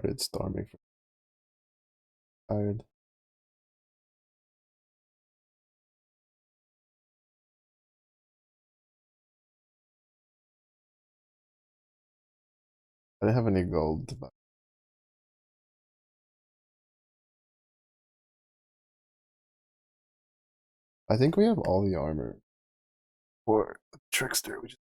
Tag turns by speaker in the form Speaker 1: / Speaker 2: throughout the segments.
Speaker 1: started storming from tired. I didn't have any gold, but I think we have all the armor for Trickster. We just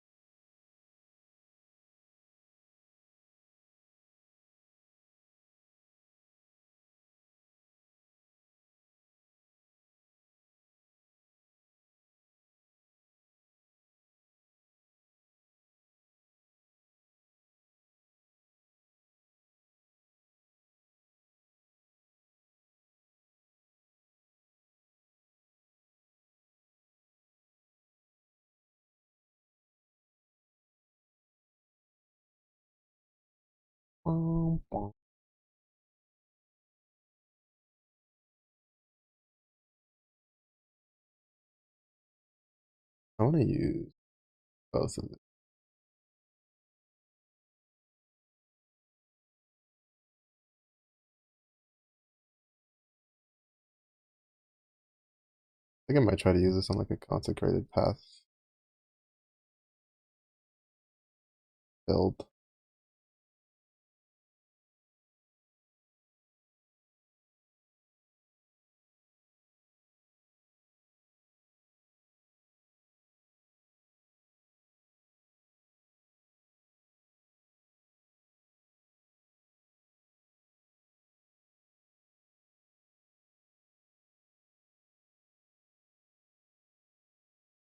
Speaker 1: I want to use both of them. I think I might try to use this on like a consecrated path build.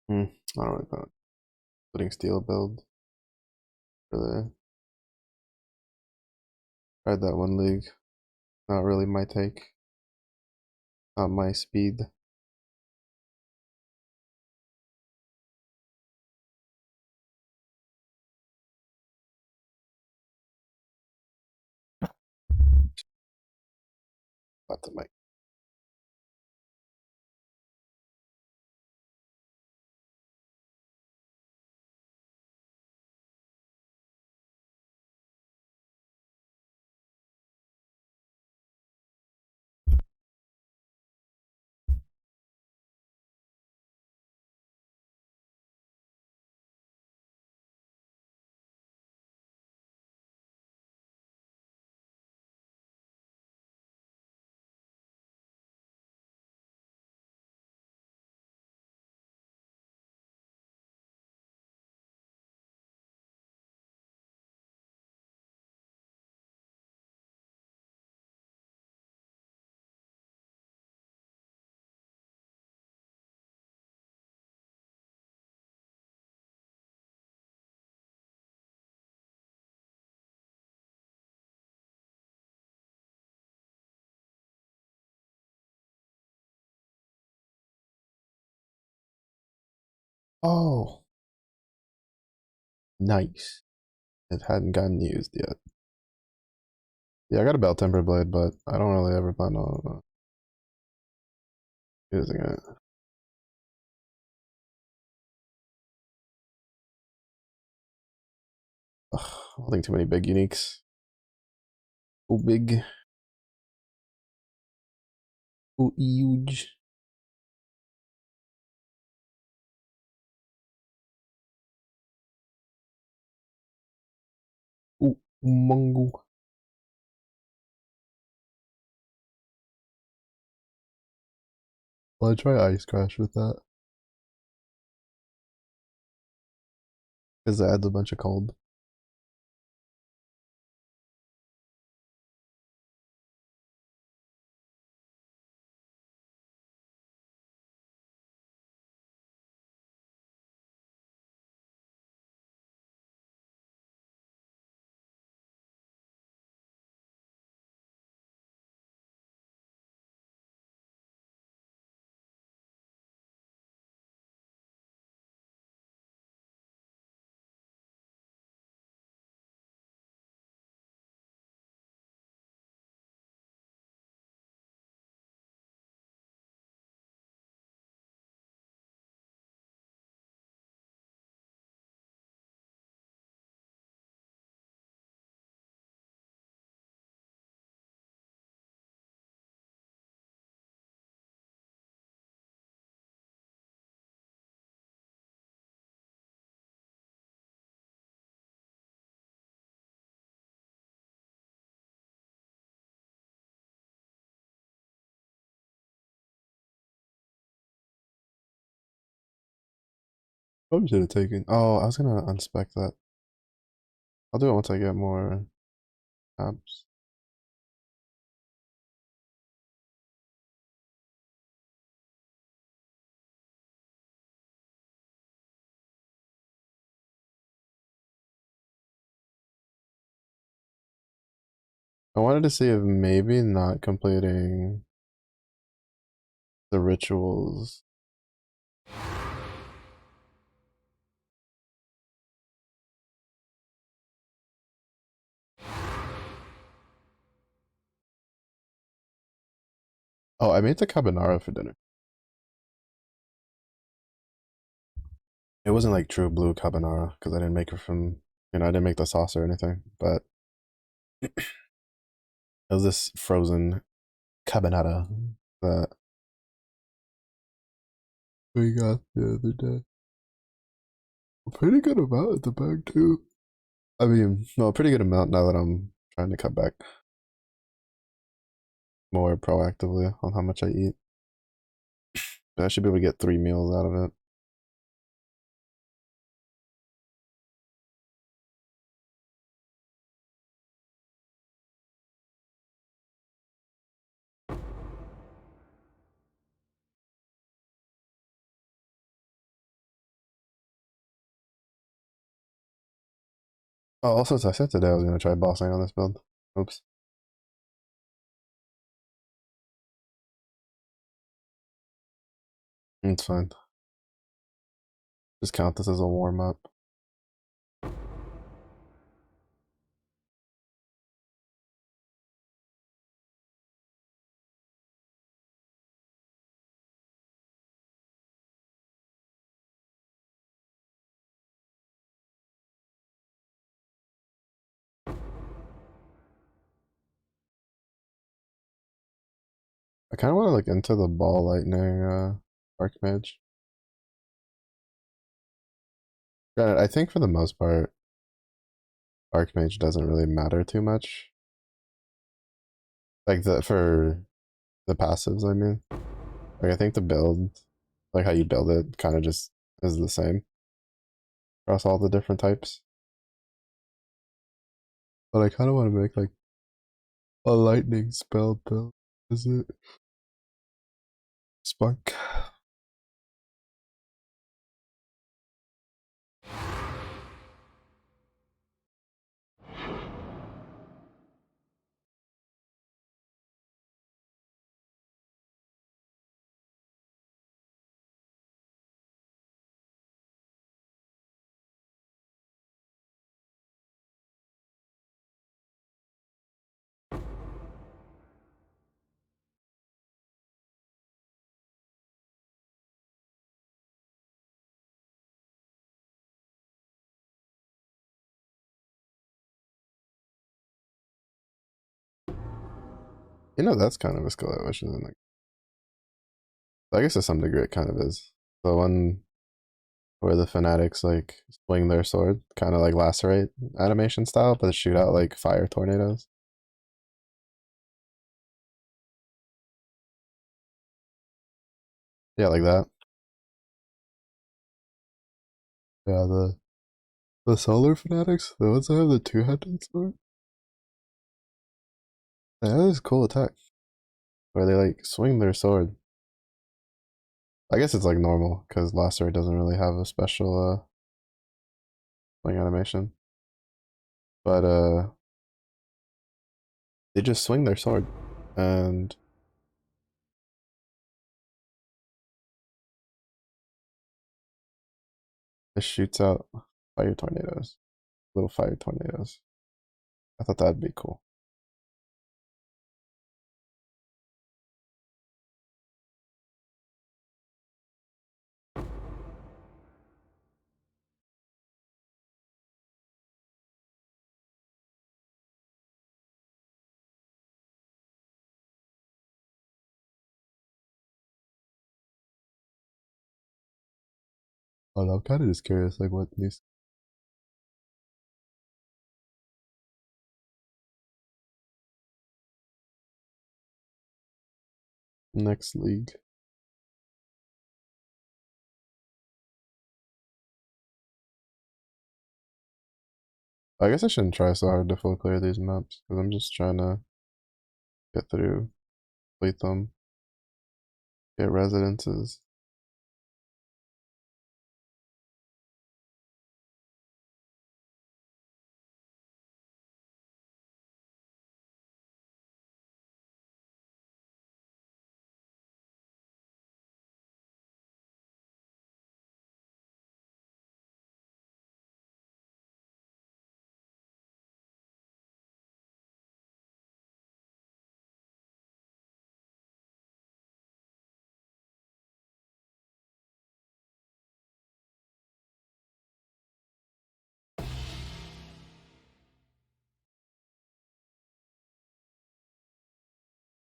Speaker 1: I don't really plan on putting steel build for the tried that one league. Not really my take. Not my speed. About to make. Oh, nice. It hadn't gotten used yet. Yeah, I got a belt temper blade, but I don't really ever plan on using it. Ugh, holding too many big uniques. Too big. Too huge. Too mungo. I'll try Ice Crash with that. Because it adds a bunch of cold. Probably should have taken. Oh, I was gonna unspec that. I'll do it once I get more tabs. I wanted to see if maybe not completing the rituals. Oh, I made the carbonara for dinner. It wasn't like true blue carbonara because I didn't make it from, I didn't make the sauce or anything, but it was this frozen carbonara that we got the other day. A pretty good amount at the bag too. I mean, no, a pretty good amount now that I'm trying to cut back more proactively on how much I eat. But I should be able to get 3 meals out of it. Oh, also, as I said today, I was gonna try bossing on this build. Oops, it's fine. Just count this as a warm up. I kind of want to look into the ball lightning archmage. Granted, I think for the most part, archmage doesn't really matter too much. Like the for the passives, I mean. Like I think the build, like how you build it, kind of just is the same across all the different types. But I kind of want to make like a lightning spell build. Is it spark? That's kind of a skill I wish isn't like. I guess to some degree it kind of is. The one where the fanatics like swing their sword, kind of like lacerate animation style, but shoot out like fire tornadoes. Yeah, like that. Yeah, the solar fanatics, the ones that have the two-handed sword. Yeah, that is a cool attack where they like swing their sword. I guess it's like normal because lacerate doesn't really have a special swing animation, but they just swing their sword and it shoots out fire tornadoes, little fire tornadoes. I thought that'd be cool. Oh, I'm kind of just curious, like what these next league. I guess I shouldn't try so hard to full clear these maps, because I'm just trying to get through, complete them, get residences.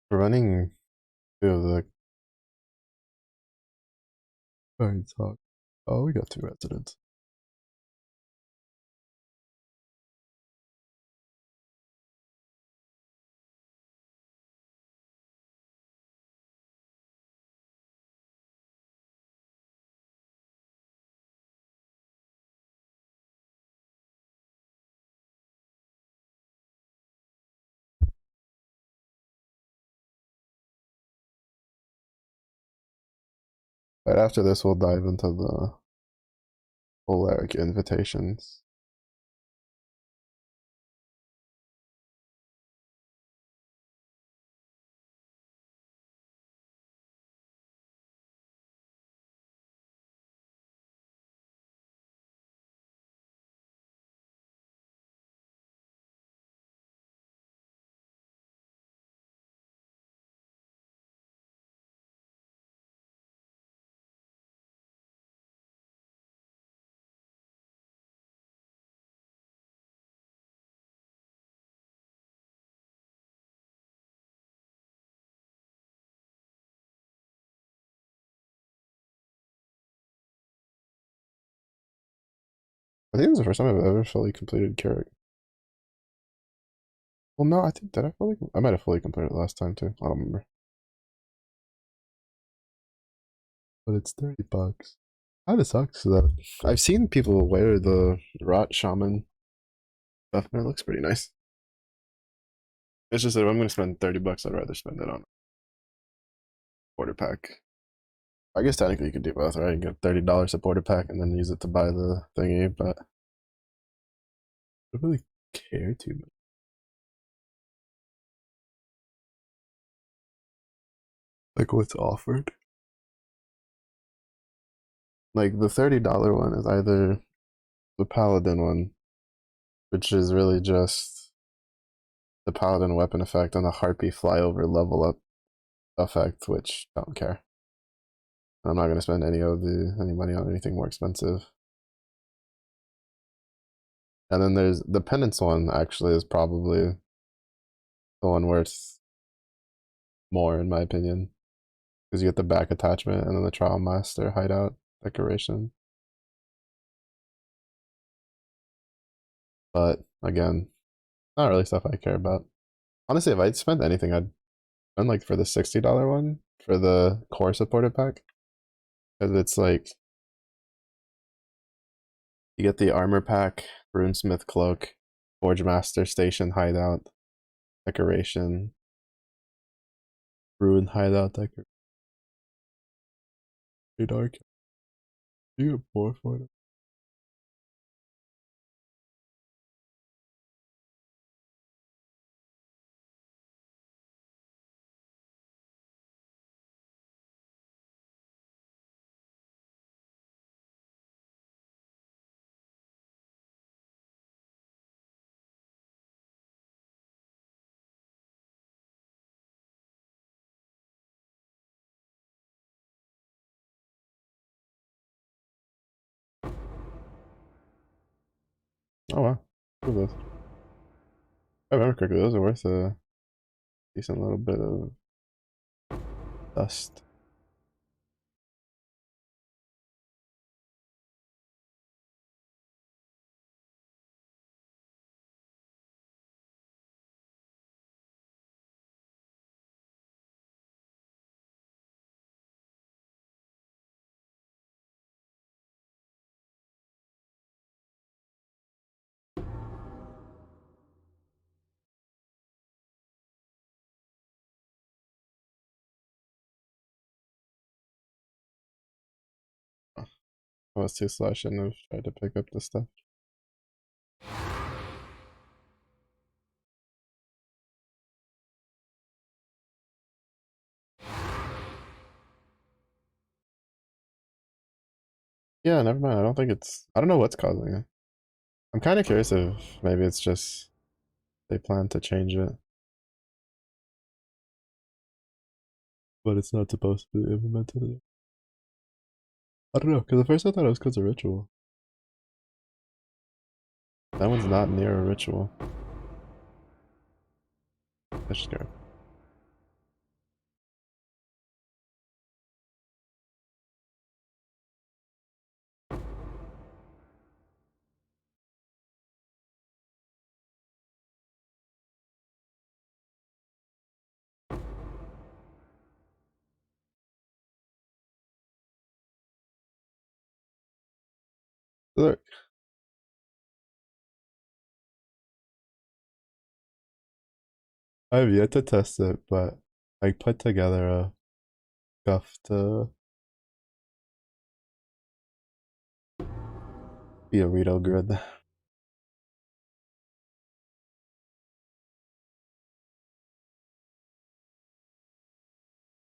Speaker 1: We're running two of the cards. Oh, we got two residents. Right after this, we'll dive into the Polaric invitations. I think this is the first time I've ever fully completed Carrick. Well, no, I think that I might have fully completed it last time too. I don't remember. But it's $30. Kind of sucks that I've seen people wear the Rot Shaman stuff, and it looks pretty nice. It's just that if I'm going to spend $30, I'd rather spend it on a supporter pack. I guess technically you could do both, right? You get $30 supporter pack and then use it to buy the thingy, but I don't really care too much. Like what's offered. Like the $30 one is either the Paladin one, which is really just the Paladin weapon effect and the Harpy flyover level up effect, which I don't care. I'm not gonna spend any money on anything more expensive. And then there's the Penance one. Actually, is probably the one worth more in my opinion, because you get the back attachment and then the Trial Master hideout decoration. But again, not really stuff I care about. Honestly, if I'd spend anything, I'd spend like for the $60 one for the core supported pack, because it's like you get the armor pack, Runesmith cloak, Forge Master station hideout decoration, Ruin hideout decoration. Dark. You get more for it. Oh wow. Look at those. If I remember correctly, those are worth a decent little bit of dust. I was too slow. I shouldn't have tried to pick up this stuff. Yeah, never mind. I don't think it's. I don't know what's causing it. I'm kind of curious if maybe it's just they plan to change it, but it's not supposed to be implemented. I don't know, because at first I thought it was because of ritual. That one's not near a ritual. That's scary. Look, I have yet to test it, but I put together a scuff to be a Rito grid. I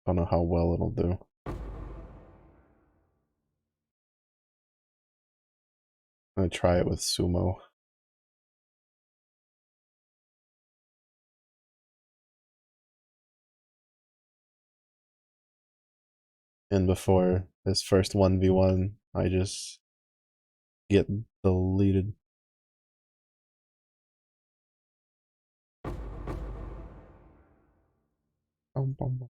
Speaker 1: don't know how well it'll do. I'm gonna try it with sumo. And before his first 1v1, I just get deleted. Bum, bum, bum.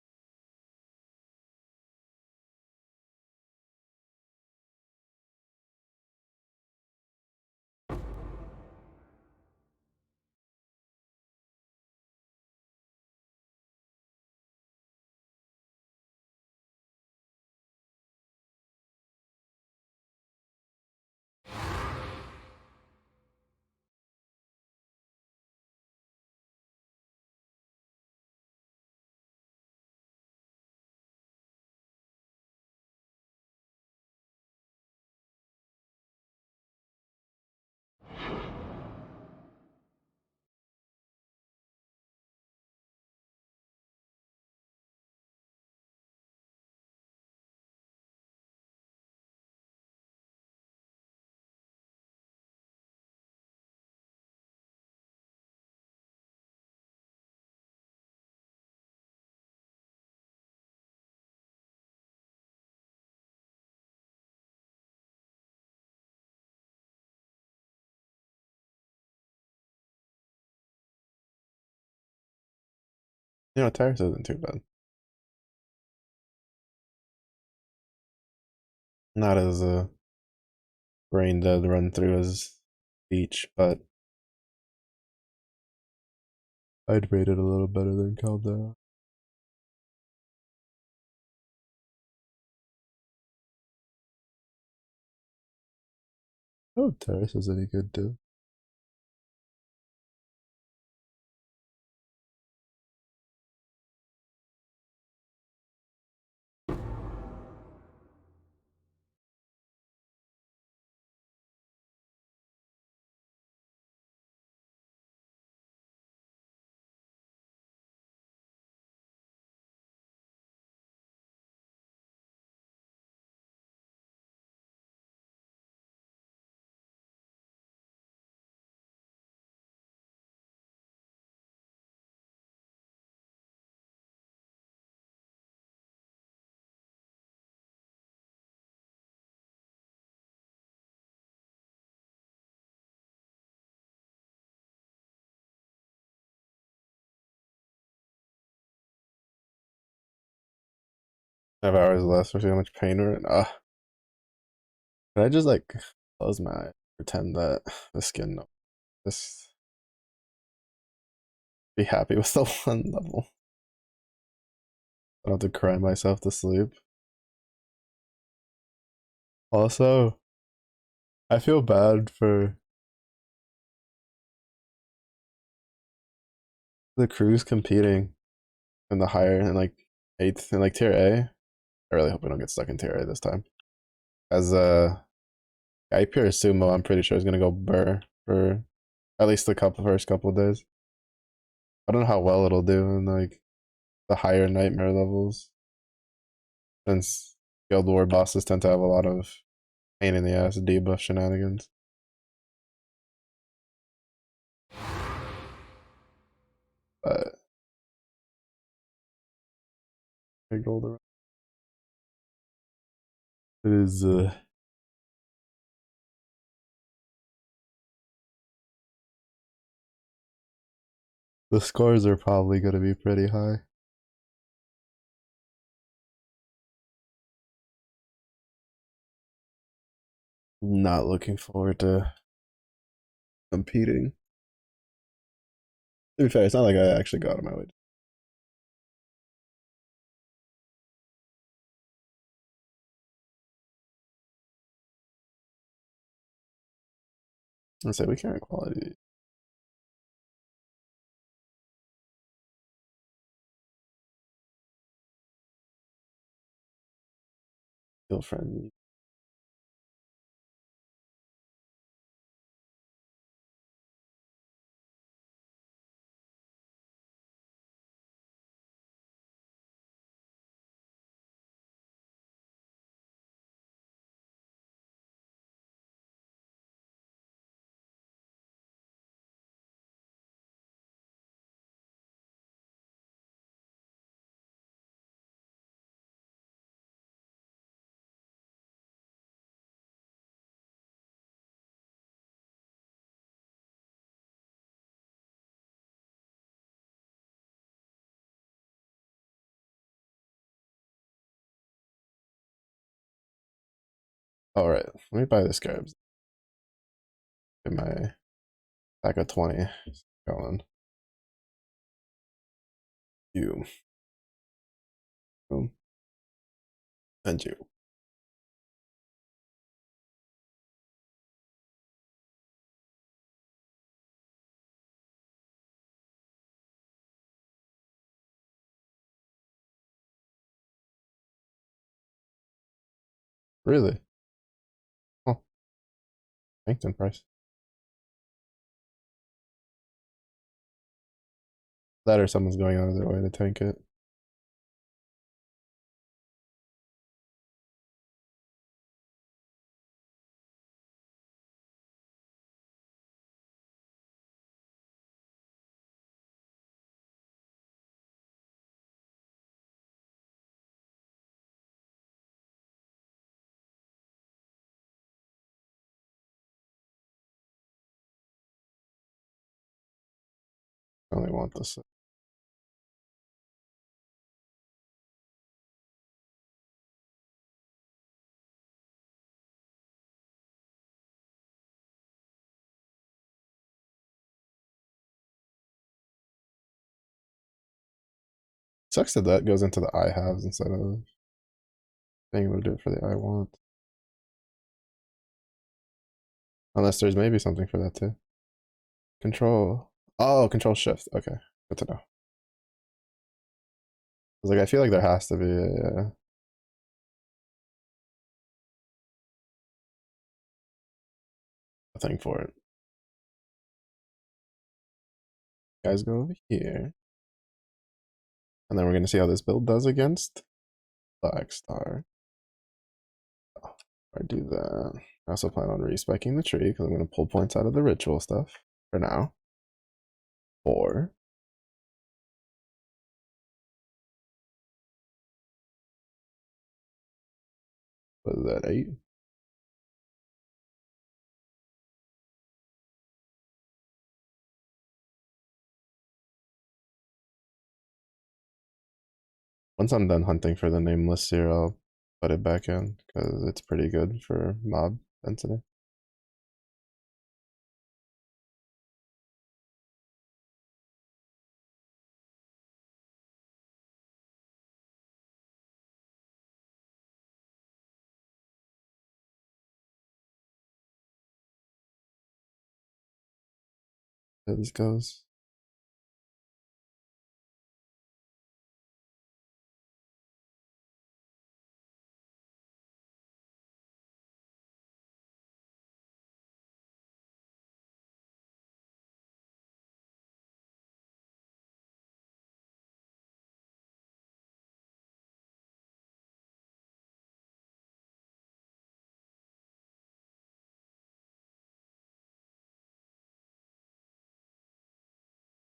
Speaker 1: Terrace isn't too bad. Not as brain dead run through as Beach, but I'd rate it a little better than Caldera. Oh, Terrace is any good too. I have hours left, so see how much pain we're in. Can I just like close my eyes, pretend that the skin, just be happy with the one level. I don't have to cry myself to sleep. Also, I feel bad for the crews competing in the higher and like eighth and like tier A. I really hope we don't get stuck in tier A this time. As Hyper Sumo, I'm pretty sure is gonna go Burr for at least the first couple of days. I don't know how well it'll do in like the higher nightmare levels, since Guild War bosses tend to have a lot of pain in the ass debuff shenanigans. But big gold around. It is the scores are probably gonna be pretty high. Not looking forward to competing. To be fair, it's not like I actually got on my way. I say we can't quality feel friendly. All right, let me buy the scarabs. Get my pack of 20 going. You. Boom. And you. Really? Oh, thanks in price. That or someone's going out of their way to tank it. I only want this. Sucks that that goes into the I haves instead of being able to do it for the I want. Unless there's maybe something for that too. Control. Oh, control shift. Okay, good to know. I was like, I feel like there has to be a thing for it. Guys, go over here. And then we're going to see how this build does against Black Star. Oh, I do that. I also plan on respiking the tree because I'm going to pull points out of the ritual stuff for now. 4. What is that, 8? Once I'm done hunting for the nameless here, I'll put it back in because it's pretty good for mob density. There this goes.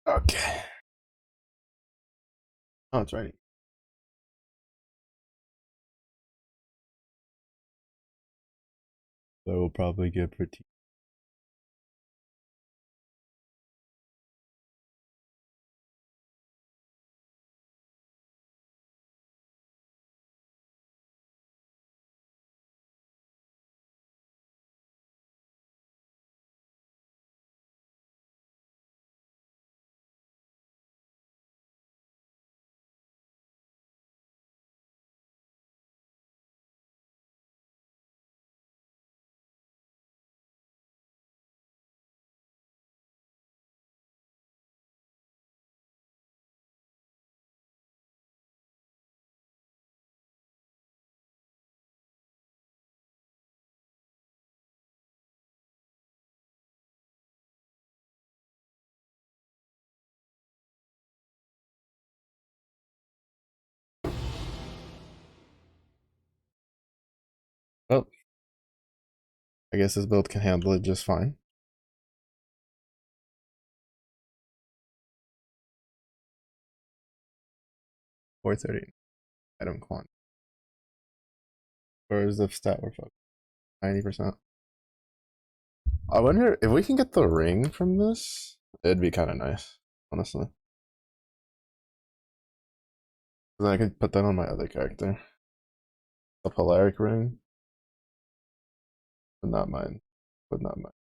Speaker 1: Okay. Oh, it's ready. So we'll probably get pretty. Oh, I guess this build can handle it just fine. 430 item quant. Where is the stat we're focused? 90%. I wonder if we can get the ring from this. It'd be kind of nice, honestly. Then I can put that on my other character. The Polaric ring, but not mine. But not mine.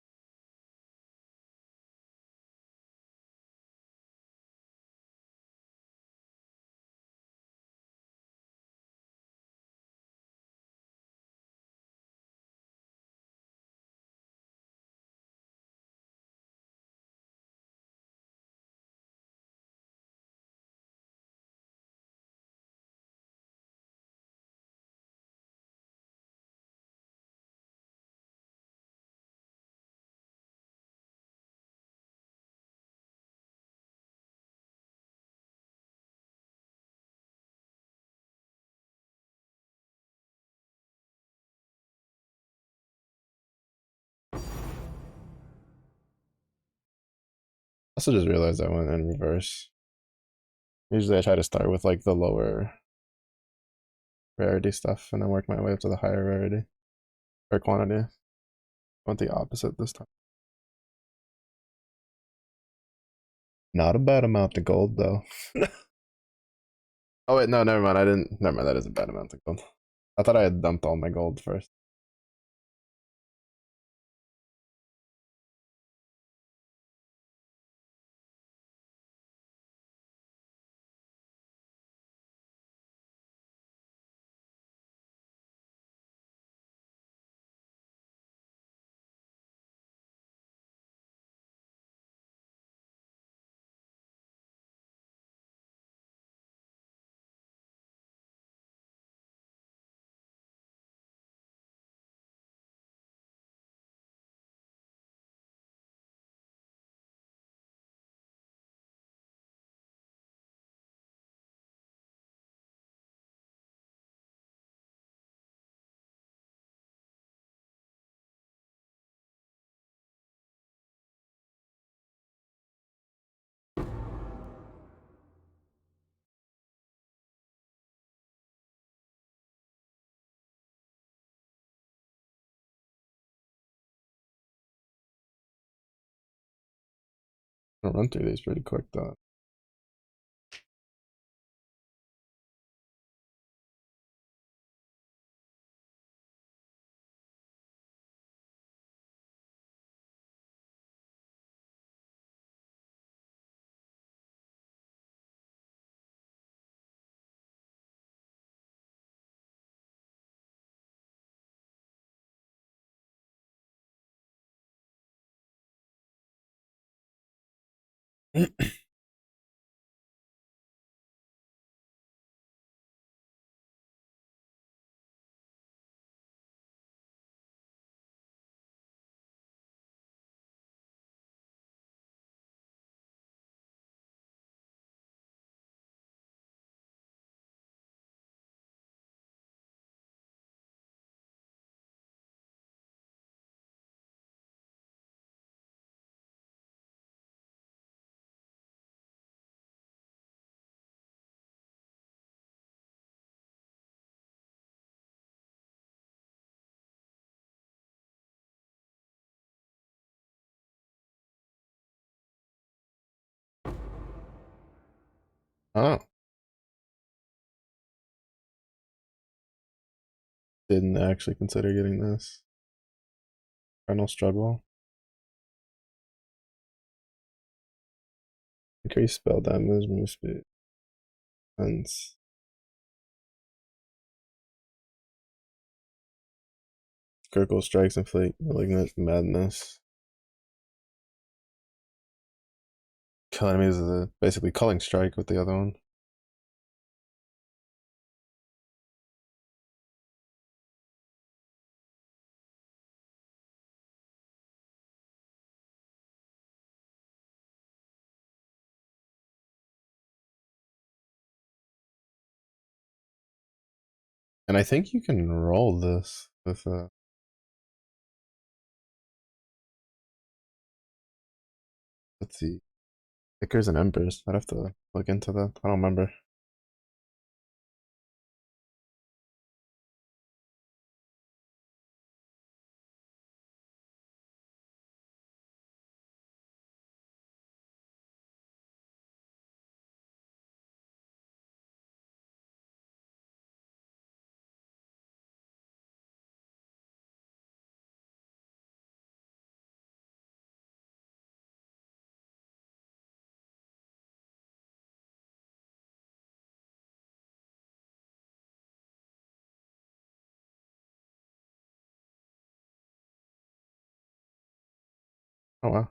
Speaker 1: I also just realized I went in reverse. Usually I try to start with like the lower rarity stuff and then work my way up to the higher rarity or quantity. I went the opposite this time. Not a bad amount of gold though. Oh wait, no, never mind. I didn't. Never mind. That is a bad amount of gold. I thought I had dumped all my gold first. I'll run through these pretty quick though. Oh, didn't actually consider getting this. Final struggle. Increase spell damage, move speed. Defense. Critical strikes, inflict malignant madness. Kill enemies is basically culling strike with the other one. And I think you can roll this with let's see. Pickers and Embers. I'd have to look into that. I don't remember. Oh wow.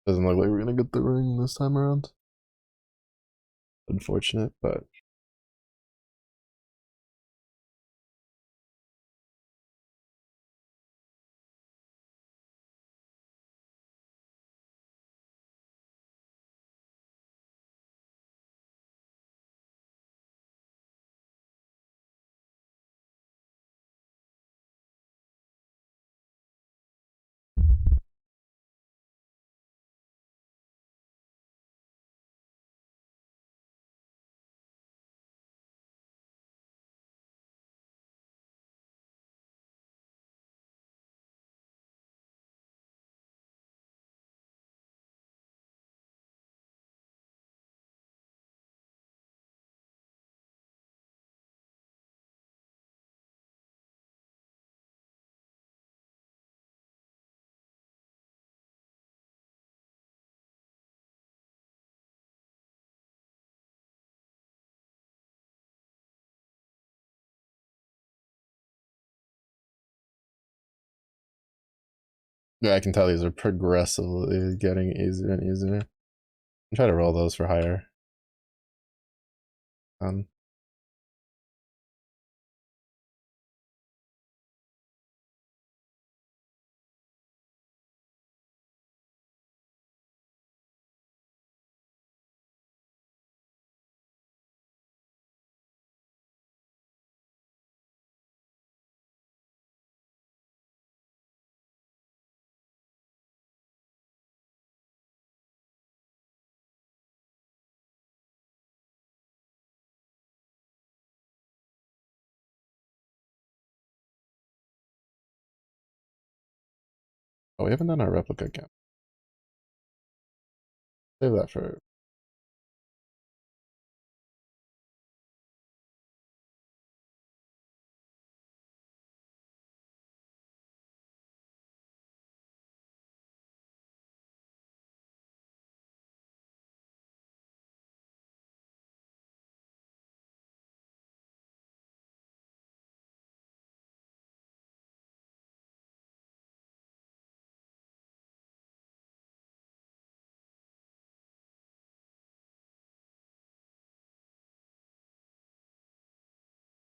Speaker 1: Doesn't look like we're gonna get the ring this time around. Unfortunate, but yeah, I can tell these are progressively getting easier and easier. I'm trying to roll those for higher. Um, oh, we haven't done our replica camp. Save that for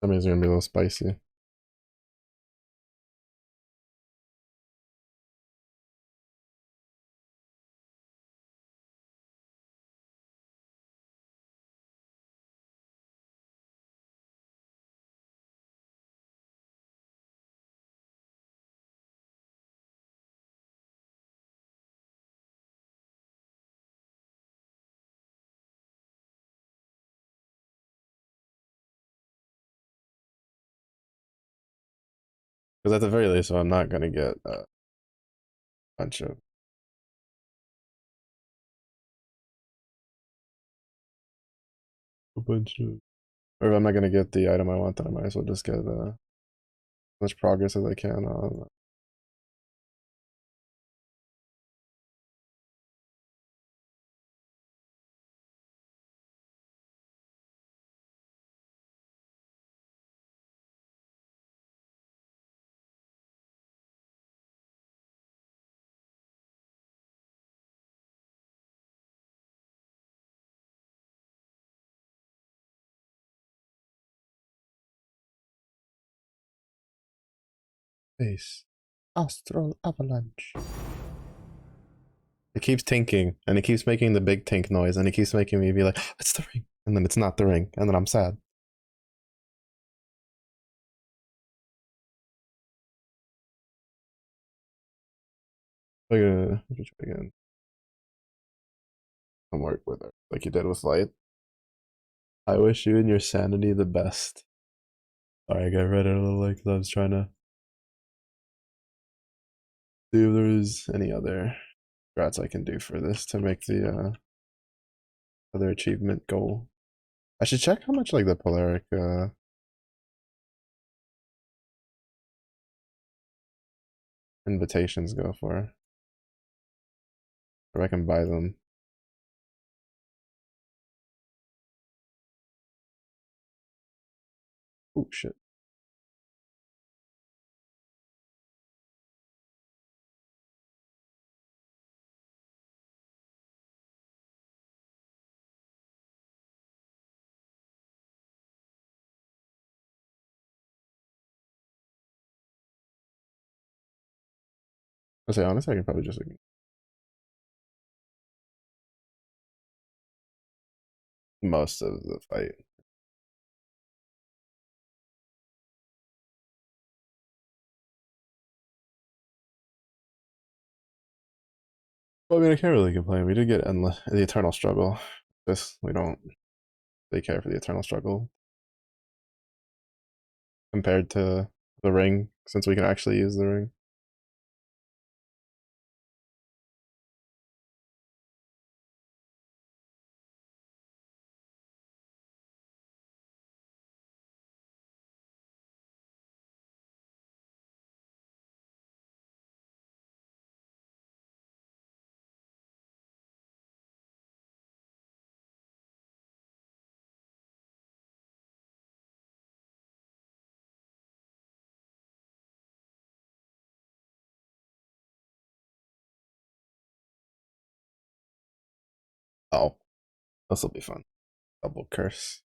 Speaker 1: some of these are gonna be a little spicy. Because at the very least, I'm not gonna get a bunch of or if I'm not gonna get the item I want, then I might as well just get as much progress as I can on. Space. Astral avalanche. It keeps tinking, and it keeps making the big tink noise, and it keeps making me be like, it's the ring. And then it's not the ring, and then I'm sad. Try again. And work with her, like you did with light. I wish you and your sanity the best. Sorry, I got read it a little late because I was trying to see if there's any other strats I can do for this to make the other achievement goal. I should check how much like the polaric invitations go for. Or I can buy them. Oh shit. I say honestly, I can probably just like, most of the fight. Well, I mean, I can't really complain. We did get endless the eternal struggle. This we don't really care for the eternal struggle compared to the ring, since we can actually use the ring. Oh, this will be fun. Double curse.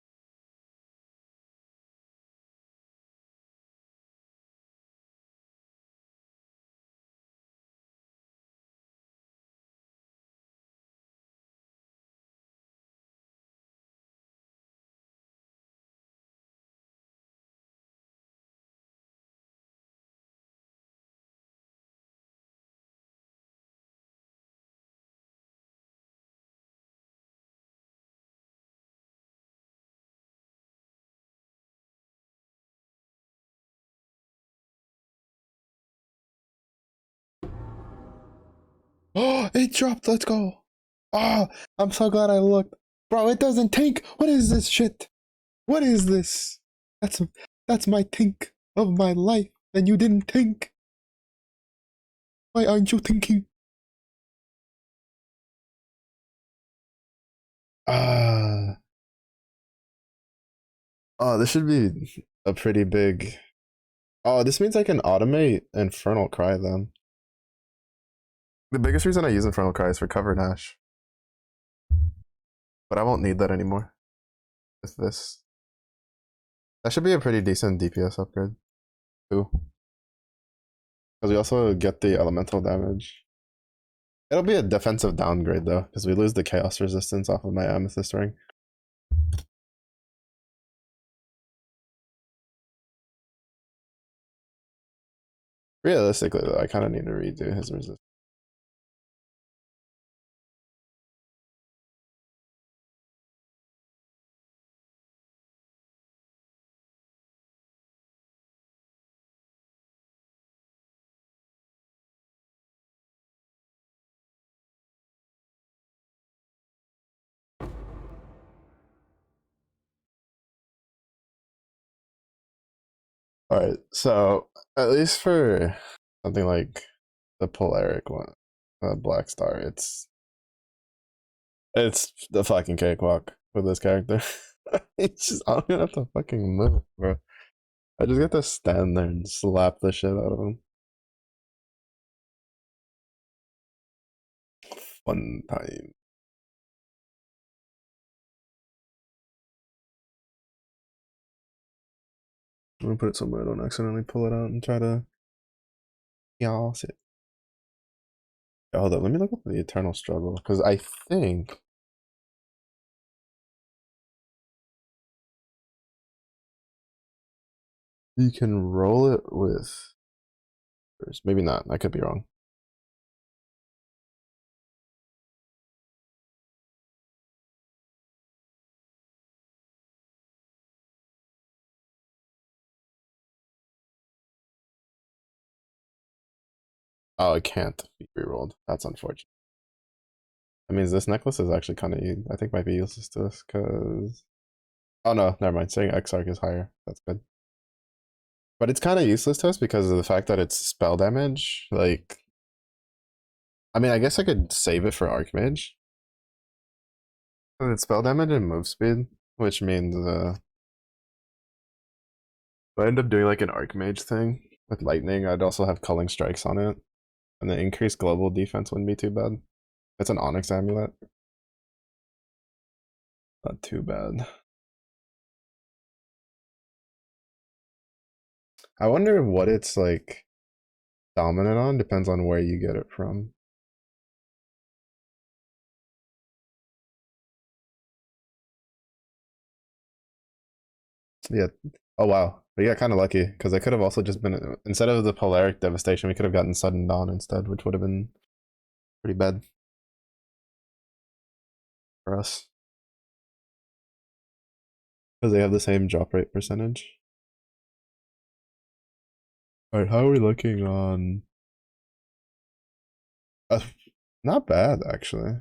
Speaker 1: Oh, it dropped. Let's go. Oh, I'm so glad I looked. Bro, it doesn't tink. What is this shit? What is this? That's that's my tink of my life, and you didn't think. Why aren't you thinking? Ah. Oh, this should be a pretty big. Oh, this means I can automate Infernal Cry then. The biggest reason I use Infernal Cry is for cover Nash, but I won't need that anymore with this. That should be a pretty decent DPS upgrade too, because we also get the elemental damage. It'll be a defensive downgrade though, because we lose the chaos resistance off of my amethyst ring. Realistically though, I kind of need to redo his resistance. All right, so at least for something like the Polaric one, Black Star, it's the fucking cakewalk with this character. It's just I don't even have to fucking move, bro. I just get to stand there and slap the shit out of him. One time. I'm gonna put it somewhere I don't accidentally pull it out and try to y'all see it. Hold up, let me look up the Eternal Struggle because I think you can roll it with. Maybe not. I could be wrong. Oh, it can't be rerolled. That's unfortunate. That means this necklace is actually kind of, I think, might be useless to us because. Oh no, never mind. Saying Exarch is higher. That's good. But it's kind of useless to us because of the fact that it's spell damage. Like, I mean, I guess I could save it for Archmage. But it's spell damage and move speed, which means if I end up doing like an Archmage thing with Lightning, I'd also have Culling Strikes on it. And the increased global defense wouldn't be too bad. It's an Onyx Amulet. Not too bad. I wonder what it's like dominant on, depends on where you get it from. Yeah. Oh wow. But yeah, kind of lucky because I could have also just been instead of the Polaric Devastation, we could have gotten Sudden Dawn instead, which would have been pretty bad for us because they have the same drop rate percentage. All right, how are we looking on? Uh, Not bad actually.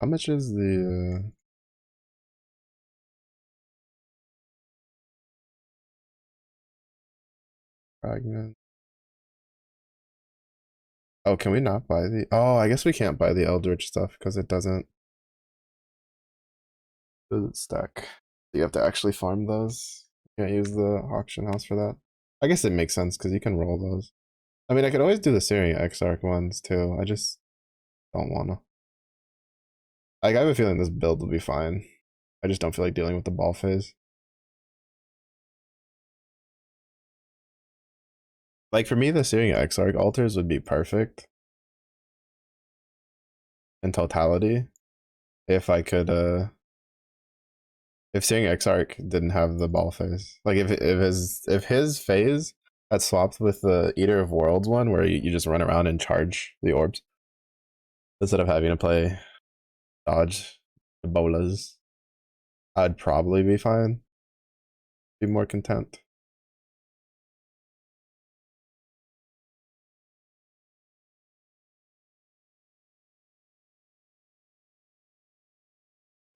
Speaker 1: How much is the? Fragment? Oh, can we not buy the? Oh, I guess we can't buy the Eldritch stuff because it doesn't stack. You have to actually farm those. You can't use the auction house for that. I guess it makes sense because you can roll those. I mean, I could always do the Searing Exarch ones too. I just don't wanna. Like, I have a feeling this build will be fine. I just don't feel like dealing with the ball phase. Like for me, the Searing Exarch altars would be perfect in totality if I could if Searing Exarch didn't have the ball phase. Like if his phase had swapped with the Eater of Worlds one where you just run around and charge the orbs instead of having to play dodge the bolas, I'd probably be fine. Be more content.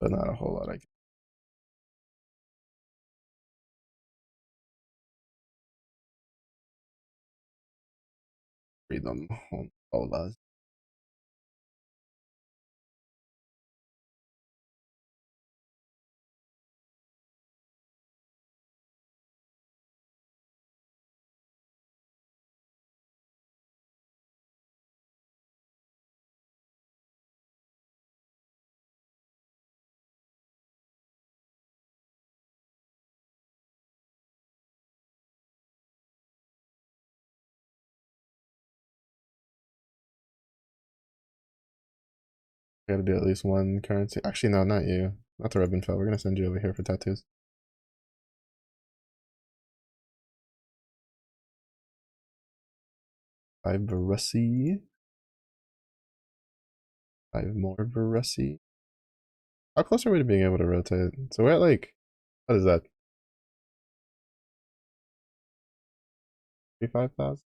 Speaker 1: But not a whole lot I can read them on bolas. Gotta do at least one currency. Actually, no, not you. Not the Rebbenfeld. We're gonna send you over here for tattoos. Five Verussi. Five more Verussi. How close are we to being able to rotate? So we're at like, what is that? 55,000?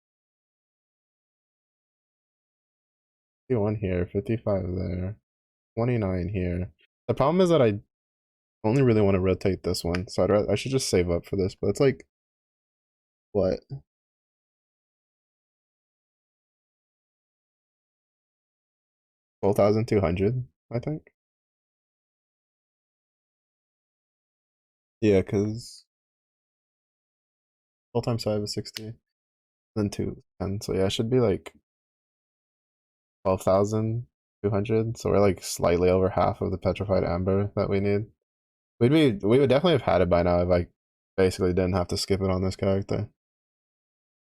Speaker 1: 51 here, 55 there, 29 here. The problem is that I only really want to rotate this one, so I should just save up for this. But it's like what 12,200, I think. Yeah, because 12 times 5 is 60, then 2 10. So yeah, it should be like 12,200. So we're like slightly over half of the petrified amber that we need. We would definitely have had it by now if I basically didn't have to skip it on this character.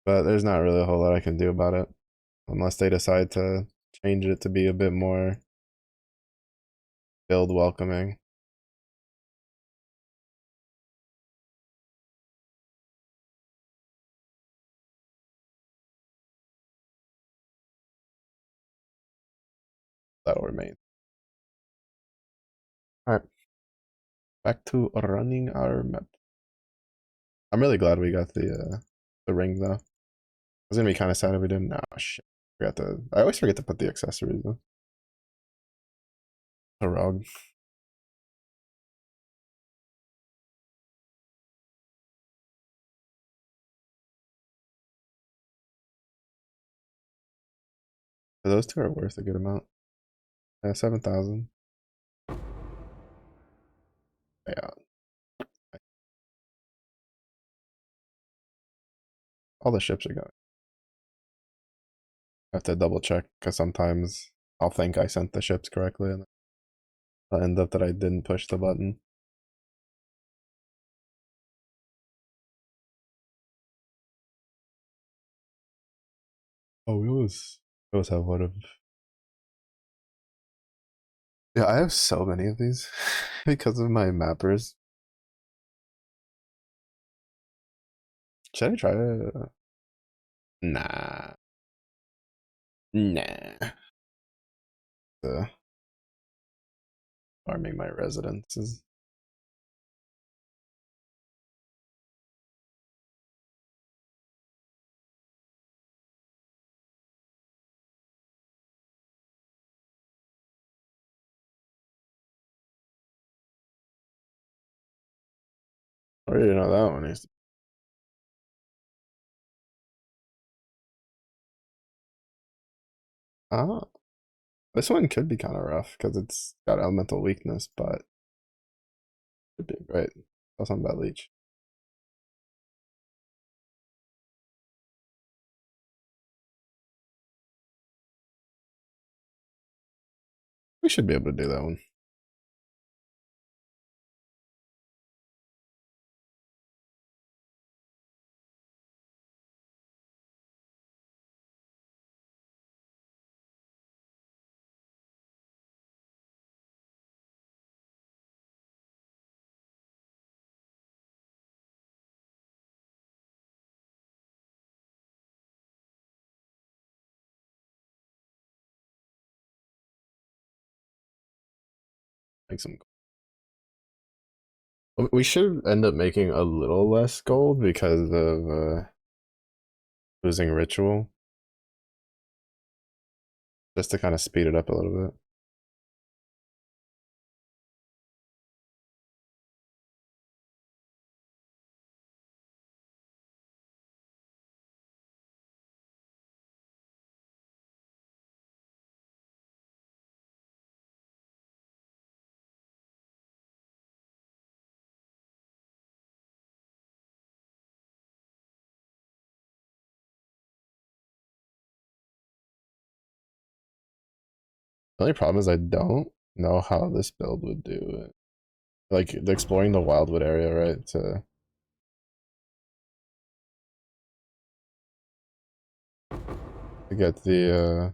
Speaker 1: But there's not really a whole lot I can do about it unless they decide to change it to be a bit more build welcoming. That'll remain. All right, back to running our map. I'm really glad we got the ring though. I was gonna be kind of sad if we didn't. Oh shit, forgot to. I always forget to put the accessories though. A rug. Those two are worth a good amount. 7,000. Yeah, all the ships are going. I have to double check because sometimes I'll think I sent the ships correctly and I'll end up that I didn't push the button. Oh, we always have one of. Yeah, I have so many of these because of my mappers. Should I try to? Nah, nah. Farming my residences. I already know that one is. Ah, this one could be kind of rough because it's got elemental weakness, but could be great. That's on that leech. We should be able to do that one. Make some. We should end up making a little less gold because of losing ritual, just to kind of speed it up a little bit. The only problem is I don't know how this build would do it. Like exploring the wildwood area, right? To get the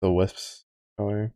Speaker 1: wisps going.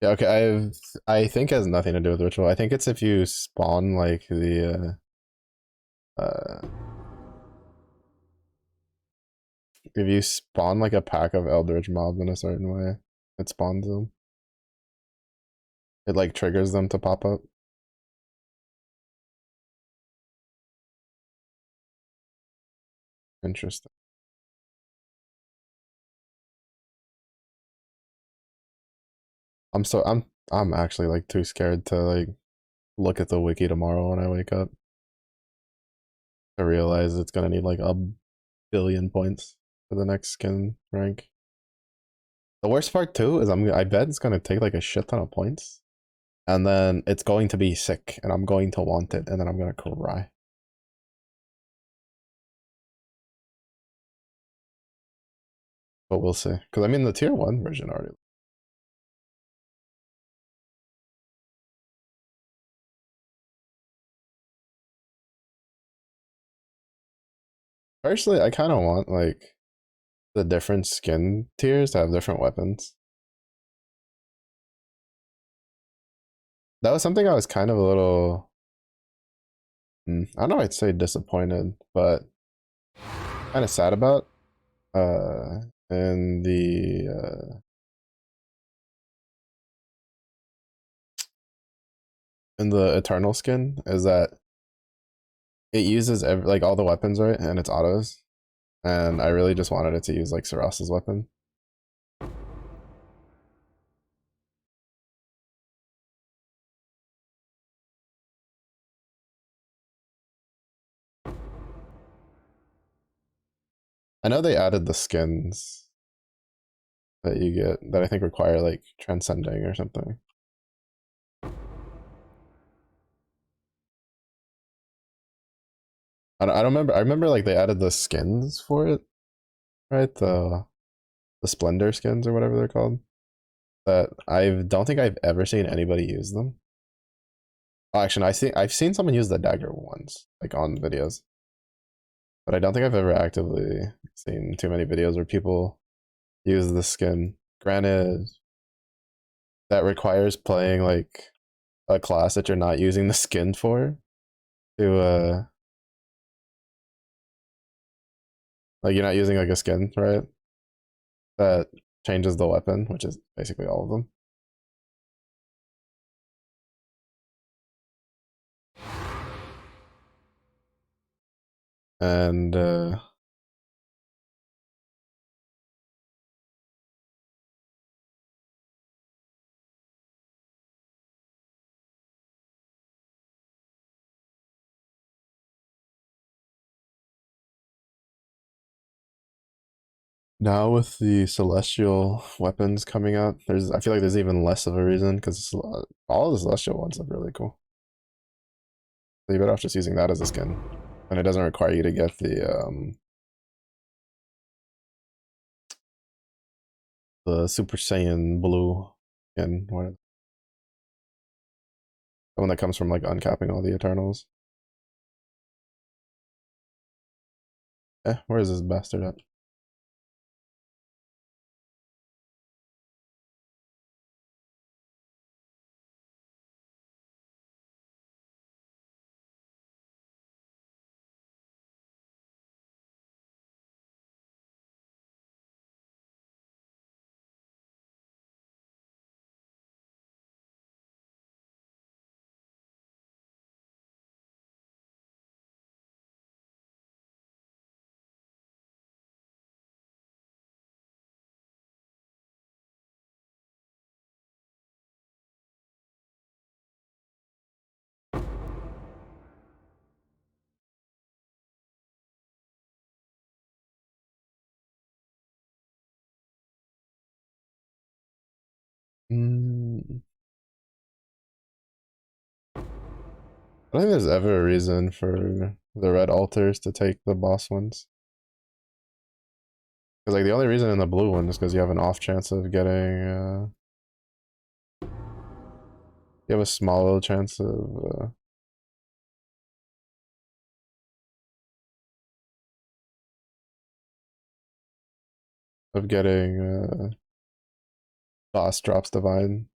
Speaker 1: Yeah, okay, I think it has nothing to do with ritual. I think it's if you spawn like the if you spawn like a pack of Eldritch mobs in a certain way, it spawns them. It like triggers them to pop up. Interesting. I'm actually like too scared to like look at the wiki tomorrow when I wake up to realize it's gonna need like a billion points for the next skin rank. The worst part too is I bet it's gonna take like a shit ton of points, and then it's going to be sick, and I'm going to want it, and then I'm gonna cry. But we'll see. Because I mean, the tier one version already. Personally, I kind of want like the different skin tiers to have different weapons. That was something I was kind of a little. I don't know. I'd say disappointed, but kind of sad about. In the Eternal skin is that it uses like all the weapons right, and it's autos. And I really just wanted it to use like Saras's weapon. I know they added the skins that you get that I think require like transcending or something. I don't remember. I remember like they added the skins for it, right? The Splendor skins or whatever they're called. That I don't think I've ever seen anybody use them. Oh, actually, I've seen someone use the dagger ones, like on videos, but I don't think I've ever actively seen too many videos where people use the skin. Granted, that requires playing like a class that you're not using the skin for to like you're not using like a skin, right? That changes the weapon, which is basically all of them. And now with the celestial weapons coming out, I feel like there's even less of a reason because all of the celestial ones look really cool. So you better off just using that as a skin, and it doesn't require you to get the Super Saiyan blue skin, the one that comes from like uncapping all the Eternals. Where is this bastard at? Mm, I don't think there's ever a reason for the red altars to take the boss ones. Because like the only reason in the blue one is because you have an off chance of getting you have a small little chance of getting boss drops divine.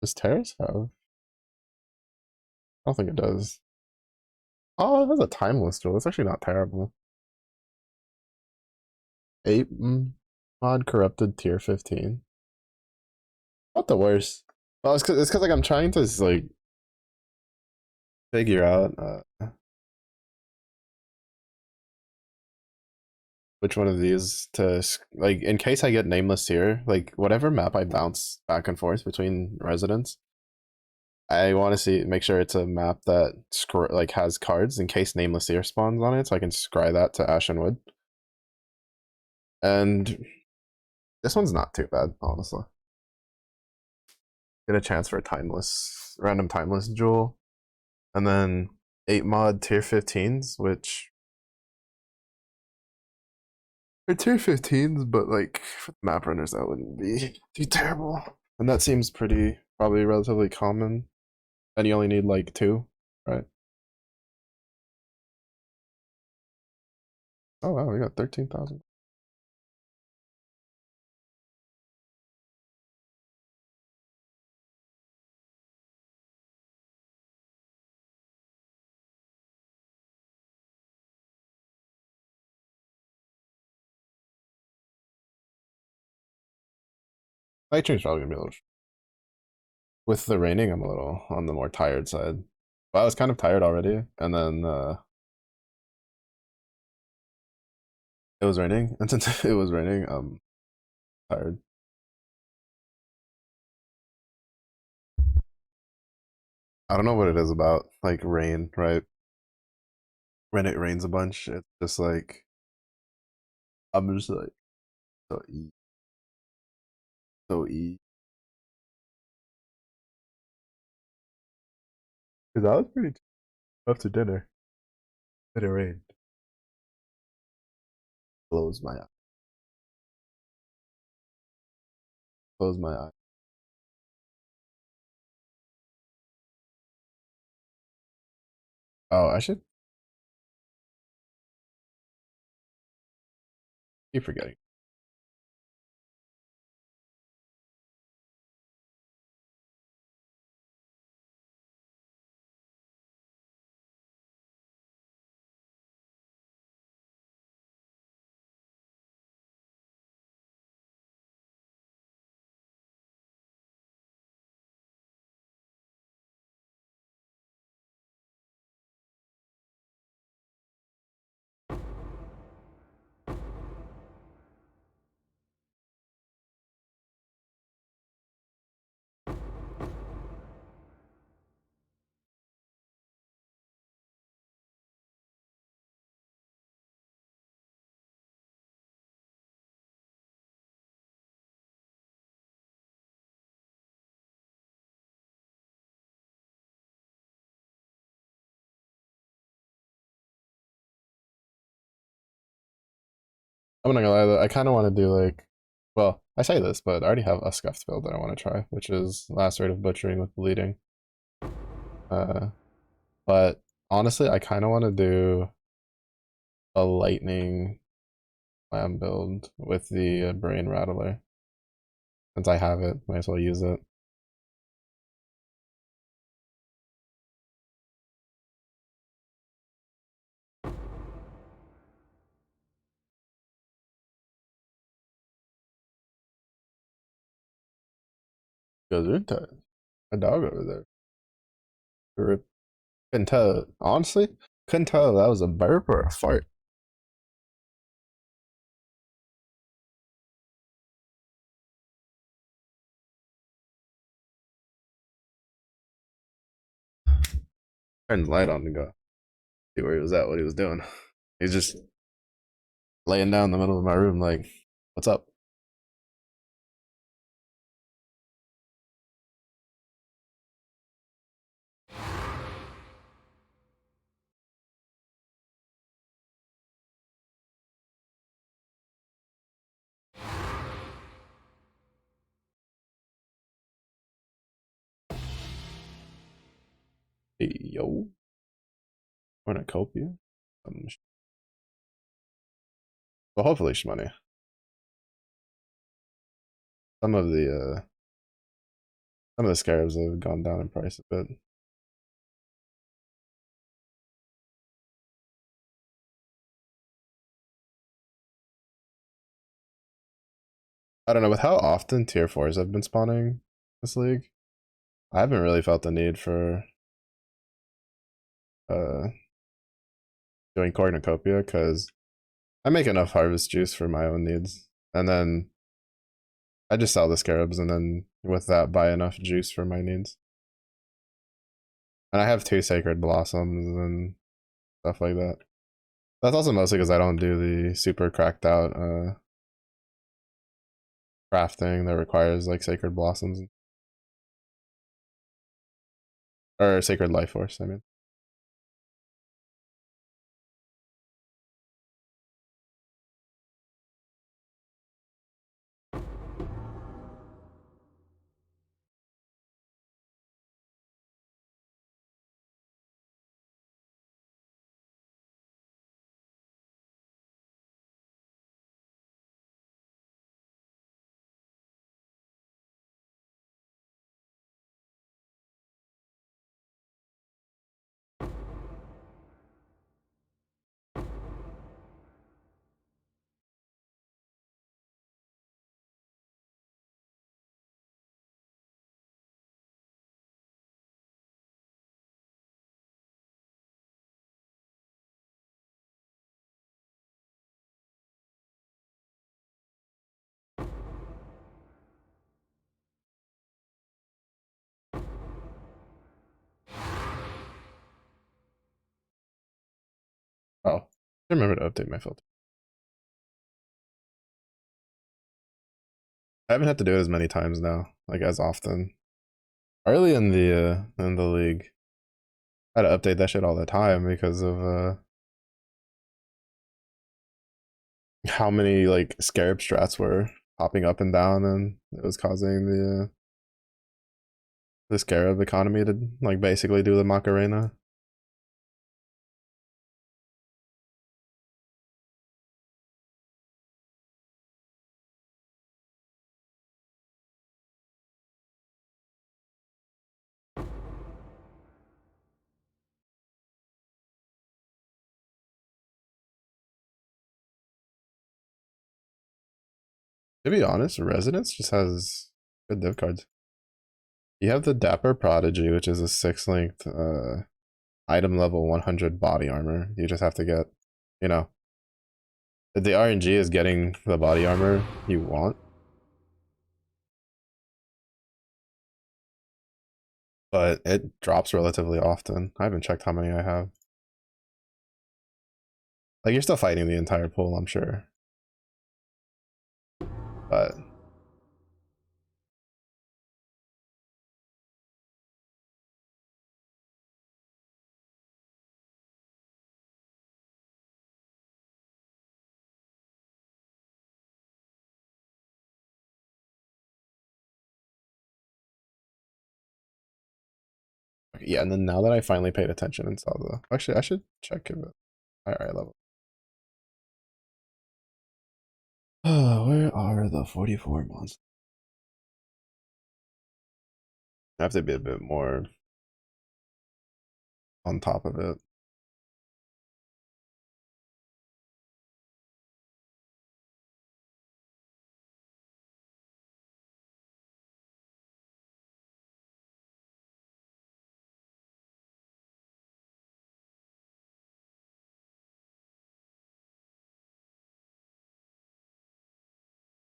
Speaker 1: Does Terrace have? I don't think it does. Oh, it has a timeless duel. It's actually not terrible. 8 mod corrupted tier 15. Not the worst. Well, it's cause like I'm trying to like figure out which one of these to like in case I get nameless here, like whatever map I bounce back and forth between residents, I want to see make sure it's a map that like has cards in case nameless here spawns on it, so I can scry that to Ash and Wood. And this one's not too bad, honestly. Get a chance for a timeless, random timeless jewel, and then 8 mod tier 15s, which are tier 15s, but like for map runners, that wouldn't be too terrible. And that seems pretty, probably relatively common. And you only need like 2, right? Oh wow, we got 13,000. Lightstream's probably gonna be a little. With the raining, I'm a little on the more tired side. But I was kind of tired already, and then it was raining, and since it was raining, I'm tired. I don't know what it is about like rain, right? When it rains a bunch, it's just like I'm just like so so because I was pretty after dinner. But it rained. Close my eye. Close my eye. Oh, I should keep forgetting. I'm not gonna lie though, I kind of want to do like, well, I say this, but I already have a scuffed build that I want to try, which is last rate of butchering with bleeding. Uh, but honestly, I kind of want to do a lightning slam build with the brain rattler. Since I have it, might as well use it. Gesundheit. A dog over there. Rip. Couldn't tell. Honestly, couldn't tell if that was a burp or a fart. Turned the light on to go see where he was at, what he was doing. He's just laying down in the middle of my room, like, what's up? Hey, yo, cornucopia. Um, well, hopefully, shmoney. Some of the Some of the scarabs have gone down in price a bit. I don't know, with how often tier 4s have been spawning this league, I haven't really felt the need for uh doing cornucopia because I make enough harvest juice for my own needs. And then I just sell the scarabs and then with that buy enough juice for my needs. And I have 2 sacred blossoms and stuff like that. That's also mostly because I don't do the super cracked out crafting that requires like sacred blossoms or sacred life force, I mean. Oh, I remember to update my filter. I haven't had to do it as many times now, like as often. Early in the league, I had to update that shit all the time because of how many like scarab strats were popping up and down, and it was causing the scarab economy to like basically do the Macarena. To be honest, Resonance just has good div cards. You have the Dapper Prodigy, which is a 6 linked item level 100 body armor. You just have to get, you know, the RNG is getting the body armor you want, but it drops relatively often. I haven't checked how many I have. Like, you're still fighting the entire pool, I'm sure. But yeah, and then now that I finally paid attention and saw the, actually I should check if it higher level. Where are the 44 monsters? I have to be a bit more on top of it.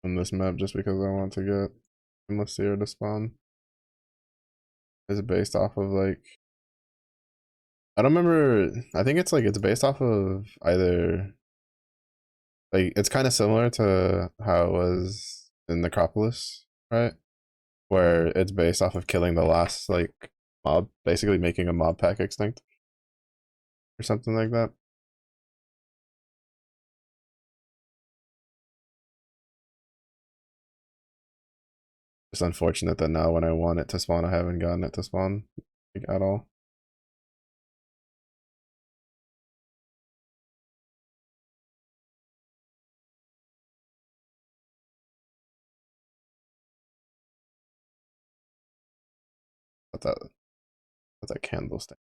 Speaker 1: On this map just because I want to get Endless Seer to spawn. Is it based off of like, I don't remember, I think it's like it's based off of either like it's kind of similar to how it was in Necropolis, right? Where it's based off of killing the last like mob, basically making a mob pack extinct or something like that. It's unfortunate that now when I want it to spawn, I haven't gotten it to spawn like, at all. What's that? What's that candlestick?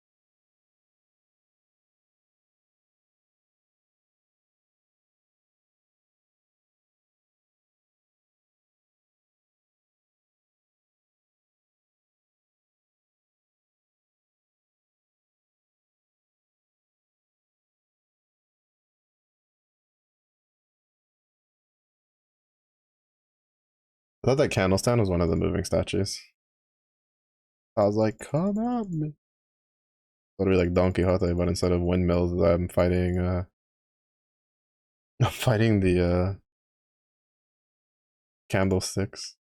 Speaker 1: I thought that candle stand was one of the moving statues. I was like, come on. Literally like Don Quixote, but instead of windmills, I'm fighting I'm fighting the candlesticks.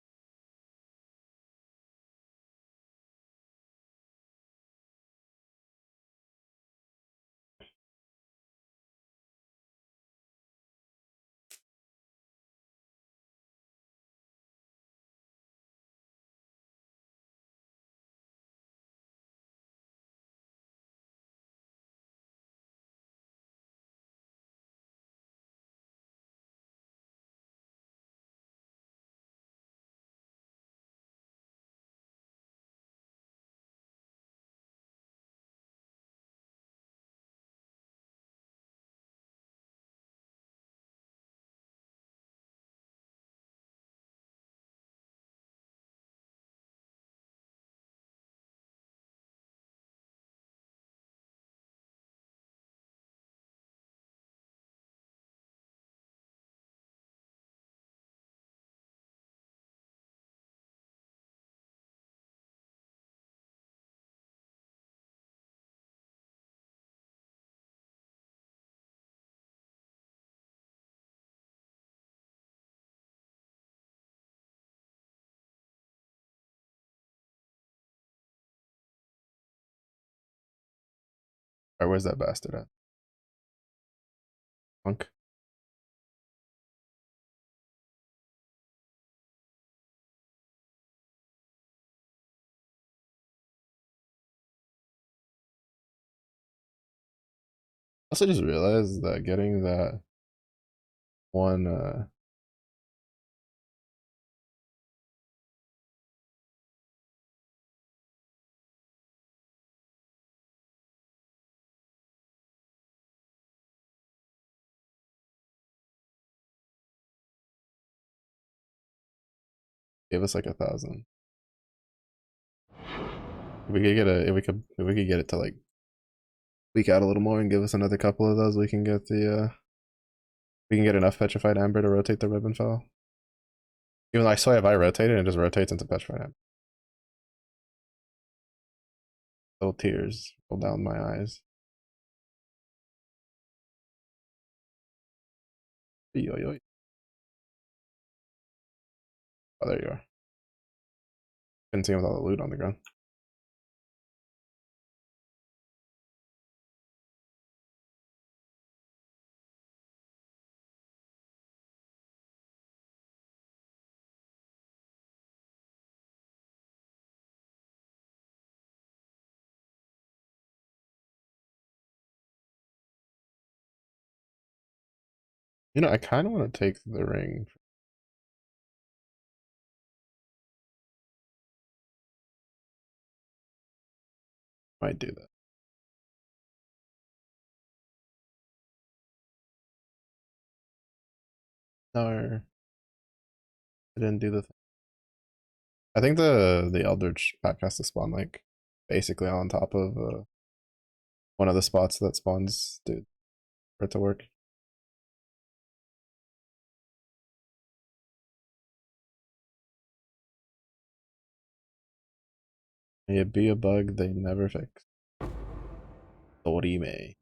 Speaker 1: Alright, where's that bastard at? Punk. Also just realized that getting that one gave us like 1,000. If we could get a if we could get it to like leak out a little more and give us another couple of those, we can get the we can get enough petrified amber to rotate the ribbon fell. Even though I swear if I rotate it, it just rotates into petrified amber. Little tears roll down my eyes. Yo yo. Oh, there you are. Couldn't see him with all the loot on the ground. You know, I kind of want to take the ring. Might do that. No, I didn't do the thing. I think the Eldritch pack has to spawn like basically on top of one of the spots that spawns, dude, for it to work. It'd be a bug they never fix. Dorime.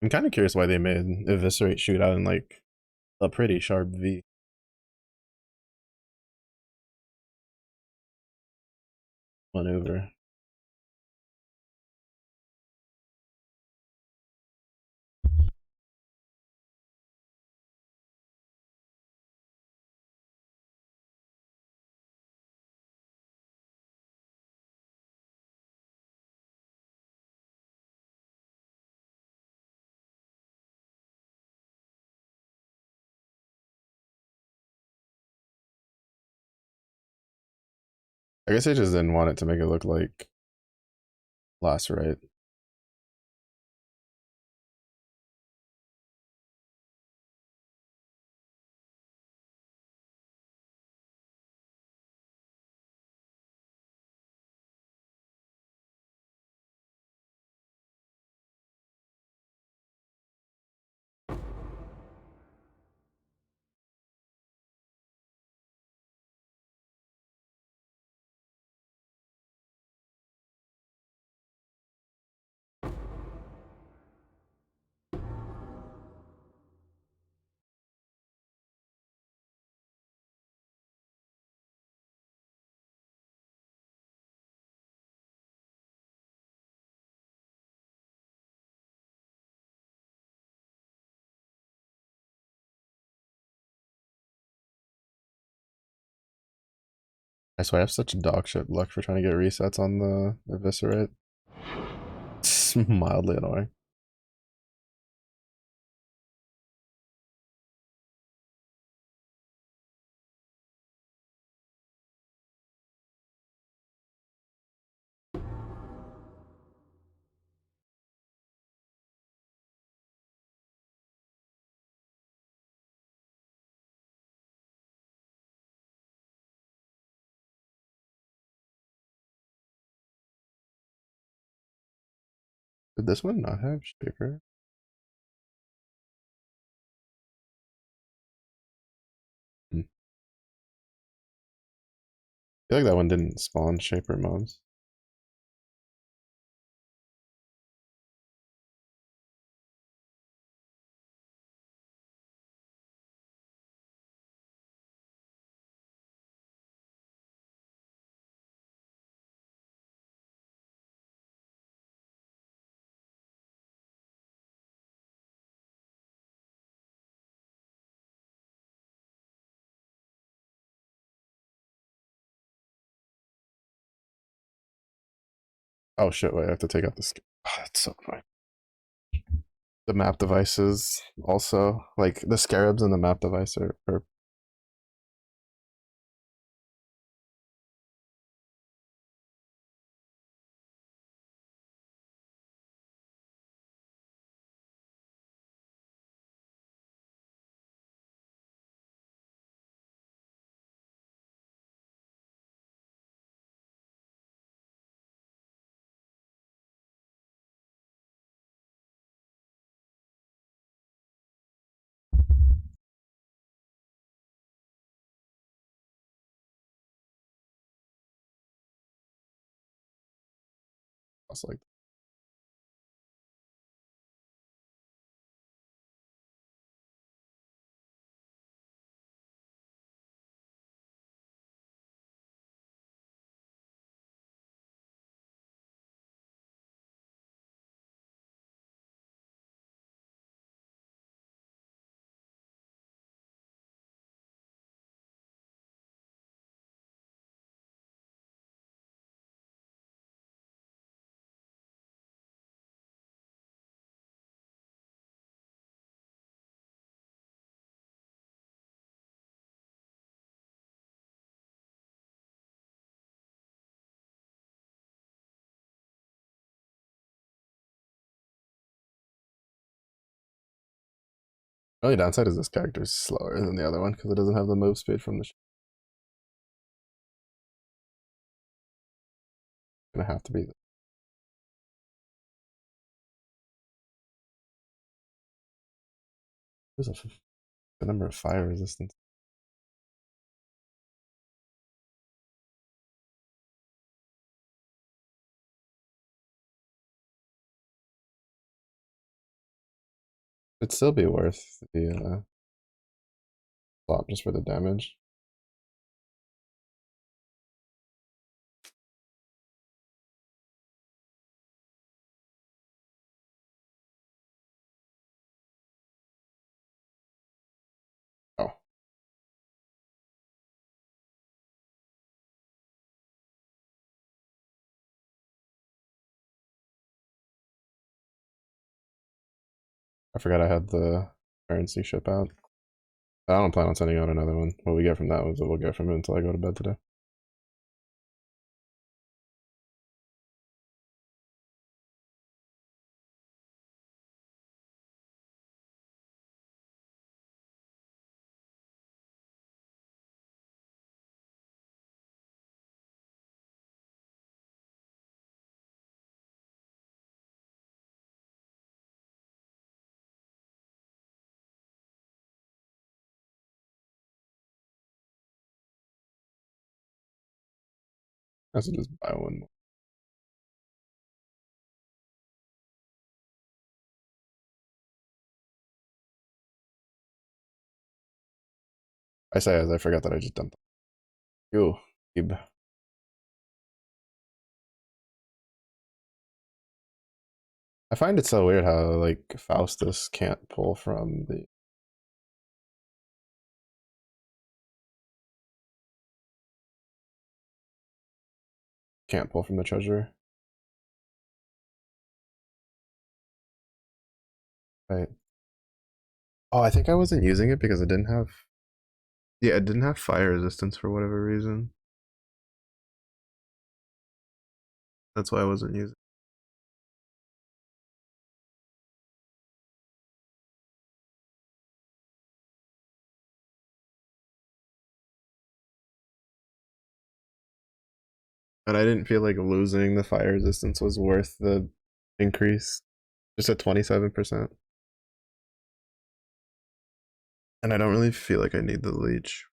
Speaker 1: I'm kind of curious why they made eviscerate shoot out in like a pretty sharp V maneuver. I guess they just didn't want it to make it look like lacerate. I swear I have such dog shit luck for trying to get resets on the eviscerate. It's mildly annoying. Did this one not have shaper? Hmm. I feel like that one didn't spawn shaper mobs. Oh shit, wait, I have to take out this. Oh, that's so annoying. The map devices also, like the scarabs and the map device are also like the only downside is this character is slower than the other one because it doesn't have the move speed from the. Gonna have to be. There's the number of fire resistance. It'd still be worth the swap just for the damage. Oh, I forgot I had the currency ship out. I don't plan on sending out another one. What we get from that was what we'll get from it until I go to bed today. I should just buy one more. I say as I forgot that I just dumped. Yo, Ib. I find it so weird how like Faustus can't pull from the treasure. Right. Oh, I think I wasn't using it because it didn't have. Yeah, it didn't have fire resistance for whatever reason. That's why I wasn't using. And I didn't feel like losing the fire resistance was worth the increase. Just at 27%. And I don't really feel like I need the leech.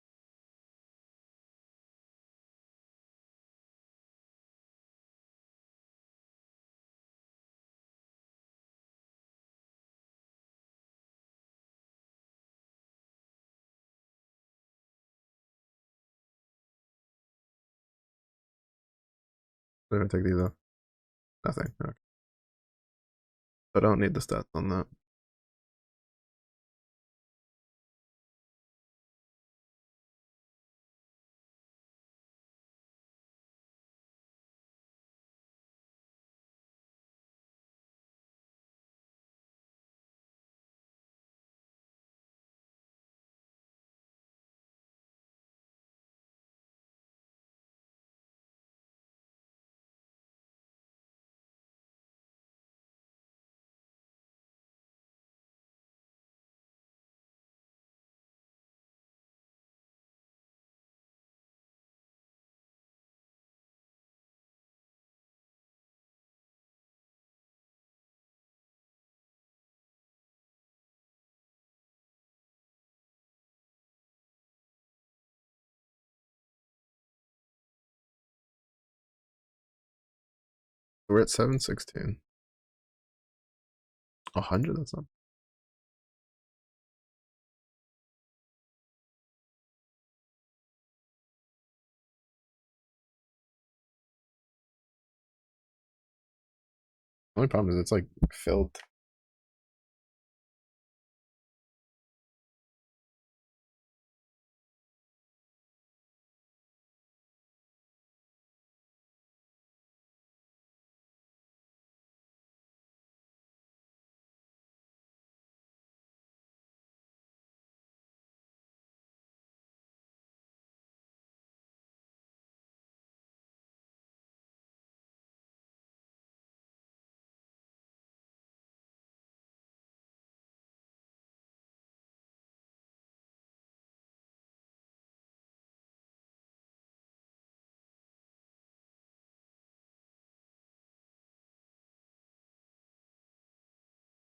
Speaker 1: I'm gonna take these off. Nothing. Okay. I don't need the stats on that. We're at 716. 100, that's not. The only problem is it's like filled.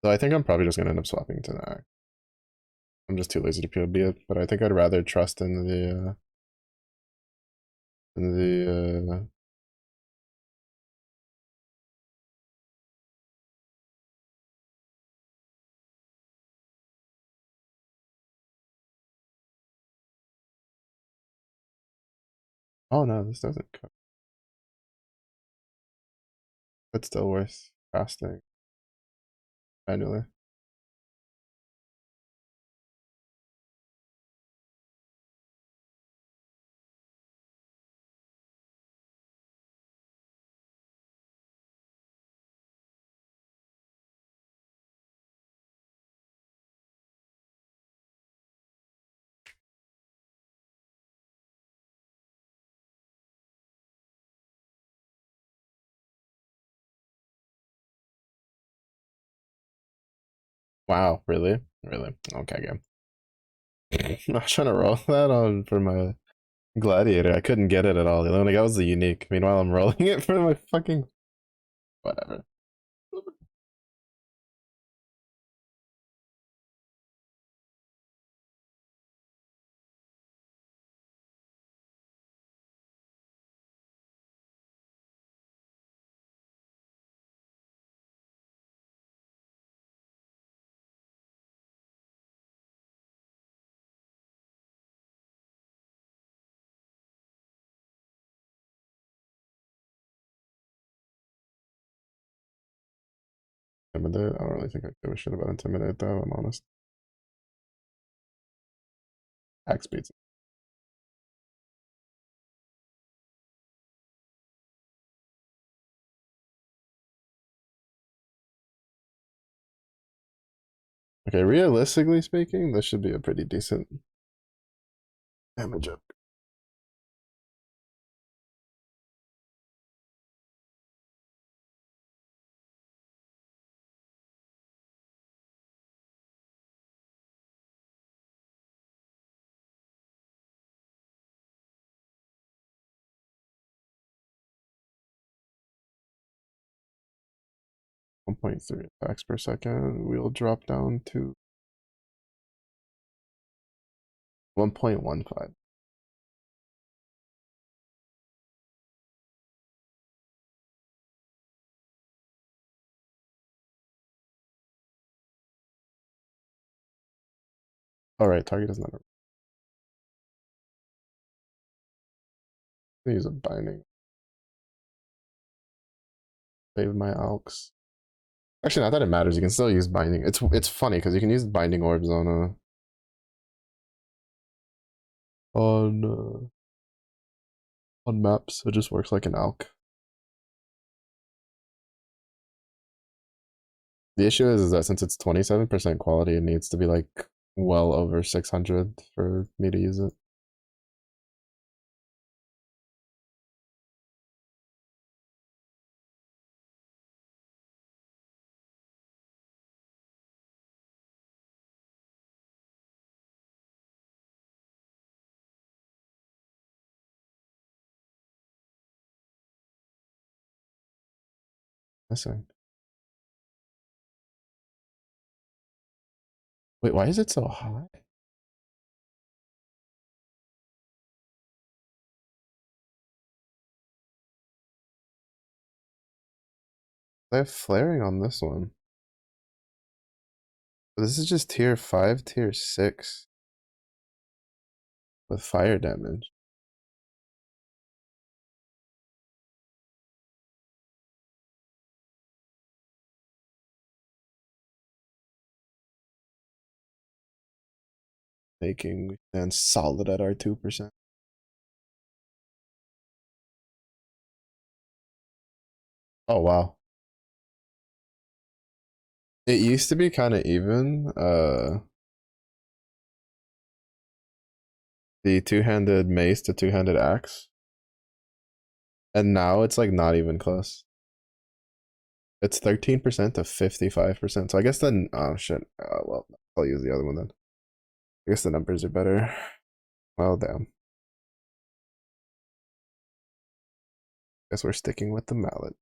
Speaker 1: So I think I'm probably just gonna end up swapping to that. I'm just too lazy to POB it, but I think I'd rather trust in the Oh no, this doesn't cook. It's still worth casting manually. Wow, really? Really? Okay, game. I was trying to roll that on for my gladiator. I couldn't get it at all. The only one I got was the unique. Meanwhile, I'm rolling it for my fucking whatever. Intimidate. I don't really think I give a shit about intimidate though. I'm honest. Hack speeds. Okay, realistically speaking, this should be a pretty decent damage up. One 1.3 attacks per second. We'll drop down to 1.15. All right, target is not. Use a binding. Save my alks. Actually, not that it matters. You can still use binding. It's funny because you can use binding orbs on on maps. It just works like an alk. The issue is that since it's 27% quality, it needs to be like well over 600 for me to use it. Missing. Wait, why is it so high? I have flaring on this one. But this is just tier 5, tier 6 with fire damage. Making we stand solid at our 2%. Oh wow. It used to be kind of even. The two-handed mace to two-handed axe. And now it's like not even close. It's 13% to 55%. So I guess then, oh shit. Well, I'll use the other one then. I guess the numbers are better. Well, damn. Guess we're sticking with the mallet.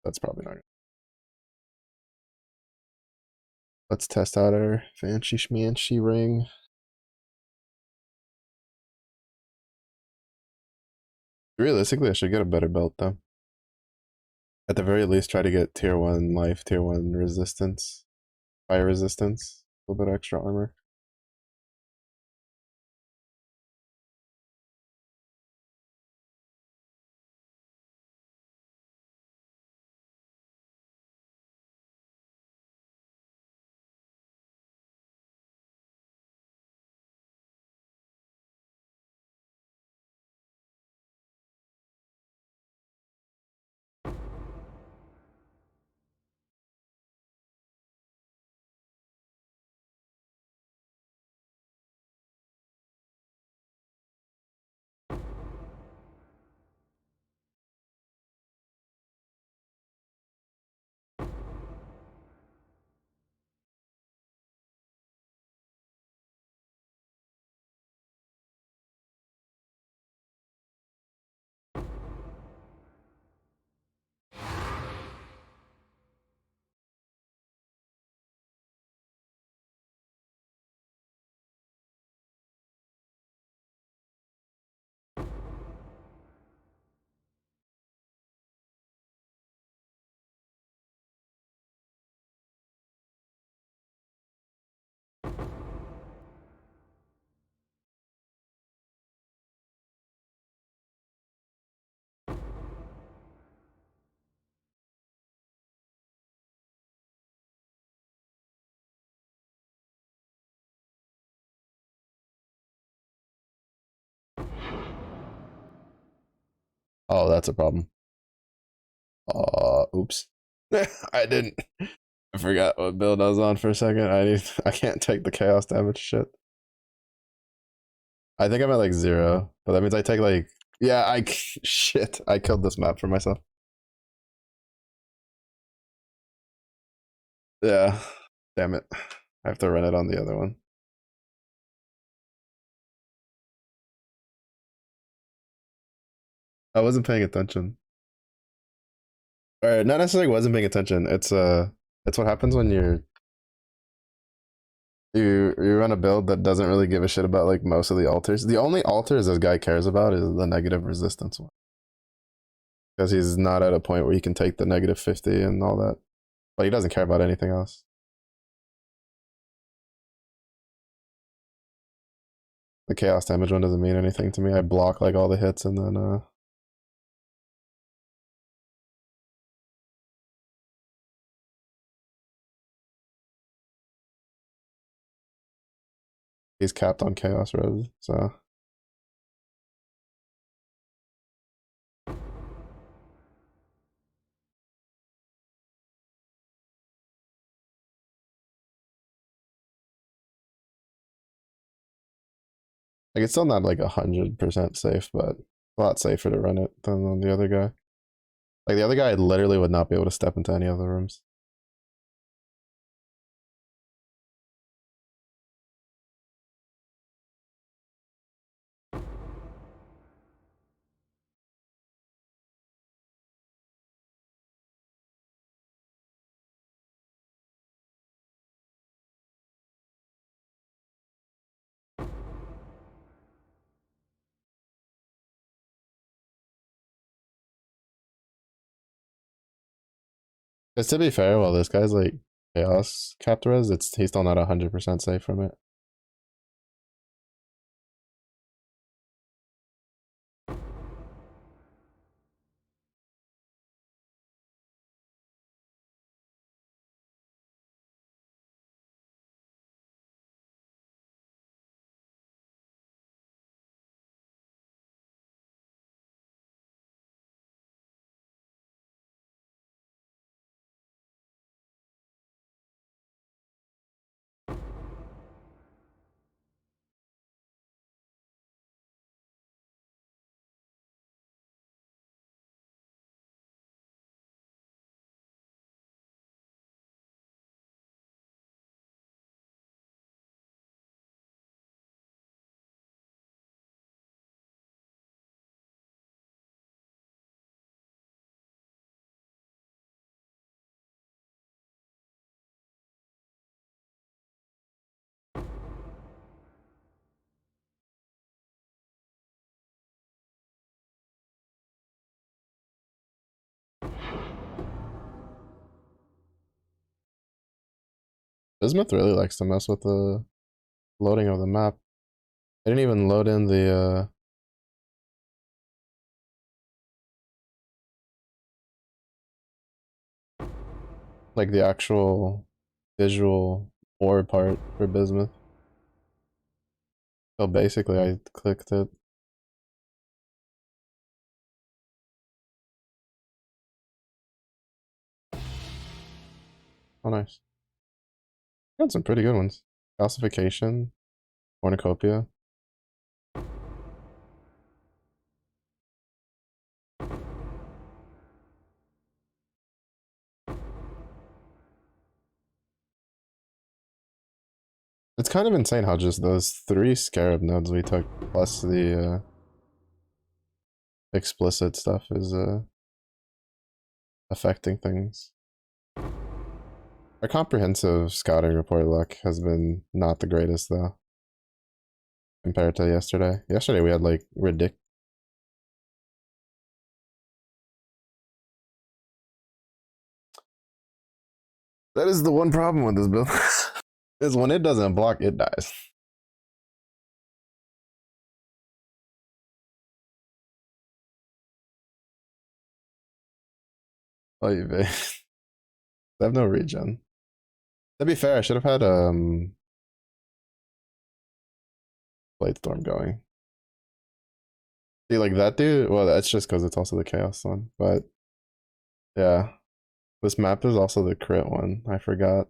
Speaker 1: That's probably not. Let's test out our fancy schmancy ring. Realistically, I should get a better belt though. At the very least, try to get tier 1 life, tier 1 resistance, fire resistance, a little bit extra armor. Oh, that's a problem. Oops. I didn't. I forgot what build I was on for a second. I can't take the chaos damage shit. I think I'm at like 0, but that means I take like, yeah, shit, I killed this map for myself. Yeah, damn it. I have to run it on the other one. I wasn't paying attention. Or not necessarily wasn't paying attention. It's what happens when you run a build that doesn't really give a shit about like most of the alters. The only alters this guy cares about is the negative resistance one. Because he's not at a point where he can take the negative 50 and all that. But he doesn't care about anything else. The chaos damage one doesn't mean anything to me. I block like all the hits and then he's capped on chaos res, so like it's still not like 100% safe, but a lot safer to run it than on the other guy. Like the other guy literally would not be able to step into any other rooms. Because to be fair, while this guy's like chaos capped res, he's still not 100% safe from it. Bismuth really likes to mess with the loading of the map. I didn't even load in the like the actual visual ore part for Bismuth. So basically I clicked it. Oh nice. Got some pretty good ones. Calcification, cornucopia. It's kind of insane how just those 3 scarab nodes we took plus the explicit stuff is affecting things. Our comprehensive scouting report luck has been not the greatest though, compared to yesterday. Yesterday we had like ridiculous. That is the one problem with this build. Is when it doesn't block, it dies. Oh, you I have no regen. To be fair, I should have had Blade Storm going. See, like that dude. Well, that's just because it's also the Chaos one. But yeah, this map is also the crit one. I forgot.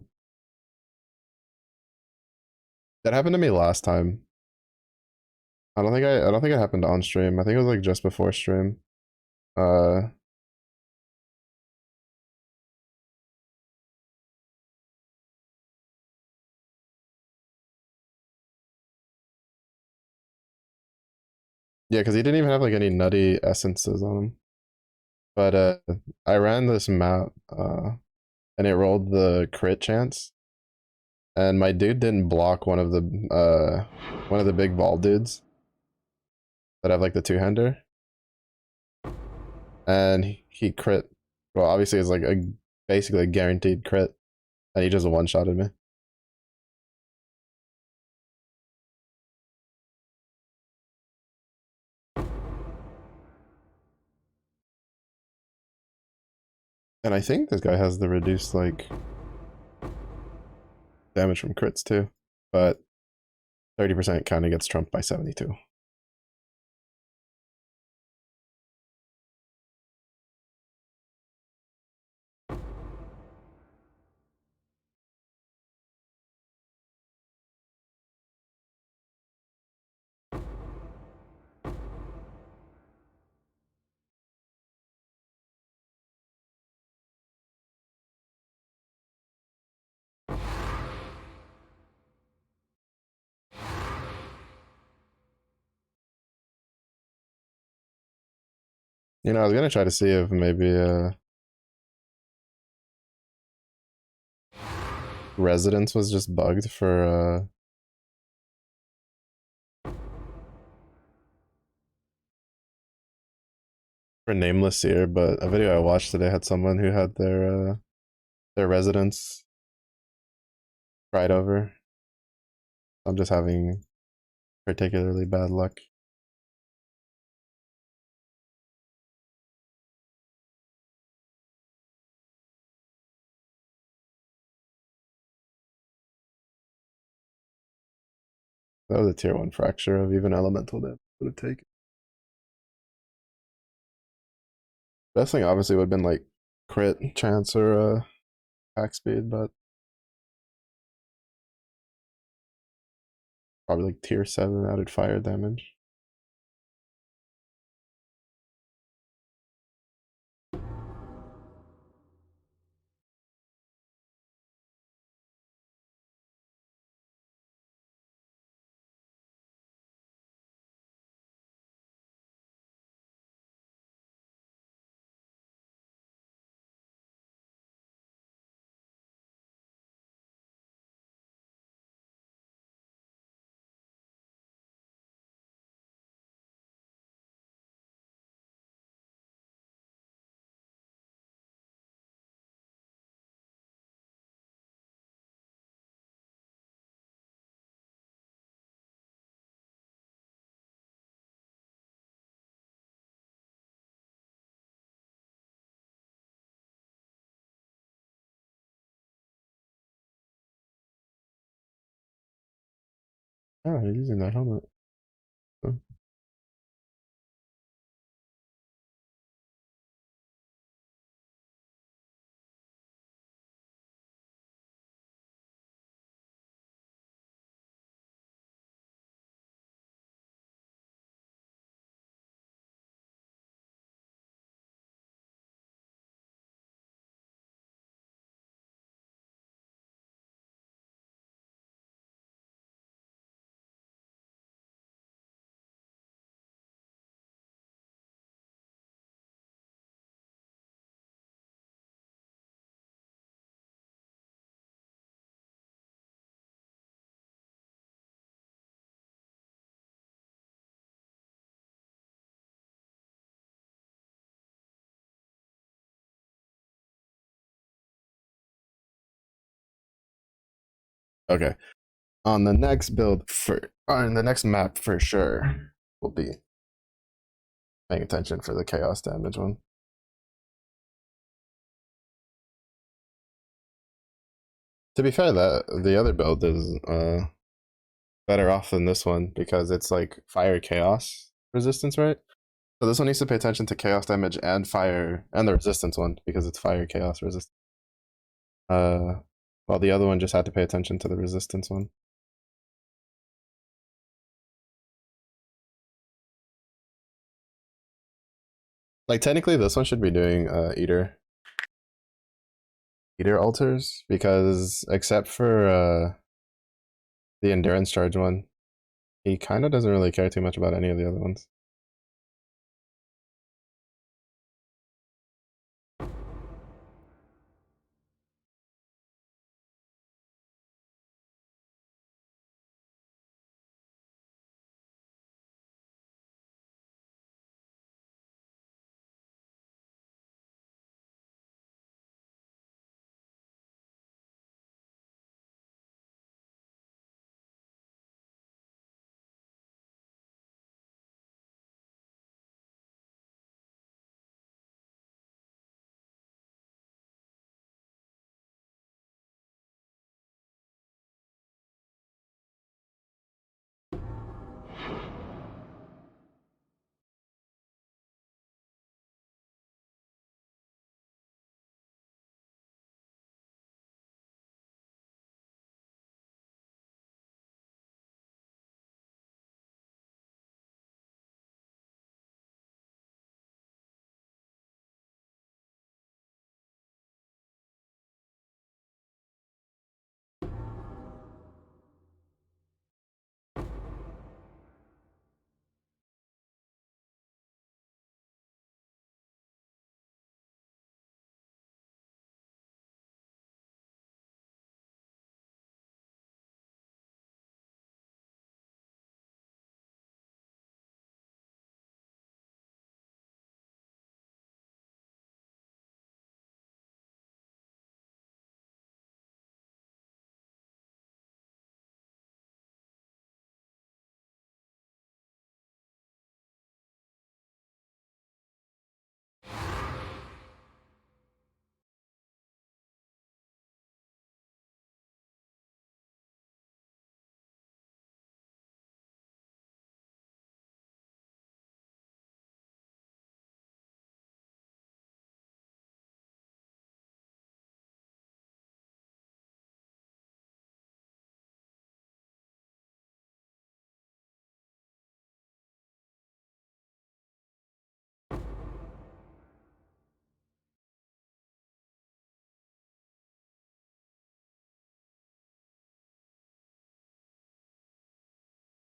Speaker 1: That happened to me last time. I don't think it happened on stream. I think it was like just before stream. Uh, yeah, because he didn't even have like any nutty essences on him. But I ran this map and it rolled the crit chance, and my dude didn't block one of the big ball dudes that have like the 2-hander, and he crit. Well, obviously it's like a basically a guaranteed crit, and he just one-shotted me. And I think this guy has the reduced like damage from crits too, but 30% kind of gets trumped by 72. You know, I was gonna try to see if maybe Residence was just bugged for Nameless Seer, but a video I watched today had someone who had their Residence cried over. I'm just having particularly bad luck. That was a tier 1 fracture of even elemental damage would have taken. Best thing obviously would have been like crit chance or attack speed, but probably like tier 7 added fire damage. Oh, you're using that helmet. Oh. Okay. On the next build for on the next map for sure, we'll be paying attention for the chaos damage one. To be fair, that the other build is better off than this one because it's like fire chaos resistance, right? So this one needs to pay attention to chaos damage and fire and the resistance one because it's fire chaos resistance. Uh, while the other one just had to pay attention to the resistance one. Like technically, this one should be doing eater altars because except for the endurance charge one, he kind of doesn't really care too much about any of the other ones.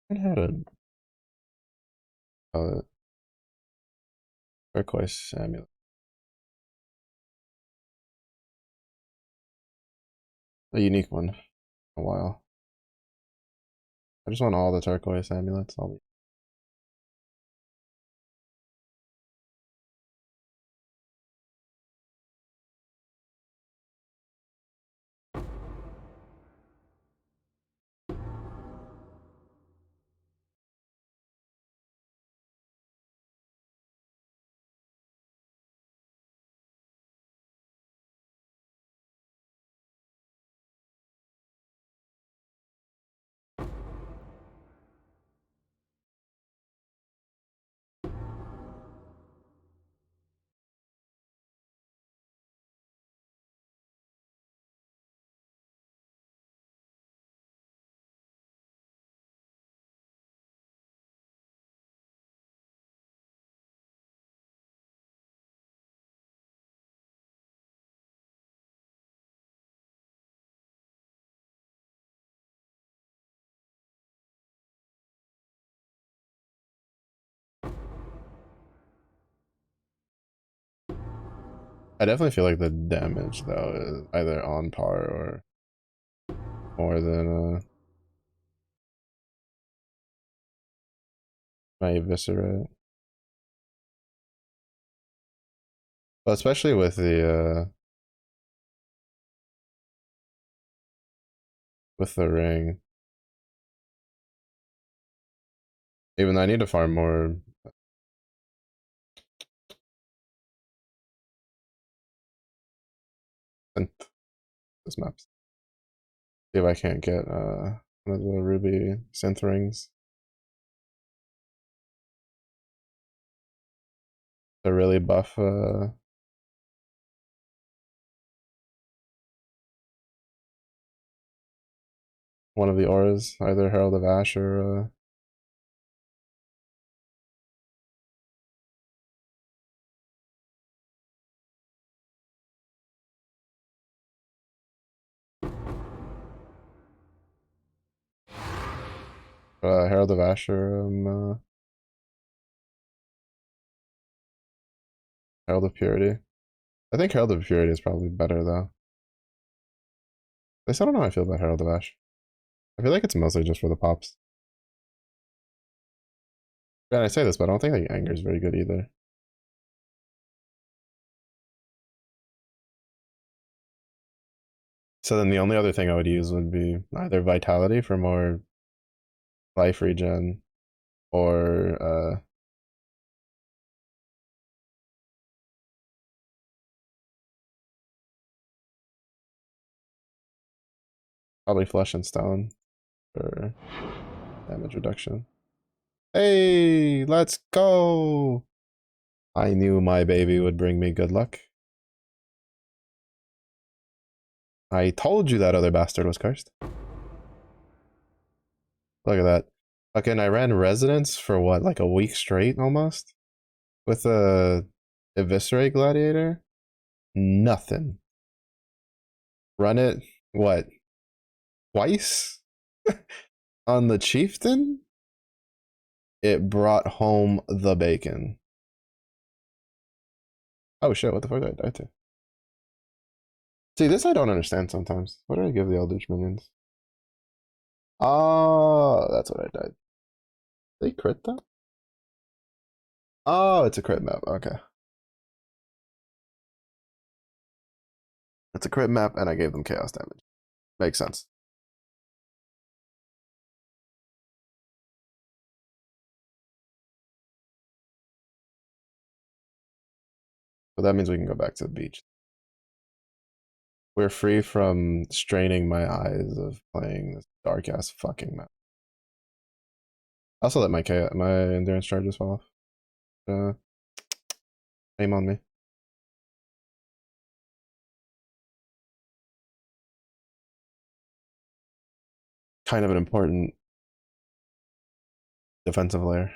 Speaker 1: It had a turquoise amulet. A unique one. A while. I just want all the turquoise amulets. All the I definitely feel like the damage though is either on par or more than my eviscerate. But especially with the ring. Even though I need to farm more synth this map. See if I can't get one of the ruby synth rings to really buff one of the auras, either Herald of Ash or Herald of Ash or Herald of Purity. I think Herald of Purity is probably better though. At least I don't know how I feel about Herald of Ash. I feel like it's mostly just for the pops. And I say this, but I don't think like Anger is very good either. So then the only other thing I would use would be either Vitality for more life regen or probably Flesh and Stone for damage reduction. Hey, let's go! I knew my baby would bring me good luck. I told you that other bastard was cursed. Look at that. Fucking, I ran Resonance for what, like a week straight almost? With a Eviscerate Gladiator? Nothing. Run it, what, twice? On the Chieftain? It brought home the bacon. Oh shit, what the fuck did I die to? See, this I don't understand sometimes. What did I give the Eldritch minions? Oh, that's what I died. They crit that? Oh, it's a crit map. Okay. It's a crit map, and I gave them chaos damage. Makes sense. So that means we can go back to the beach. We're free from straining my eyes of playing this dark ass fucking map. I also let my endurance charges fall off. Shame on me. Kind of an important defensive layer.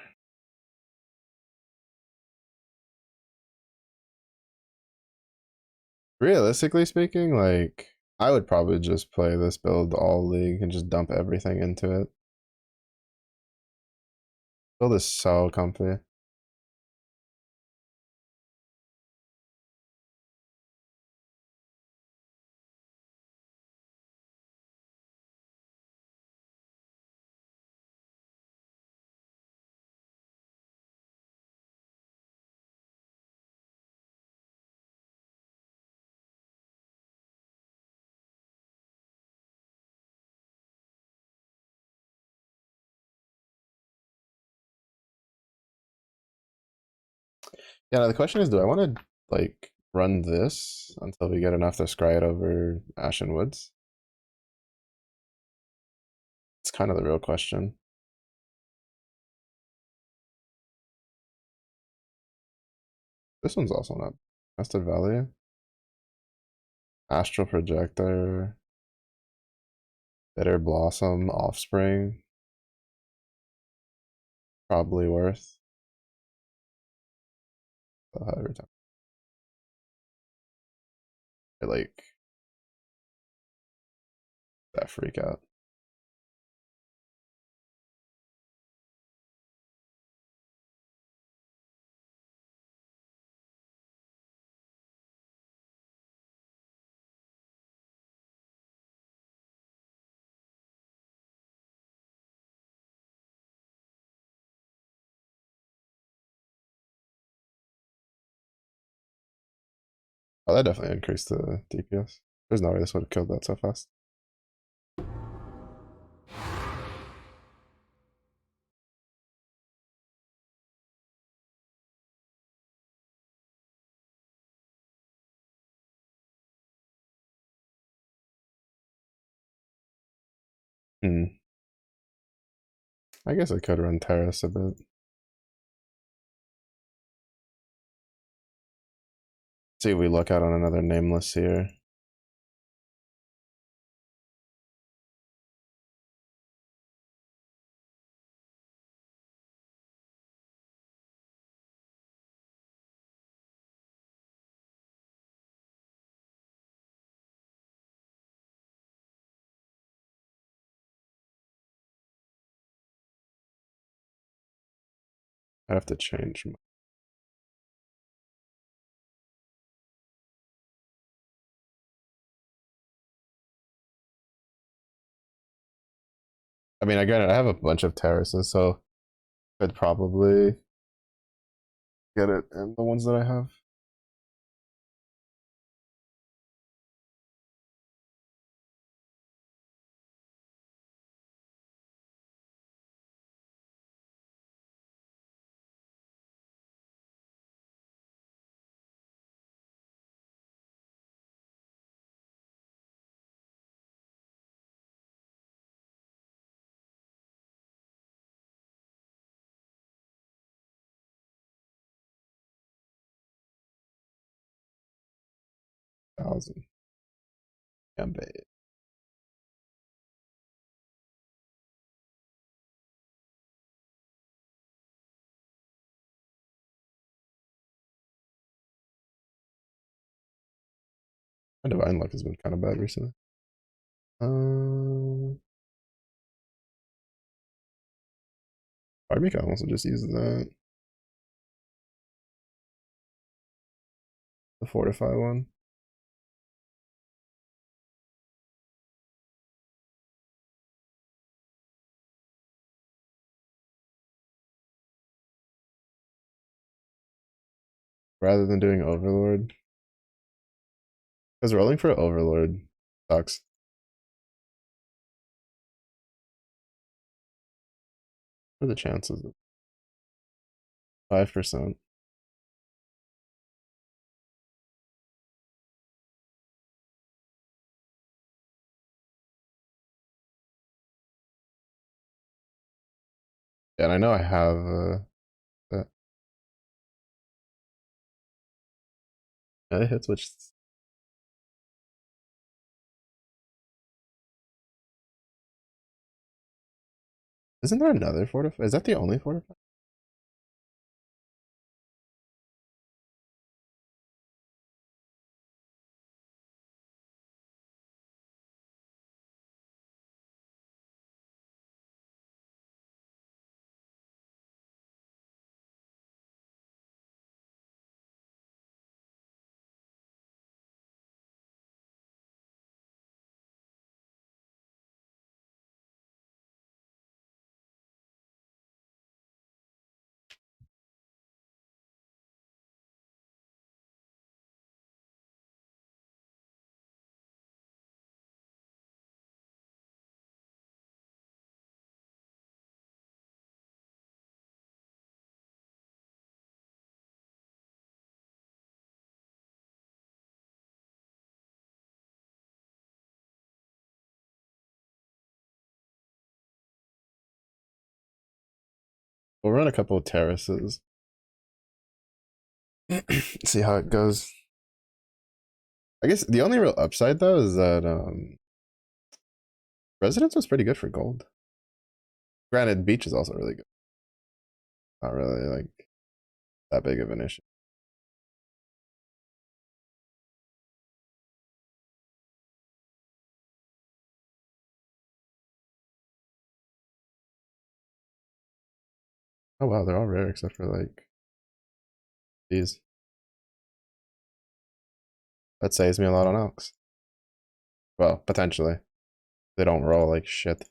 Speaker 1: Realistically speaking, like I would probably just play this build all league and just dump everything into it. Build is so comfy. Yeah, the question is, do I want to like run this until we get enough to scry it over Ashen Woods? It's kind of the real question. This one's also not Vested Valley. Astral Projector. Bitter Blossom, Offspring. Probably worth every time. I like that freak out. Oh, that definitely increased the DPS. There's no way this would have killed that so fast. Hmm. I guess I could run Terrace a bit. See if we look out on another nameless here. I have to change. I mean, again, I have a bunch of terraces, so I'd probably get it in the ones that I have. Thousand. Gambit. My divine luck has been kind of bad recently. Barbie can also just use that. The fortify one. Rather than doing Overlord. Because rolling for Overlord sucks. What are the chances? 5%. And I know I have that. Yeah, it hits which. Isn't there another fortify? Is that the only fortify? We'll run a couple of terraces. See how it goes. I guess the only real upside though is that Residence was pretty good for gold. Granted, Beach is also really good. Not really like that big of an issue. Oh wow, they're all rare except for like these. That saves me a lot on Ox. Well, potentially. They don't roll like shit.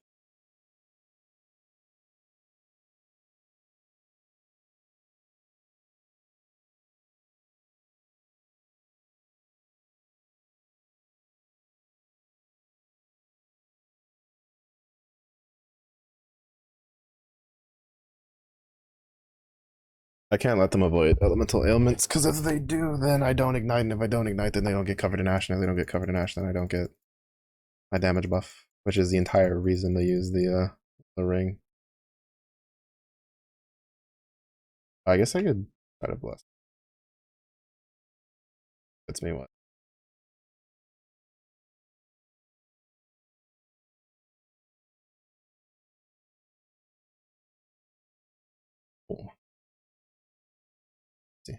Speaker 1: I can't let them avoid elemental ailments because if they do, then I don't ignite, and if I don't ignite, then they don't get covered in ash, and if they don't get covered in ash, then I don't get my damage buff, which is the entire reason to use the ring. I guess I could try to bless. It's me what? Cool. Let's see.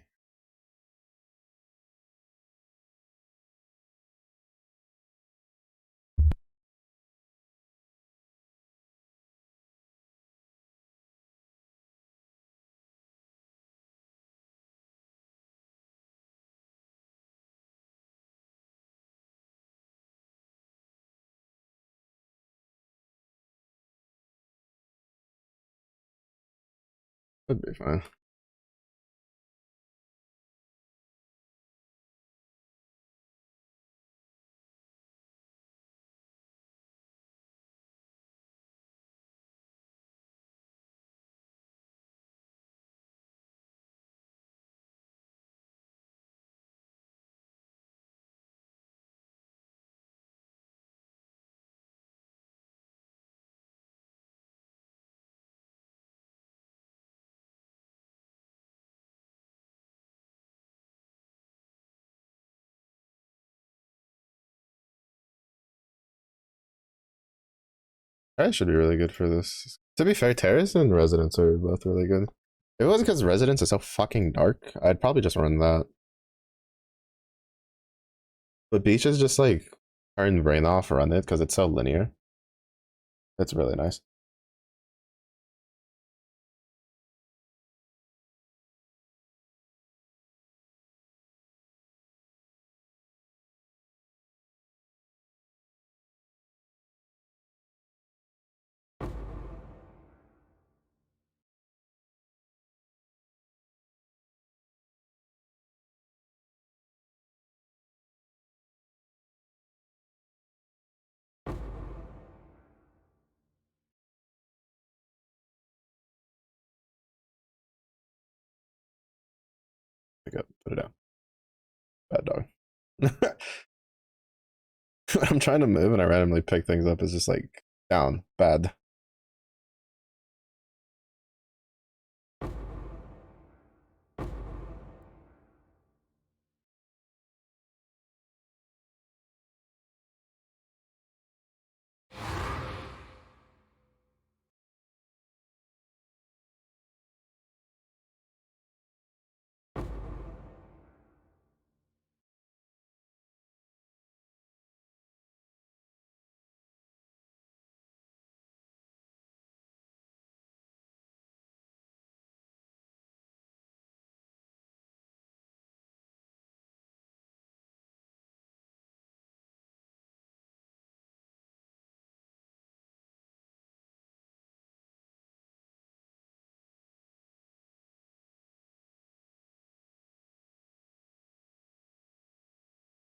Speaker 1: Should be fine. That should be really good for this. To be fair, Terrace and Residence are both really good. If it wasn't because Residence is so fucking dark, I'd probably just run that. But Beach is just like turn brain off, run it because it's so linear. It's really nice. Pick up, put it down. Bad dog. I'm trying to move and I randomly pick things up. It's just like down, bad.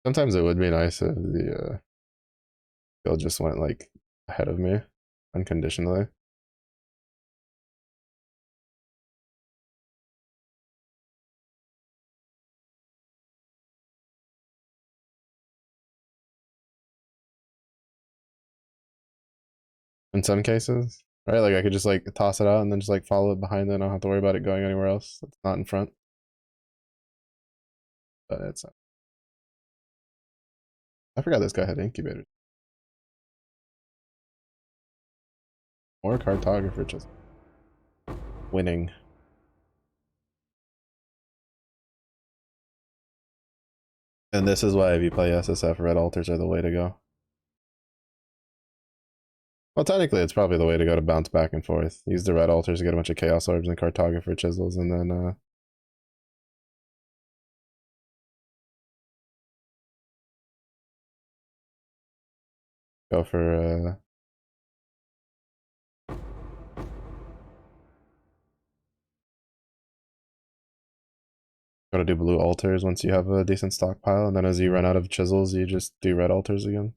Speaker 1: Sometimes it would be nice if the guild just went like ahead of me unconditionally. In some cases, right? Like I could just like toss it out and then just like follow it behind it. I don't have to worry about it going anywhere else. It's not in front. But it's I forgot this guy had incubators. Or cartographer just winning. And this is why if you play SSF, red altars are the way to go. Well, technically, it's probably the way to go to bounce back and forth. Use the red altars to get a bunch of chaos orbs and cartographer chisels, and then go for go to do blue altars once you have a decent stockpile, and then as you run out of chisels, you just do red altars again.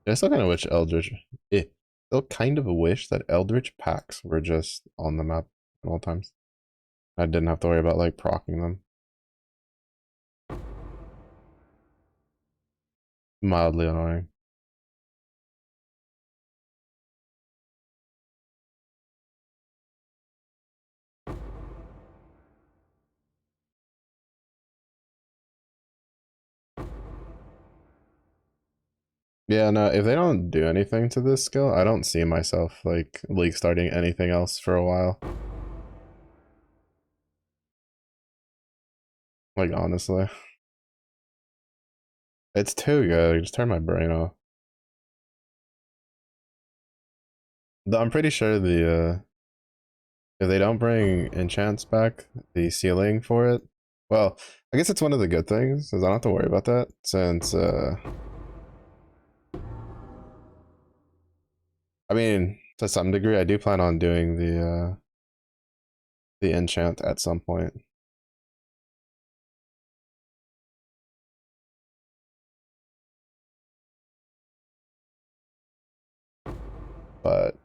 Speaker 1: I still kind of wish Eldritch. Still kind of wish that Eldritch packs were just on the map at all times. I didn't have to worry about like proccing them. Mildly annoying. Yeah, no, if they don't do anything to this skill, I don't see myself like league starting anything else for a while. Like honestly. It's too good. Just turn my brain off. I'm pretty sure if they don't bring enchants back, the ceiling for it. Well, I guess it's one of the good things, is I don't have to worry about that since I mean, to some degree I do plan on doing the enchant at some point. But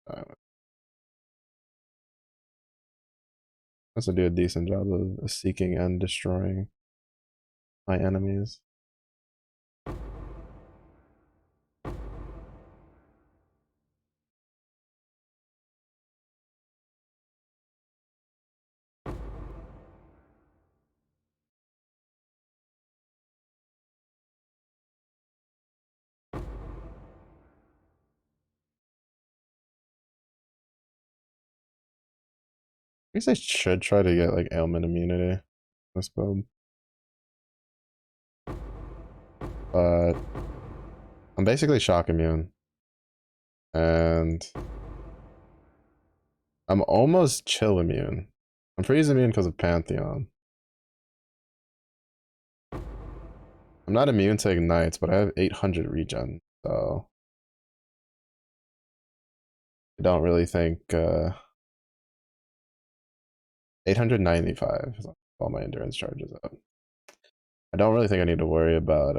Speaker 1: I also do a decent job of seeking and destroying my enemies. I guess I should try to get like ailment immunity this build. But I'm basically shock immune. And I'm almost chill immune. I'm freeze immune because of Pantheon. I'm not immune to ignites, but I have 800 regen, so I don't really think 895 is all my endurance charges up. I don't really think I need to worry about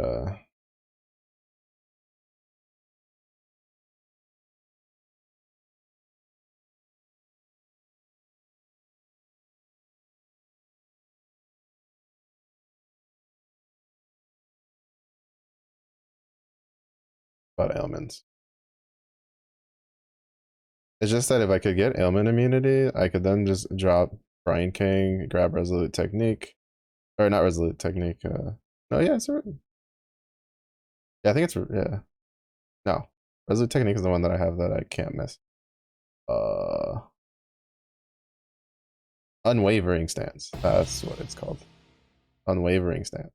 Speaker 1: ailments. It's just that if I could get ailment immunity, I could then just drop Brian King, grab Resolute Technique, or not Resolute Technique. No, yeah, it's yeah, I think it's yeah. No, Resolute Technique is the one that I have that I can't miss. Uh, Unwavering Stance. That's what it's called. Unwavering Stance.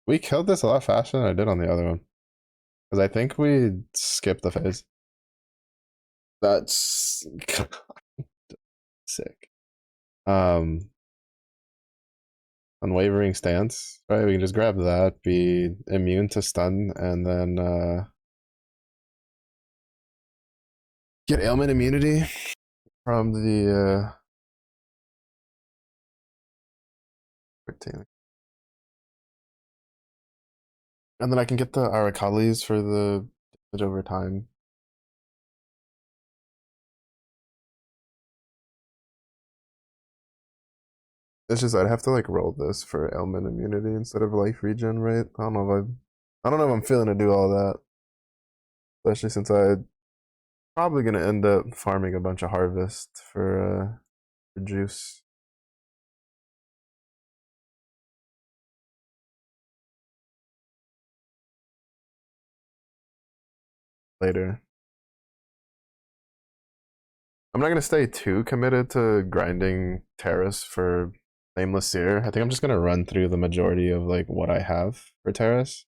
Speaker 1: We killed this a lot faster than I did on the other one. Because I think we skipped the phase. That's sick. Um, Unwavering Stance. Right, we can just grab that, be immune to stun, and then get ailment immunity from the and then I can get the Arakalis for the damage over time. It's just I'd have to like roll this for ailment immunity instead of life regen, right? I don't know if I'm feeling to do all that. Especially since I'm probably gonna end up farming a bunch of harvest for juice later. I'm not gonna stay too committed to grinding Terrace for Nameless Seer. I think I'm just gonna run through the majority of like what I have for Terrace.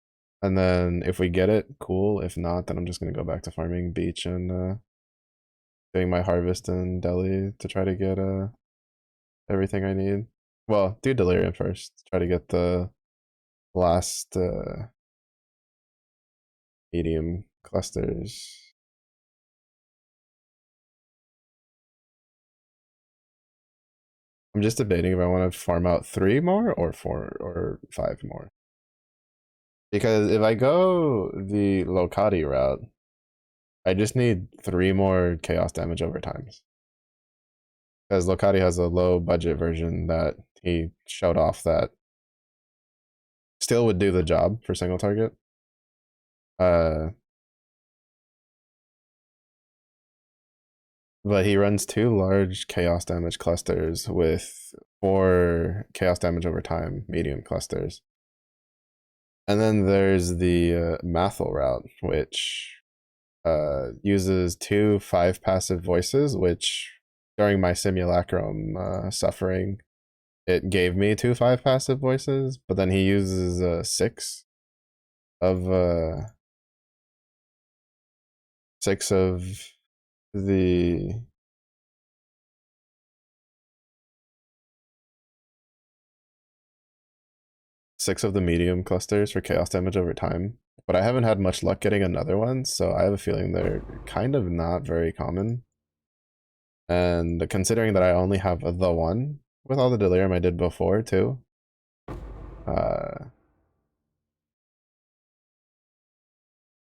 Speaker 1: And then if we get it, cool. If not, then I'm just gonna go back to farming Beach and doing my harvest in Delhi to try to get everything I need. Well, do Delirium first. Try to get the last medium clusters. I'm just debating if I want to farm out 3 more or 4 or 5 more. Because if I go the Lokati route, I just need 3 more chaos damage over times. Because Lokati has a low budget version that he showed off that still would do the job for single target. But he runs 2 large chaos damage clusters with 4 chaos damage over time medium clusters. And then there's the Mathel route, which uses 2 5 passive voices, which during my simulacrum suffering, it gave me 2 5 passive voices, but then he uses 6 of 6 of the medium clusters for chaos damage over time, but I haven't had much luck getting another one, so I have a feeling they're kind of not very common. And considering that I only have the one with all the delirium I did before too,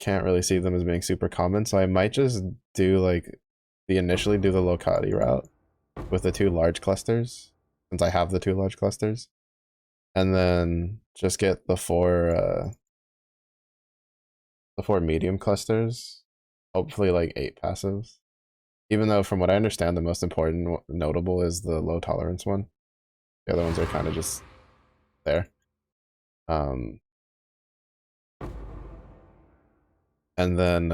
Speaker 1: can't really see them as being super common, so I might just do like initially do the Lokati route with the 2 large clusters, since I have the 2 large clusters, and then just get the 4 medium clusters, hopefully like 8 passives. Even though from what I understand, the most important notable is the low tolerance one. The other ones are kind of just there. Um, and then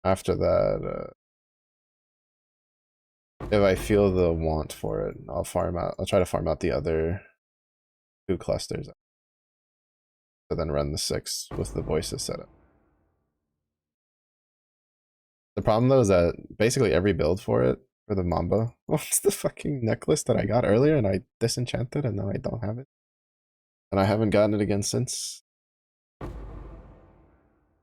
Speaker 1: after that, if I feel the want for it, I'll farm out. I'll try to farm out the other 2 clusters, and then run the 6 with the voices set up. The problem though is that basically every build for it, for the Mamba, what's the fucking necklace that I got earlier and I disenchanted and now I don't have it? And I haven't gotten it again since.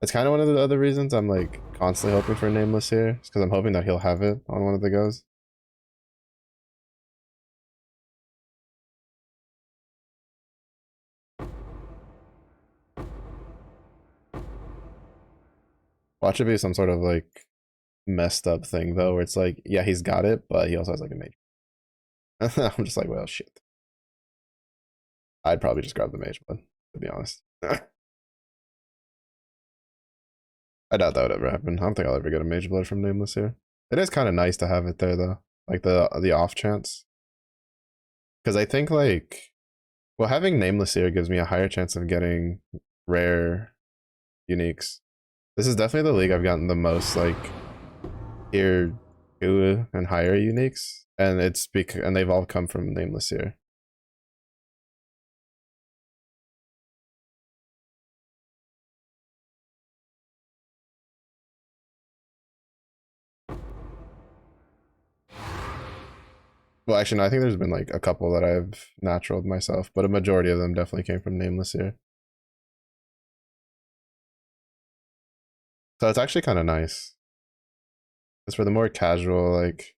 Speaker 1: It's kind of one of the other reasons I'm like constantly hoping for Nameless here. It's because I'm hoping that he'll have it on one of the goes. Watch it be some sort of like messed up thing though, where it's like, yeah, he's got it, but he also has like a mage. I'm just like, well, shit. I'd probably just grab the mage blood, to be honest. I doubt that would ever happen. I don't think I'll ever get a mage blood from Nameless here. It is kind of nice to have it there though, like the off chance. Because I think like, well, having Nameless here gives me a higher chance of getting rare uniques. This is definitely the league I've gotten the most like tier 2 and higher uniques, and it's because and they've all come from Nameless here. Well, actually, no, I think there's been like a couple that I've naturaled myself, but a majority of them definitely came from Nameless here. So it's actually kind of nice. It's for the more casual like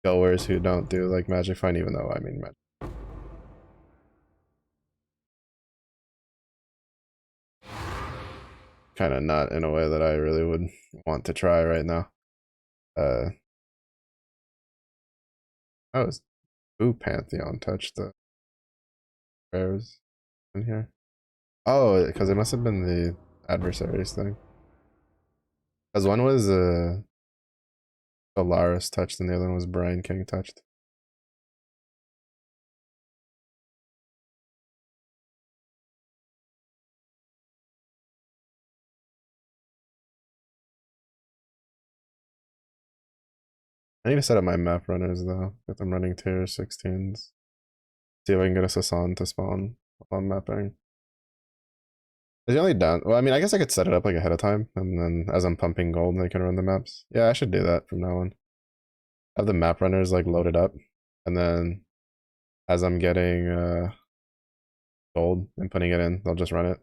Speaker 1: goers who don't do like Magic Find, even though I mean kind of not in a way that I really would want to try right now. Oh, it's Boo Pantheon touched the rares in here. Oh, because it must have been the adversaries thing. Because one was Solaris touched and the other one was Brian King touched. I need to set up my map runners though, if I'm running tier 16s. See if I can get a Sasan to spawn while I'm mapping. Is the only down? Well, I mean, I guess I could set it up like ahead of time, and then as I'm pumping gold, I can run the maps. Yeah, I should do that from now on. Have the map runners like loaded up, and then as I'm getting gold and putting it in, they'll just run it.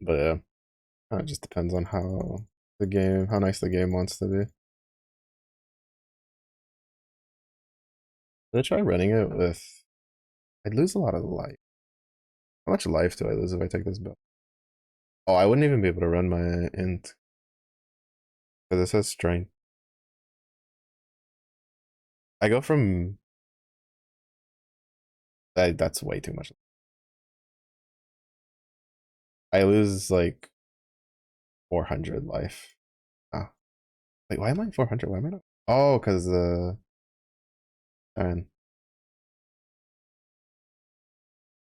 Speaker 1: But yeah, it just depends on how nice the game wants to be. Gonna try running it with. I'd lose a lot of life. How much life do I lose if I take this build? Oh, I wouldn't even be able to run my int because it says strength. I go from that's way too much. I lose like 400 life. Ah, wait, why am I 400? Why am I not? Oh, because and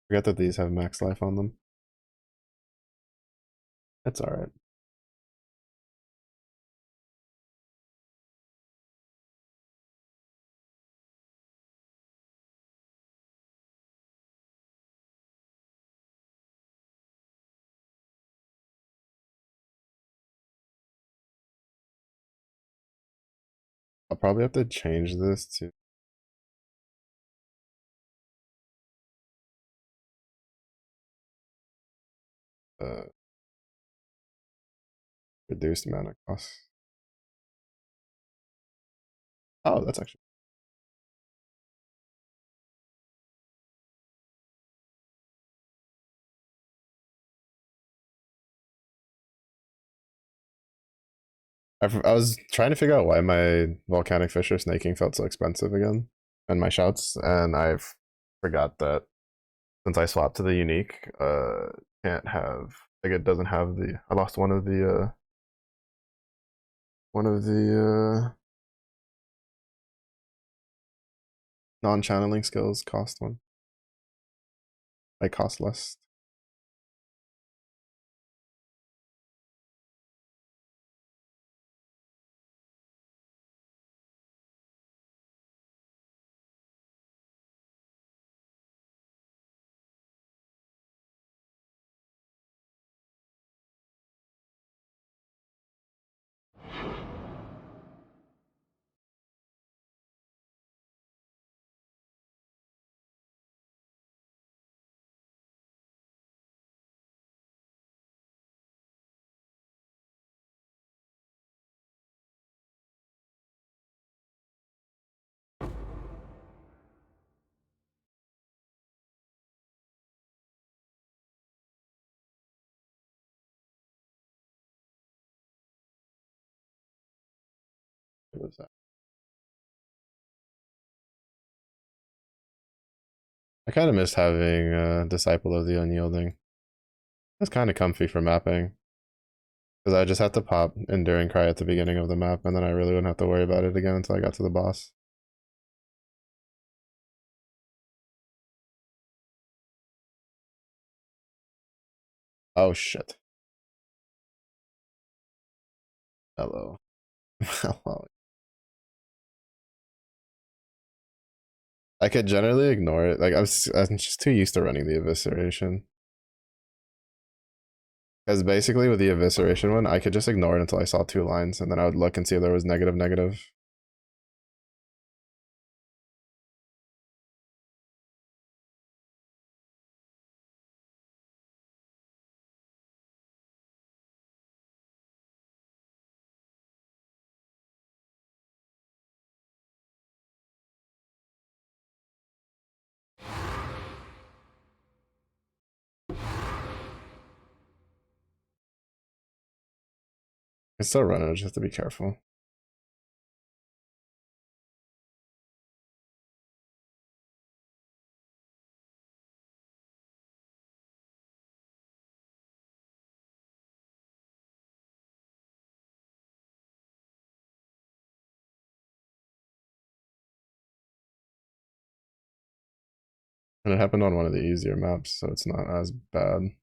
Speaker 1: forget that these have max life on them. That's all right. I'll probably have to change this to uh, reduced mana cost. Oh, that's actually. I was trying to figure out why my volcanic fissure snaking felt so expensive again, and my shouts, and I forgot that since I swapped to the unique, can't have like it doesn't have the. I lost one of the non-channeling skills cost one. I cost less. What was that? I kind of missed having Disciple of the Unyielding. It's kind of comfy for mapping because I just had to pop Enduring Cry at the beginning of the map, and then I really wouldn't have to worry about it again until I got to the boss. Oh shit! Hello. Hello. I could generally ignore it. Like I'm just too used to running the evisceration. Because basically with the evisceration one, I could just ignore it until I saw two lines, and then I would look and see if there was negative negative. I still run it, I just have to be careful. And it happened on one of the easier maps, so it's not as bad.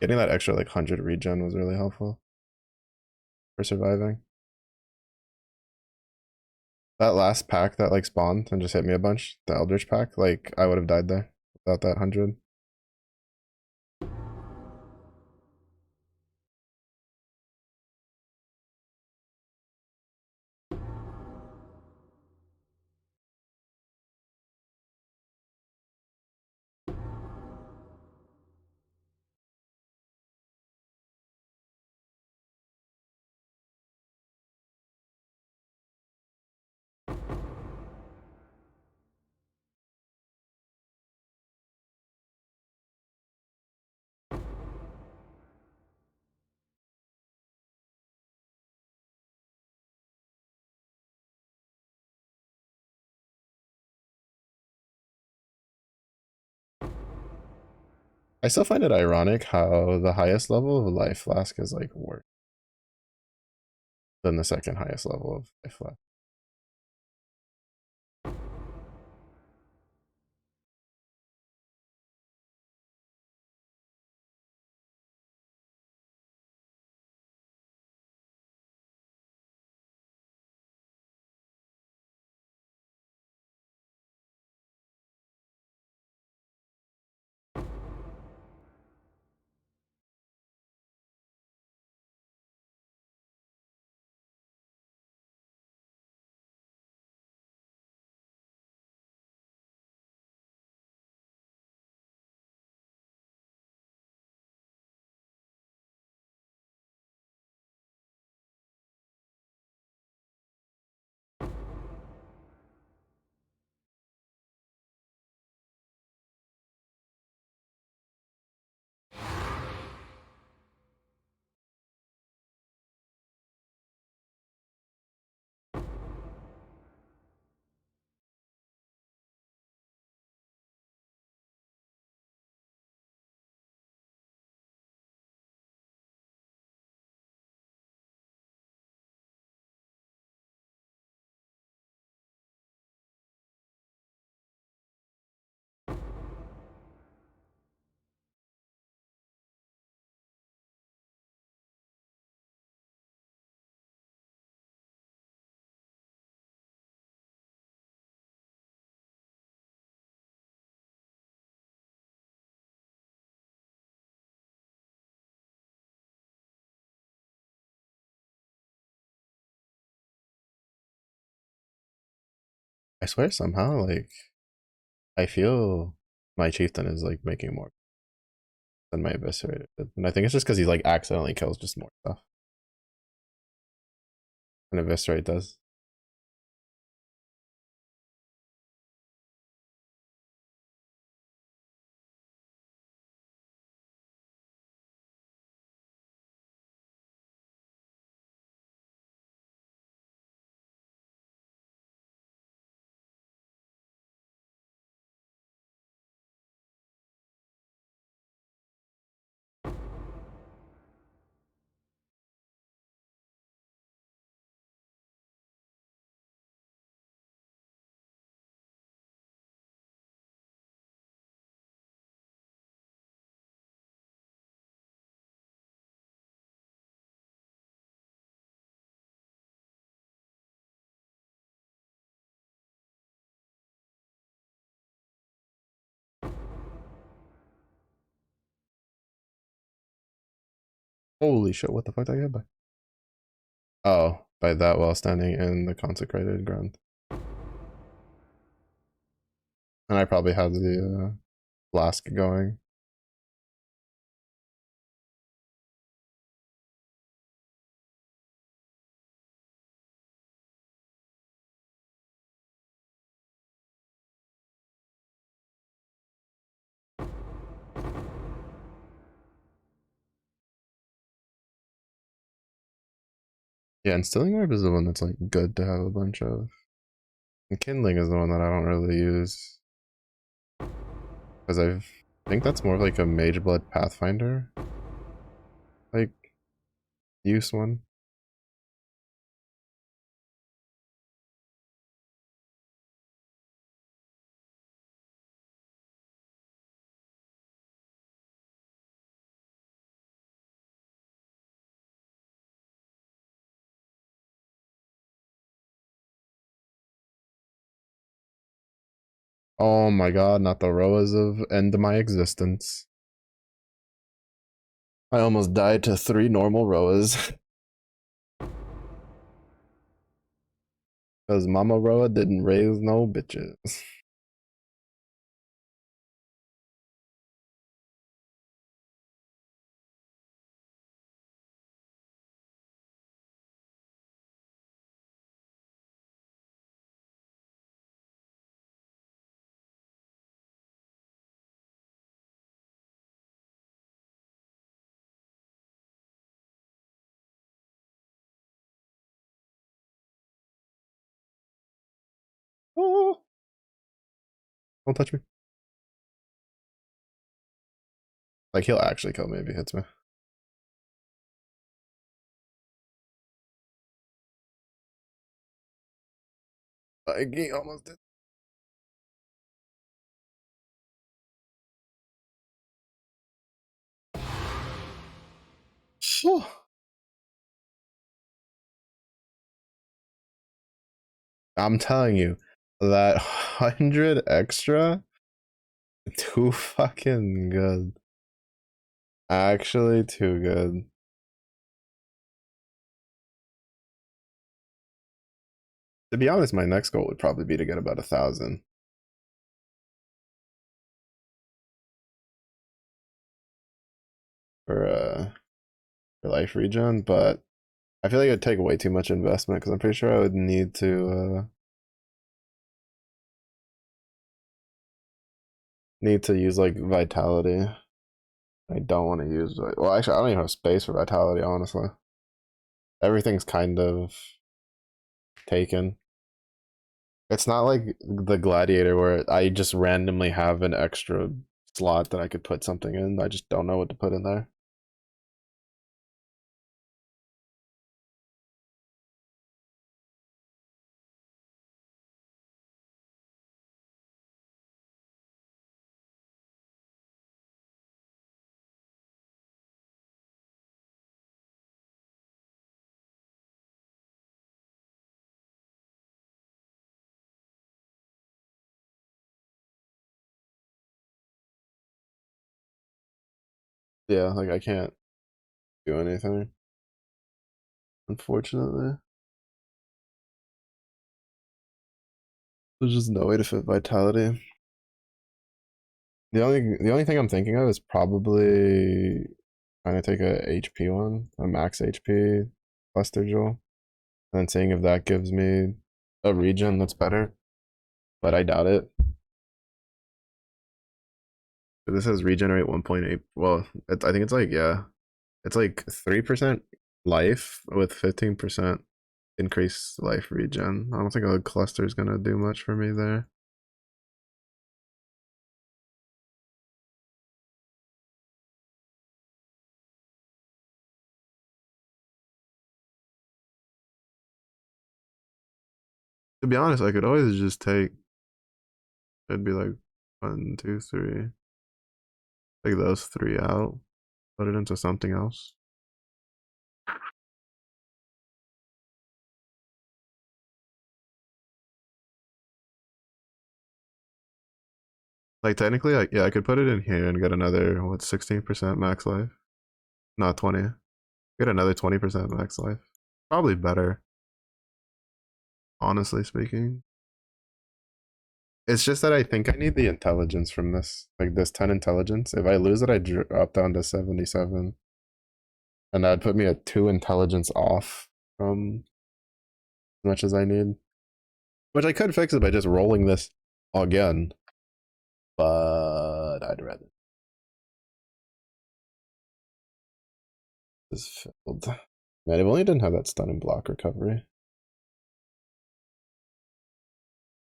Speaker 1: Getting that extra like 100 regen was really helpful for surviving. That last pack that like spawned and just hit me a bunch, the Eldritch pack, like I would have died there without that 100. I still find it ironic how the highest level of life flask is like worse than the second highest level of life flask. I swear somehow like I feel my chieftain is like making more than my eviscerator did. And I think it's just because he like accidentally kills just more stuff. And eviscerate does. Holy shit, what the fuck did I get by? Oh, by that while standing in the consecrated ground. And I probably had the flask going. Yeah, and Stilling Orb is the one that's like good to have a bunch of. And Kindling is the one that I don't really use. Because I think that's more of like a Mage Blood Pathfinder like use one. Oh my god, not the Roas of End My Existence. I almost died to 3 normal Roas. Because Mama Roa didn't raise no bitches. Oh, don't touch me. Like he'll actually kill me if he hits me. Like he almost did. Phew. I'm telling you, that 100 extra, too fucking good. Actually, too good. To be honest, my next goal would probably be to get about 1,000 for life regen, but I feel like it'd take way too much investment because I'm pretty sure I would need to use like vitality. I don't want to use well, actually, I don't even have space for vitality. Honestly, everything's kind of taken. It's not like the gladiator where I just randomly have an extra slot that I could put something in. I just don't know what to put in there. Yeah, like I can't do anything, unfortunately. There's just no way to fit vitality. The only thing I'm thinking of is probably trying to take a HP one, a max HP cluster jewel, and then seeing if that gives me a regen that's better. But I doubt it. This says regenerate 1.8. Well, I think it's like, yeah, it's like 3% life with 15% increased life regen. I don't think a cluster is gonna do much for me there. To be honest, I could always just take, it'd be like one, two, three, take those three out, put it into something else. Like technically, yeah, I could put it in here and get another, what, 16% max life? Not 20. Get another 20% max life. Probably better, honestly speaking. It's just that I think I need the intelligence from this, like this 10 intelligence. If I lose it, I drop down to 77. And that'd put me at 2 intelligence off from as much as I need. Which I could fix it by just rolling this again. But I'd rather this filled. Man, if only it didn't have that stun and block recovery.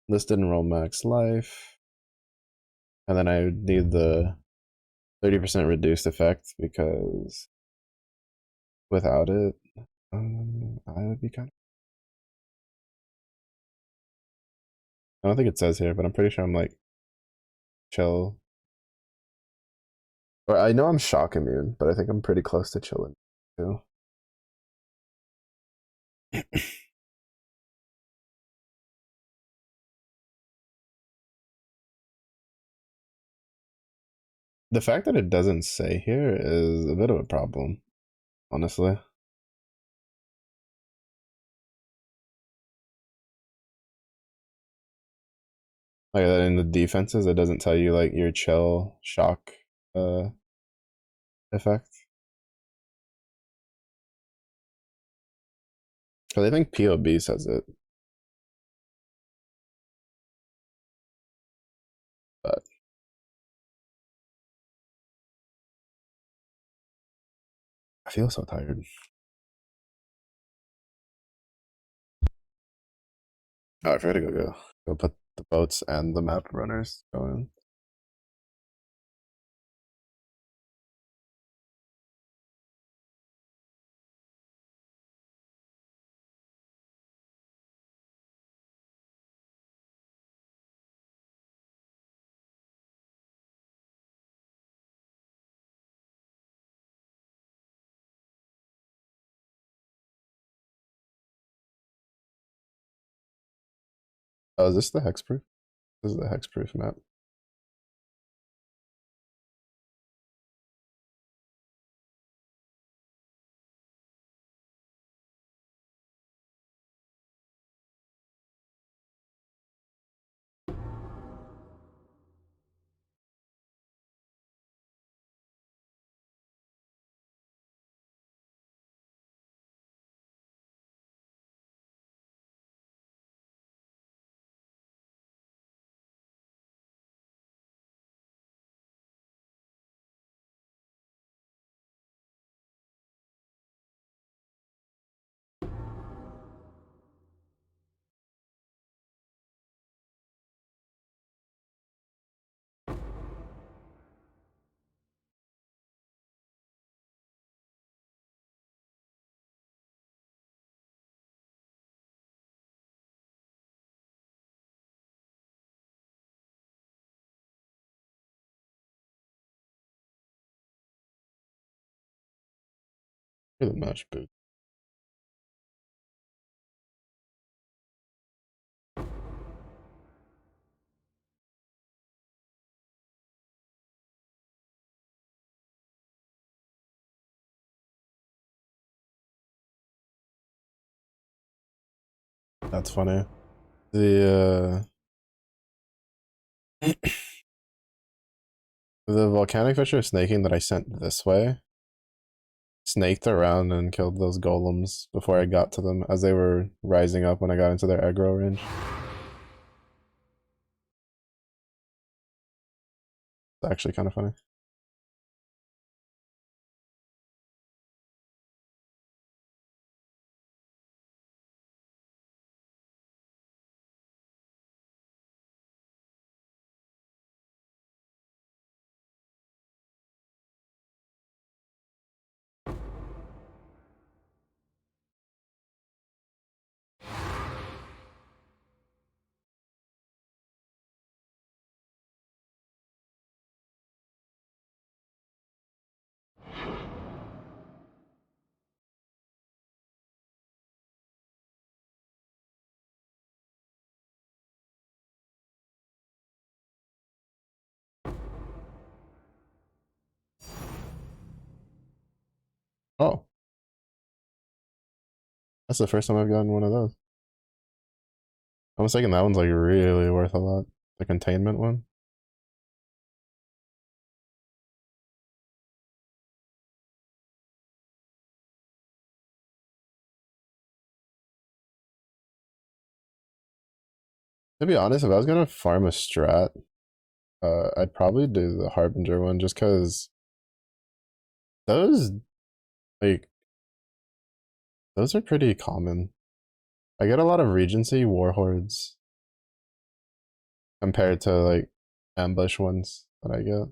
Speaker 1: This didn't roll max life. And then I would need the 30% reduced effect because without it, I would be kind of. I don't think it says here, but I'm pretty sure I'm like chill. Or I know I'm shock immune, but I think I'm pretty close to chilling too. The fact that it doesn't say here is a bit of a problem, honestly. Like that in the defenses, it doesn't tell you like your chill shock uh effect. Because I think POB says it, but I feel so tired. Oh, I forgot to go put the boats and the map runners going. Oh, is this the hexproof? This is the hexproof map. Look at the mesh boot. That's funny. The the volcanic fisher snaking that I sent this way snaked around and killed those golems before I got to them as they were rising up when I got into their aggro range. It's actually kind of funny. Oh, that's the first time I've gotten one of those. I was thinking that one's like really worth a lot. The containment one. To be honest, if I was gonna farm a strat, I'd probably do the Harbinger one just because those like those are pretty common. I get a lot of Regency Warhordes compared to like ambush ones that I get.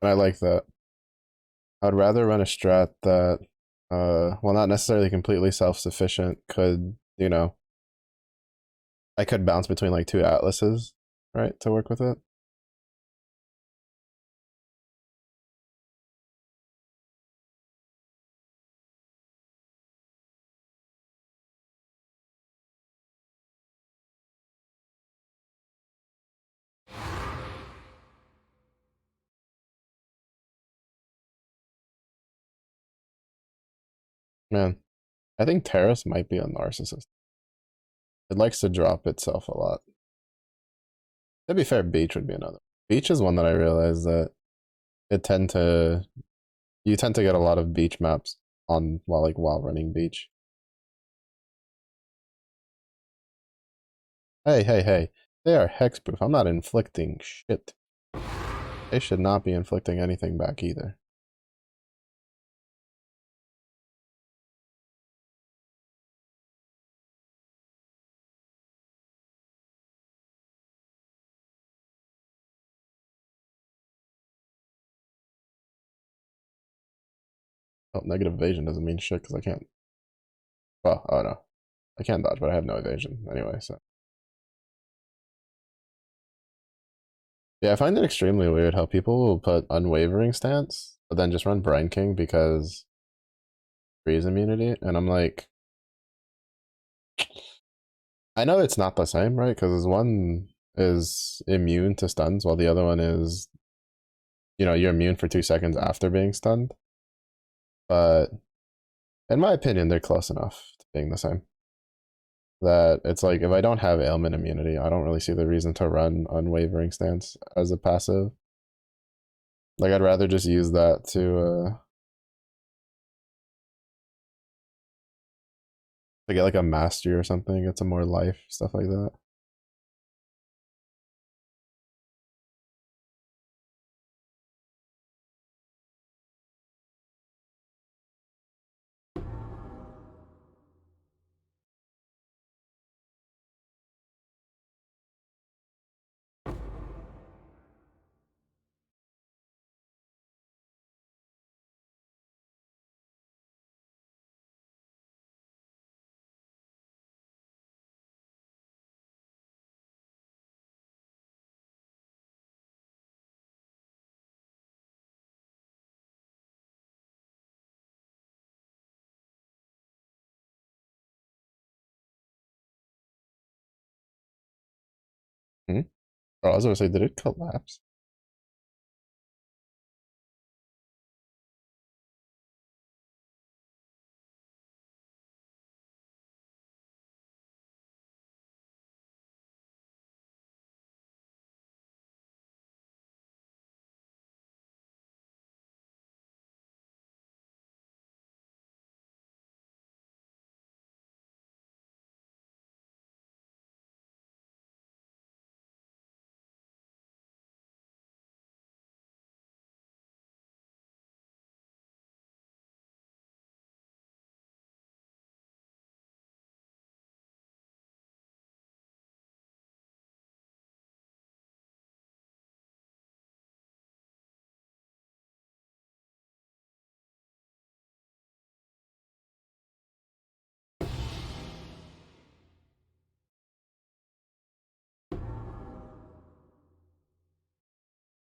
Speaker 1: And I like that. I'd rather run a strat that well not necessarily completely self-sufficient could, you know, I could bounce between like two atlases, right, to work with it. Man, I think Terrace might be a narcissist. It likes to drop itself a lot. To be fair, Beach would be another. Beach is one that I realized that it tend to you tend to get a lot of beach maps on while running Beach. Hey, hey, hey. They are hexproof. I'm not inflicting shit. They should not be inflicting anything back either. Oh, negative evasion doesn't mean shit because I can't. Well, oh no. I can't dodge, but I have no evasion anyway, so. Yeah, I find it extremely weird how people will put unwavering stance, but then just run Brine King because freeze immunity, and I'm like, I know it's not the same, right? Because one is immune to stuns, while the other one is, you're immune for 2 seconds after being stunned. But in my opinion, they're close enough to being the same. That it's like if I don't have ailment immunity, I don't really see the reason to run unwavering stance as a passive. Like I'd rather just use that to get like a mastery or something, get some more life, stuff like that. Hmm? Oh, I was gonna say, did it collapse?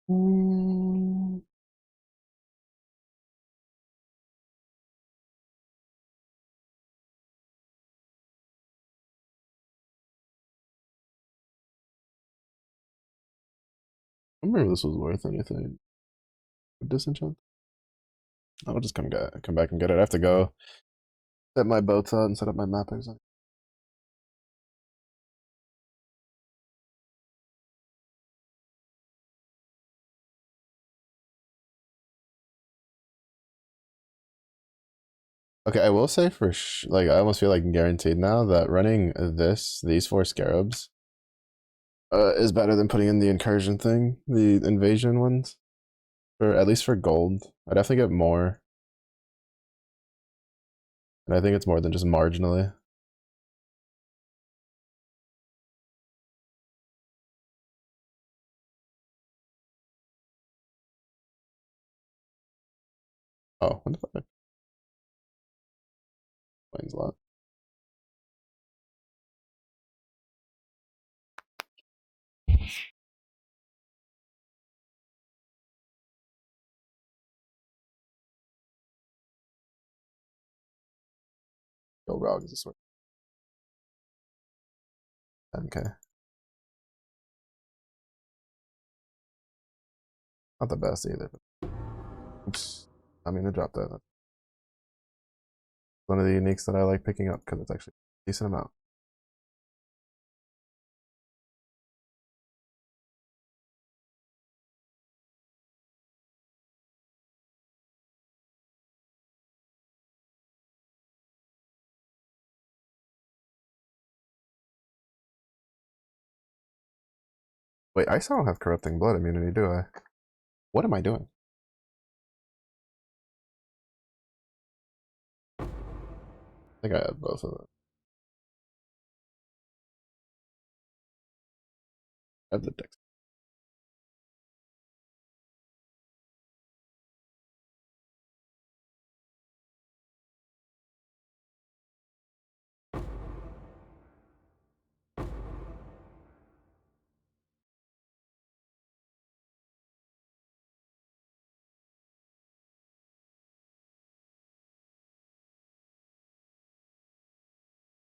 Speaker 1: Mm, I remember this was worth anything. Disenchant? I'll just come back and get it. I have to go set my boats out and set up my map exit. Okay, I will say like I almost feel like guaranteed now that running these four scarabs is better than putting in the incursion thing, the invasion ones. For at least for gold, I definitely get more, and I think it's more than just marginally. Oh, what the fuck? Explains a lot. Yo, Rog is a sort 10k. Not the best either. But oops, I mean to drop that. That's one of the uniques that I like picking up because it's actually a decent amount. Wait, I still don't have corrupting blood immunity, do I? What am I doing? I think I have both of them. I have the dex.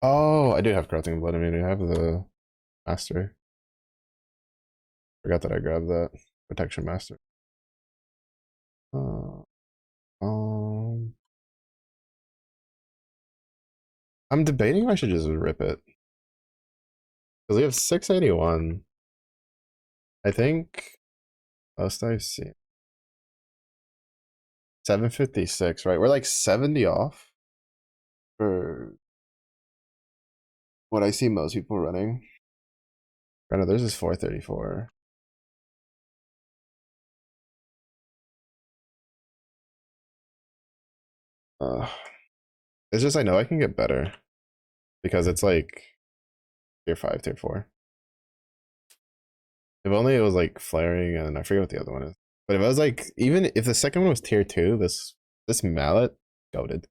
Speaker 1: Oh, I do have corrupting blood immunity. I have the master. Forgot that I grabbed that protection master. Uh, um, I'm debating if I should just rip it because we have 681. I think most I've seen 756. Right, we're like 70 off for what I see most people running. I know there's this 434. Uh, it's just I know I can get better because it's like tier 5, tier 4. If only it was like flaring and I forget what the other one is. But if I was like, even if the second one was tier 2, this mallet goaded.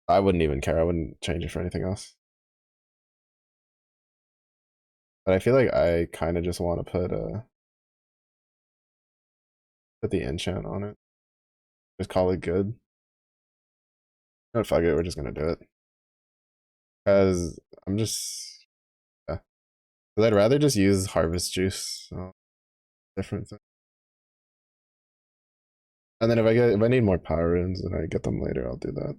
Speaker 1: I wouldn't even care. I wouldn't change it for anything else. But I feel like I kind of just want to put the enchant on it. Just call it good. No, fuck it. We're just gonna do it because I'm just yeah. Because I'd rather just use harvest juice. So different thing. And then if I need more power runes and I get them later, I'll do that.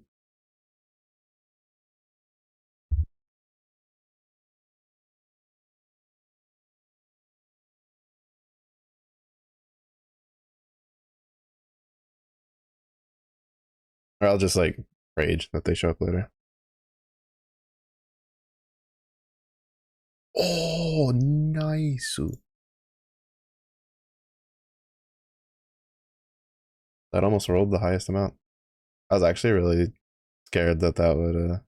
Speaker 1: Or I'll just like rage that they show up later. Oh, nice. That almost rolled the highest amount. I was actually really scared that that would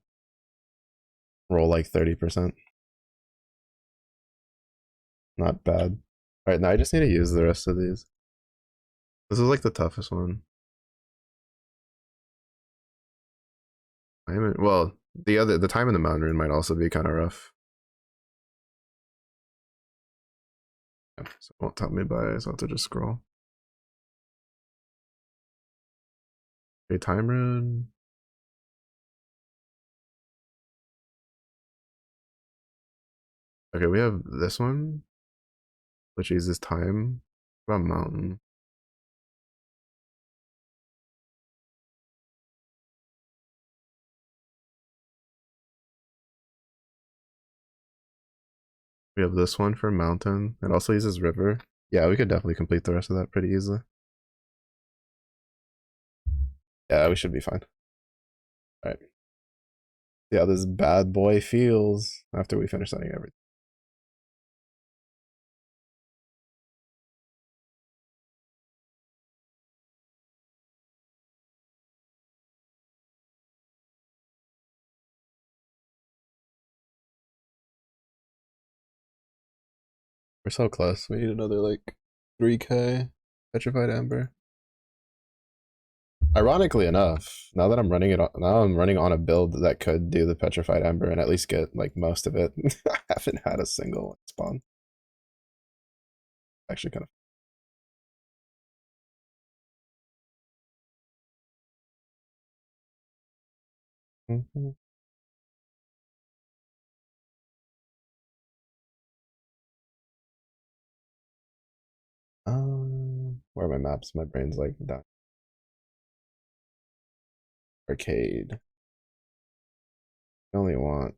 Speaker 1: roll like 30%. Not bad. All right, now I just need to use the rest of these. This is like the toughest one. Well, the time in the mountain rune might also be kind of rough. Yeah, so it won't tell me by, so I'll have to just scroll. Okay, time rune. Okay, we have this one, which uses time. What about mountain? We have this one for mountain. It also uses river. Yeah, we could definitely complete the rest of that pretty easily. Yeah, we should be fine. All right. See how this bad boy feels after we finish setting everything. We're so close. We need another like 3K petrified amber. Ironically enough, now I'm running on a build that could do the petrified ember and at least get like most of it. I haven't had a single spawn. Actually, kind of. Mhm. Where are my maps? My brain's like that. Arcade. I only want.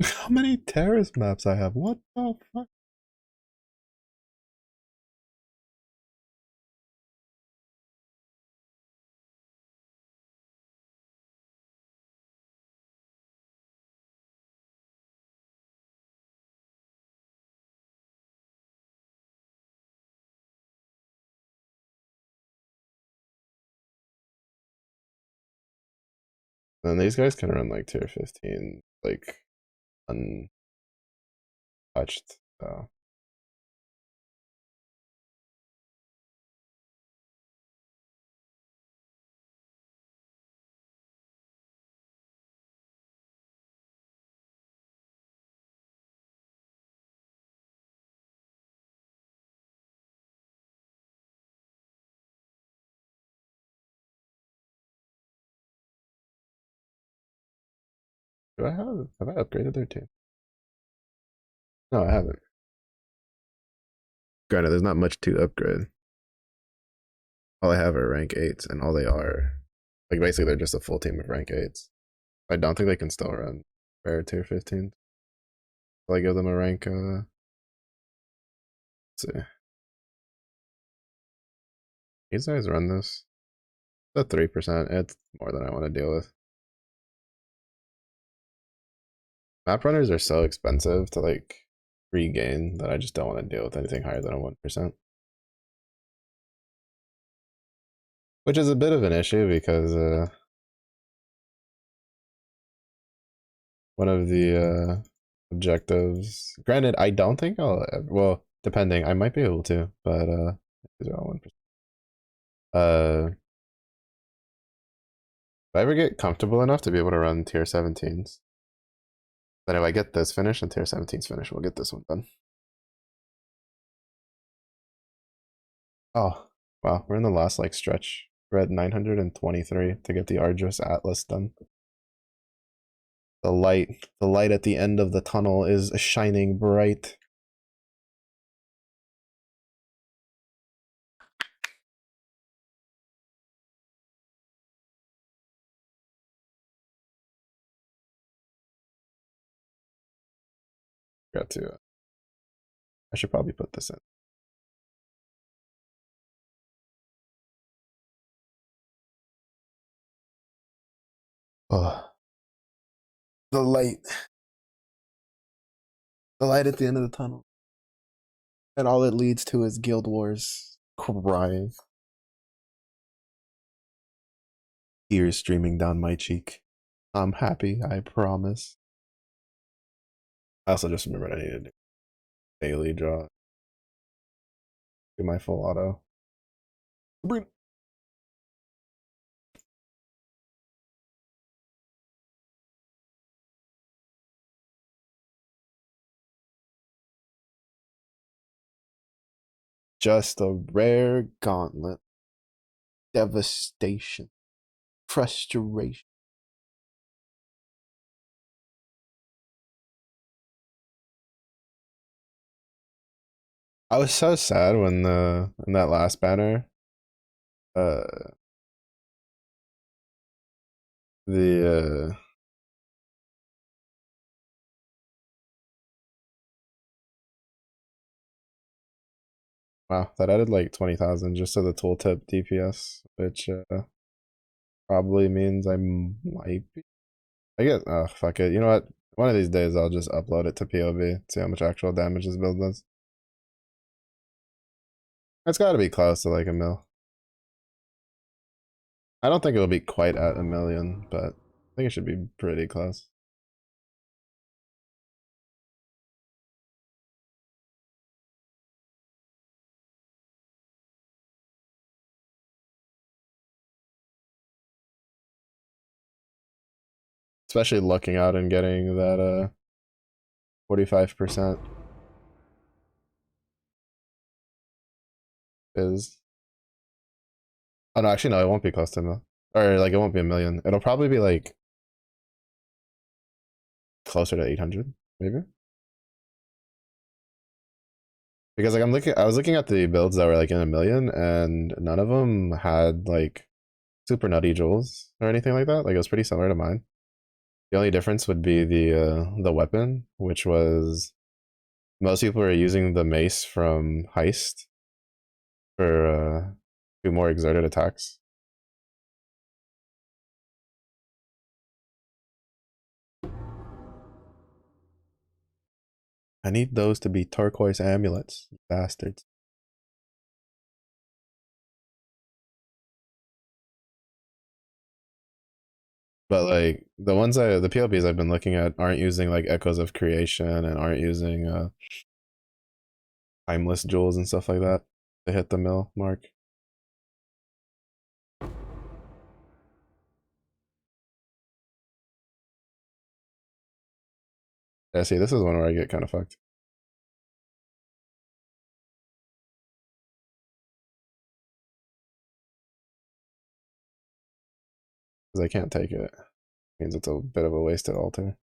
Speaker 1: How many terrace maps I have? What the fuck? And these guys can run like tier 15, like untouched. So Do I have I upgraded their team? No, I haven't. Granted, there's not much to upgrade. All I have are rank 8s, and all they are, like, basically they're just a full team of rank 8s. I don't think they can still run rare tier 15. So I give them a rank, let's see. These guys run this. It's at 3%. It's more than I want to deal with. Map runners are so expensive to like regain that I just don't want to deal with anything higher than a 1%. Which is a bit of an issue because one of the objectives, granted, I don't think I'll, well, depending, I might be able to, but these are all 1%. If I ever get comfortable enough to be able to run tier 17s, then if I get this finished and tier 17s finished, we'll get this one done. Oh, wow, we're in the last like stretch. We're at 923 to get the arduous atlas done. The light at the end of the tunnel is shining bright. Got to. I should probably put this in. Oh, the light. The light at the end of the tunnel. And all it leads to is guild wars. Crying. Tears streaming down my cheek. I'm happy, I promise. I also just remembered I needed to daily draw. Do my full auto. Just a rare gauntlet. Devastation. Frustration. I was so sad when the in that last banner, uh, the wow, that added like 20,000 just to the tooltip DPS, which probably means I might be. I guess. Oh fuck it. You know what? One of these days I'll just upload it to POV, see how much actual damage this build does. It's got to be close to like a mil. I don't think it'll be quite at a million, but I think it should be pretty close. Especially looking out and getting that 45% is. Oh no, actually no, it won't be close to a mil. Or like it won't be a million. It'll probably be like closer to 800, maybe. Because like I was looking at the builds that were like in a million, and none of them had like super nutty jewels or anything like that. Like it was pretty similar to mine. The only difference would be the weapon, which was most people are using the mace from Heist for do more exerted attacks. I need those to be turquoise amulets, bastards. But like the PLBs I've been looking at aren't using like echoes of creation and aren't using timeless jewels and stuff like that to hit the mill mark. Yeah, see, this is one where I get kind of fucked. Because I can't take it. Means it's a bit of a wasted altar.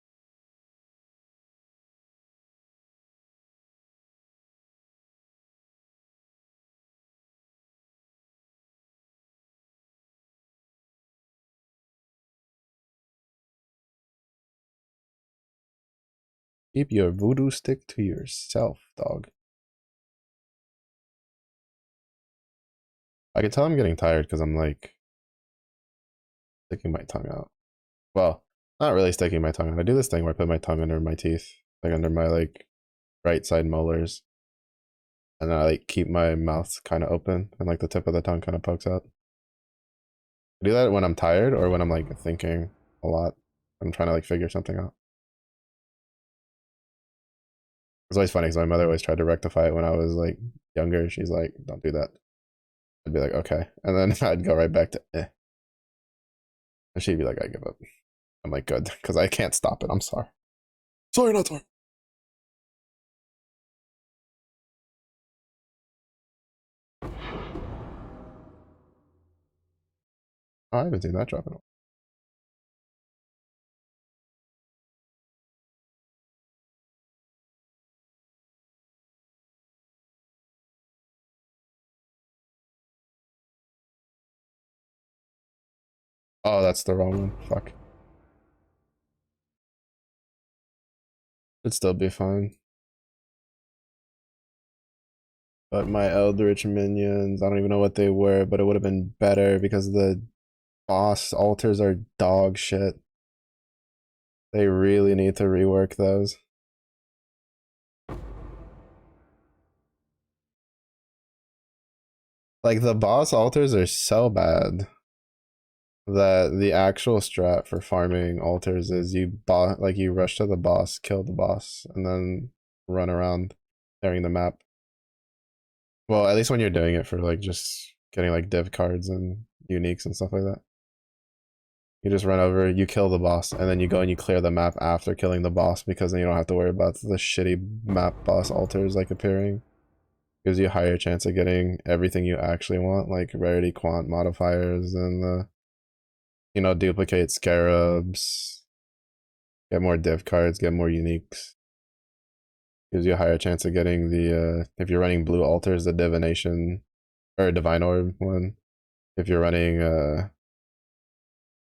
Speaker 1: Keep your voodoo stick to yourself, dog. I can tell I'm getting tired because I'm like sticking my tongue out. Well, not really sticking my tongue out. I do this thing where I put my tongue under my teeth, like under my like right side molars, and then I like keep my mouth kind of open and like the tip of the tongue kind of pokes out. I do that when I'm tired or when I'm like thinking a lot. I'm trying to like figure something out. It's always funny because my mother always tried to rectify it when I was like younger. She's like, "Don't do that." I'd be like, "Okay," and then I'd go right back to eh, and she'd be like, "I give up." I'm like, "Good," because I can't stop it. I'm sorry. Sorry, not sorry. Oh, I haven't seen that drop in a while. Oh, that's the wrong one. Fuck. It'd still be fine. But my Eldritch minions, I don't even know what they were, but it would have been better because the boss altars are dog shit. They really need to rework those. Like the boss altars are so bad that the actual strat for farming altars is you rush to the boss, kill the boss, and then run around clearing the map. Well, at least when you're doing it for like just getting like div cards and uniques and stuff like that. You just run over, you kill the boss, and then you go and you clear the map after killing the boss because then you don't have to worry about the shitty map boss altars like appearing. Gives you a higher chance of getting everything you actually want, like rarity quant modifiers and duplicate scarabs, get more div cards, get more uniques. Gives you a higher chance of getting the if you're running blue altars, the divination or divine orb one. If you're running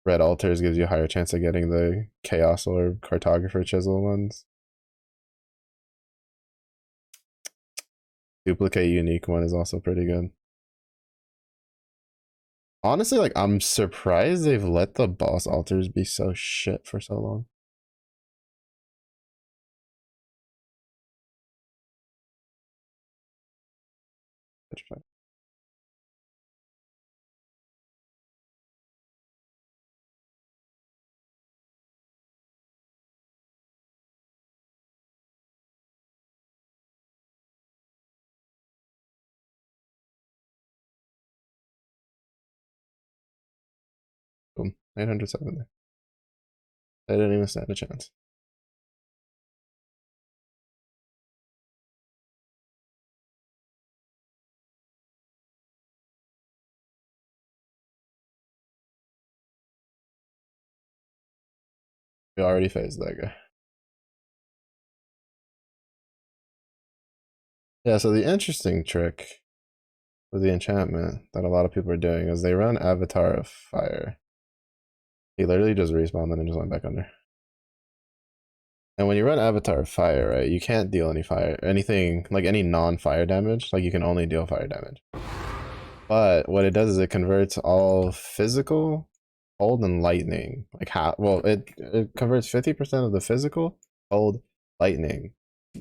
Speaker 1: red altars, gives you a higher chance of getting the chaos orb cartographer chisel ones. Duplicate unique one is also pretty good. Honestly, like I'm surprised they've let the boss altars be so shit for so long. Boom, 807 there. They didn't even stand a chance. We already phased that guy. Yeah, so the interesting trick with the enchantment that a lot of people are doing is they run Avatar of Fire. He literally just respawned and just went back under. And when you run Avatar of Fire, right, you can't deal anything, like any non-fire damage. Like you can only deal fire damage. But what it does is it converts all physical, cold, and lightning. Like well, it converts 50% of the physical, cold, lightning,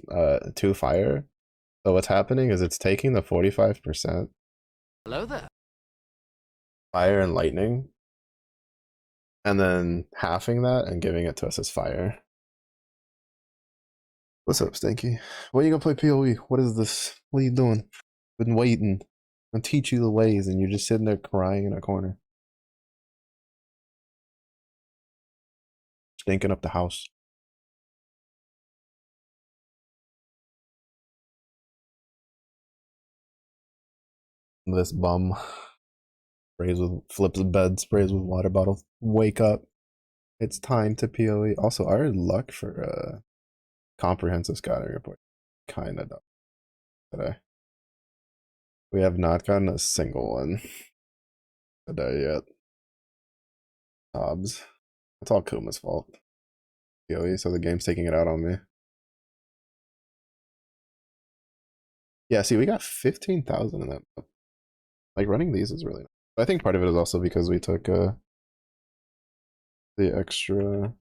Speaker 1: to fire. So what's happening is it's taking the 45%.
Speaker 2: Hello there.
Speaker 1: Fire and lightning, and then halving that and giving it to us as fire. What's up, Stinky? When are you gonna play PoE? What is this? What are you doing? Been waiting. I'll teach you the ways, and you're just sitting there crying in a corner. Stinking up the house. This bum flips bed, sprays with water bottle. Wake up. It's time to PoE. Also, our luck for comprehensive scouting report kinda dumb today. We have not gotten a single one today yet. Hobbs. It's all Kuma's fault. PoE, so the game's taking it out on me. Yeah, see, we got 15,000 in that. Like running these is really nice. I think part of it is also because we took the extra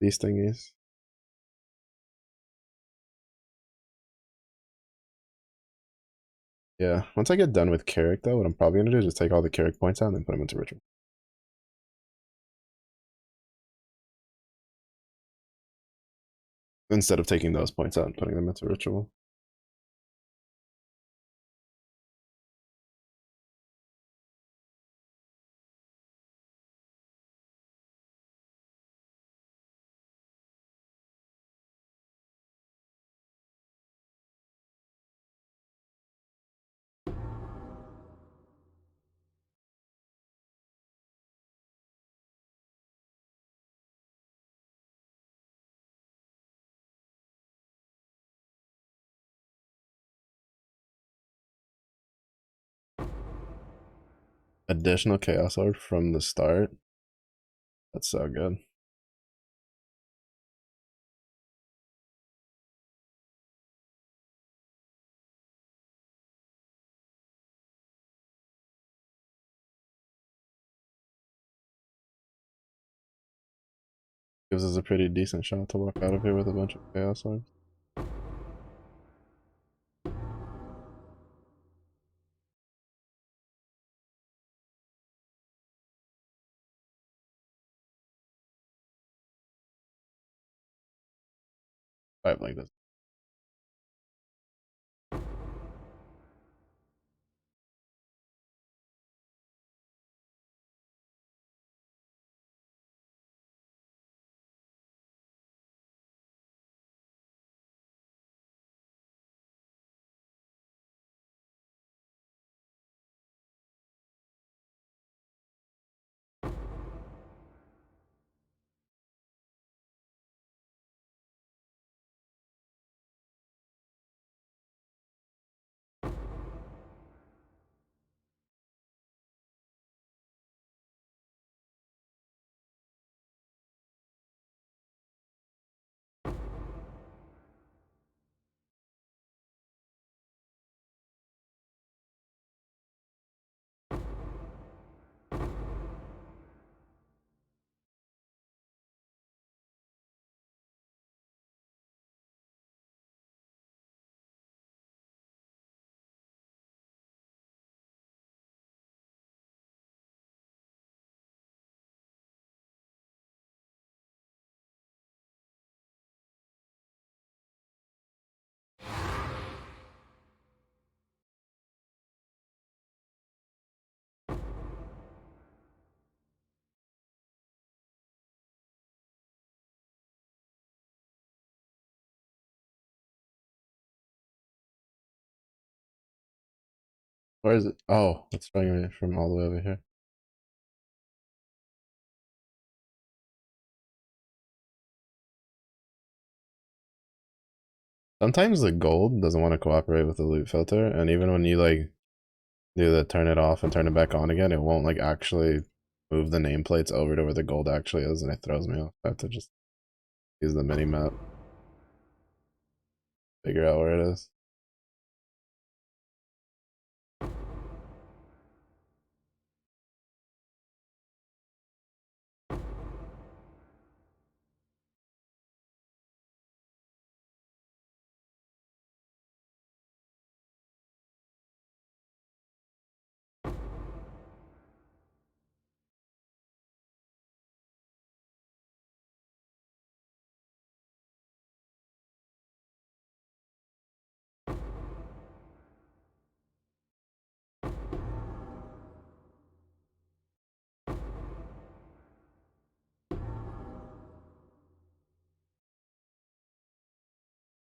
Speaker 1: these thingies. Yeah, once I get done with Carrick though, what I'm probably gonna do is just take all the Carrick points out and then put them into ritual. Instead of taking those points out and putting them into ritual. Additional Chaos Orb from the start. That's so good. Gives us a pretty decent shot to walk out of here with a bunch of Chaos Orbs. Vibe like this. Where is it? Oh, it's showing me from all the way over here. Sometimes the gold doesn't want to cooperate with the loot filter, and even when you like do the turn it off and turn it back on again, it won't like actually move the nameplates over to where the gold actually is, and it throws me off. I have to just use the mini map, figure out where it is.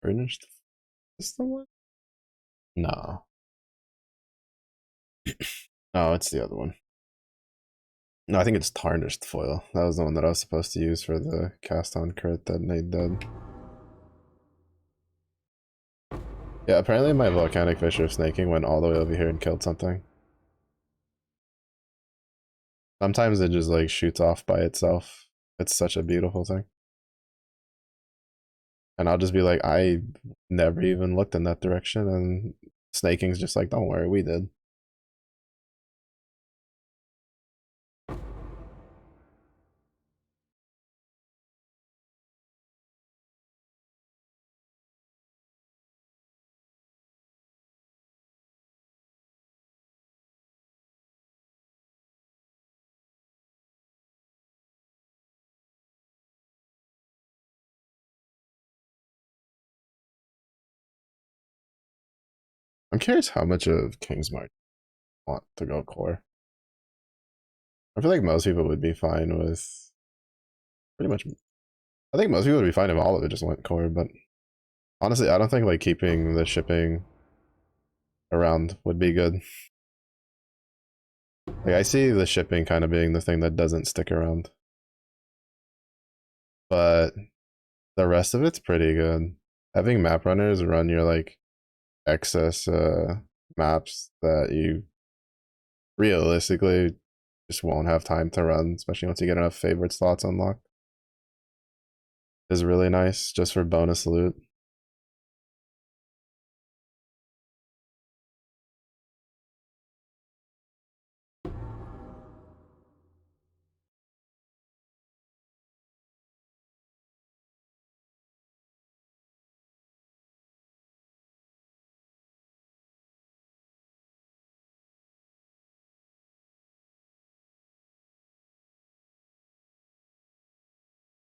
Speaker 1: Furnished? Is the one? No. Oh, it's the other one. No, I think it's tarnished foil. That was the one that I was supposed to use for the cast on crit that Nate did. Yeah, apparently my volcanic fissure of snaking went all the way over here and killed something. Sometimes it just like shoots off by itself. It's such a beautiful thing. and I'll just be like, I never even looked in that direction, and snaking's just like, don't worry, we did. I'm curious how much of Kingsmark want to go core. I feel like most people would be fine with pretty much. I think most people would be fine if all of it just went core, but honestly, I don't think like keeping the shipping around would be good. Like I see the shipping kind of being the thing that doesn't stick around, but the rest of it's pretty good. Having map runners run your like excess maps that you realistically just won't have time to run, especially once you get enough favorite slots unlocked, is really nice just for bonus loot.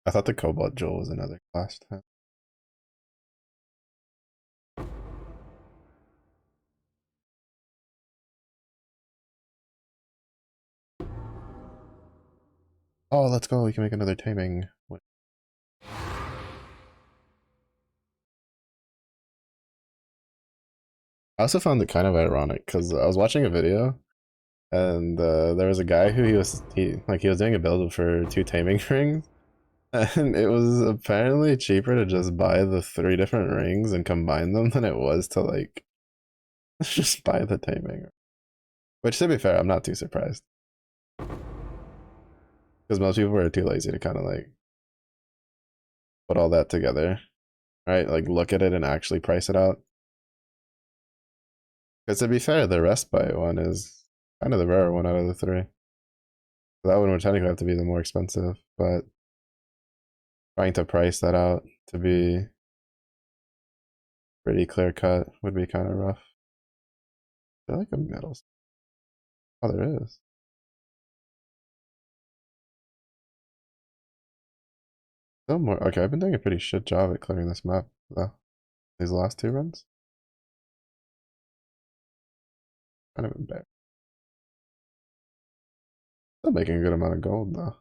Speaker 1: I thought the Cobalt Jewel was another class. Oh, let's go. We can make another taming. I also found it kind of ironic because I was watching a video and there was a guy who he was doing a build for 2 taming rings, and it was apparently cheaper to just buy the 3 different rings and combine them than it was to like just buy the taming. Which, to be fair, I'm not too surprised because most people were too lazy to kind of like put all that together, right? Like look at it and actually price it out. Because to be fair, the respite one is kind of the rare one out of the 3. So that one would technically have to be the more expensive, but trying to price that out to be pretty clear cut would be kind of rough. I feel like a middle. Oh, there is. Still more. Okay, I've been doing a pretty shit job at clearing this map, though. These last 2 runs. Kind of embarrassed. Still making a good amount of gold, though.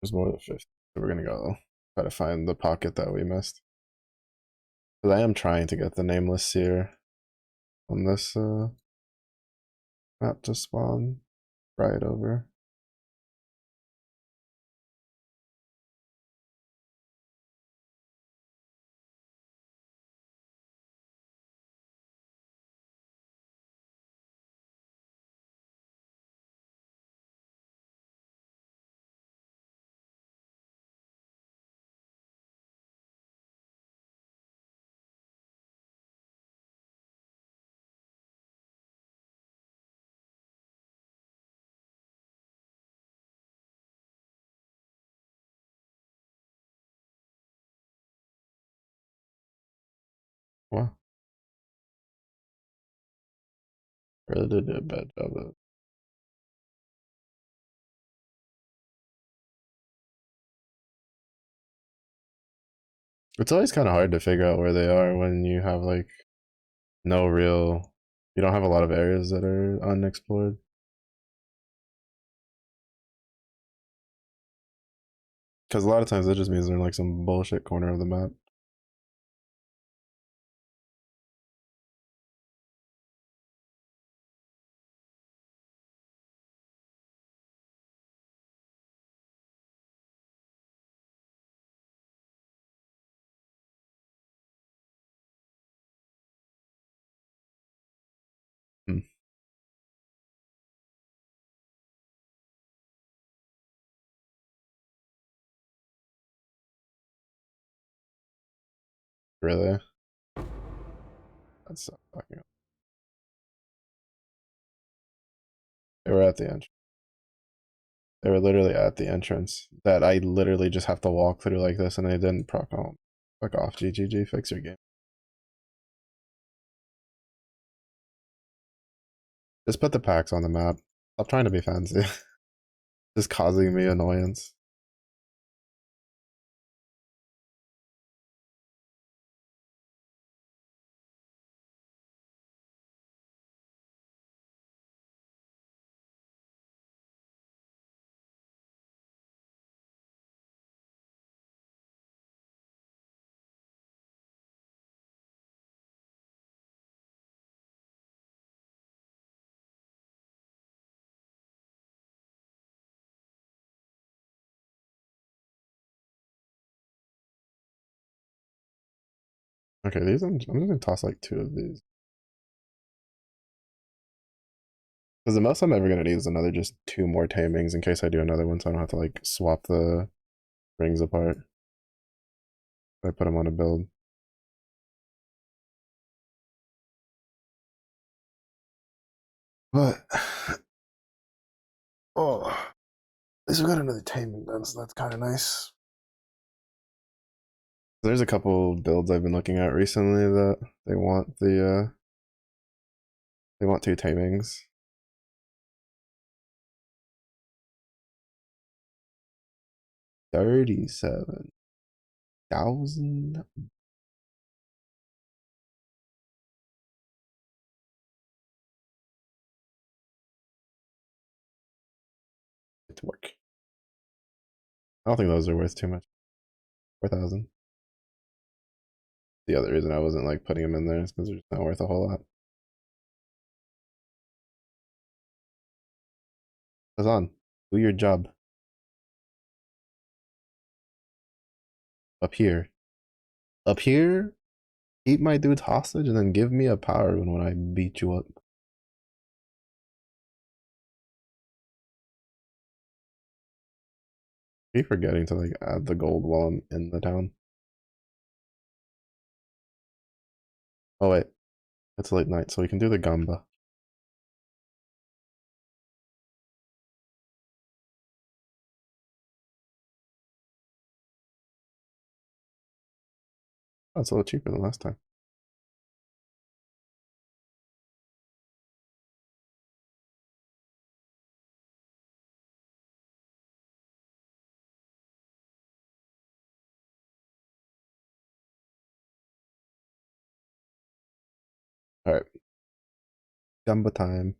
Speaker 1: There's more than 50. So we're gonna go try to find the pocket that we missed. Because I am trying to get the nameless seer on this map to spawn right over. Wow. Really did do a bad job of it. It's always kind of hard to figure out where they are when you have like no real. You don't have a lot of areas that are unexplored. Because a lot of times it just means they're in like some bullshit corner of the map. Hmm. Really? That's so fucking. They were at the entrance. They were literally at the entrance. That I literally just have to walk through like this, and I didn't proc home. Fuck off, GGG. Fix your game. Just put the packs on the map. Stop trying to be fancy. Just causing me annoyance. Okay, these I'm just gonna toss like 2 of these. Because the most I'm ever gonna need is another just 2 more tamings in case I do another one, so I don't have to like swap the rings apart. If I put them on a build. But oh, at least we got another taming done, so that's kind of nice. There's a couple builds I've been looking at recently that they want 2 tamings. 37,000. To work. I don't think those are worth too much. 4,000. The other reason I wasn't like putting them in there is because they're just not worth a whole lot. Hazan, do your job. Up here. Up here, keep my dudes hostage and then give me a power when I beat you up. I keep forgetting to like add the gold while I'm in the town. Oh wait, it's late night, so we can do the gamba. Oh, it's a little cheaper than last time. All right, gamba time.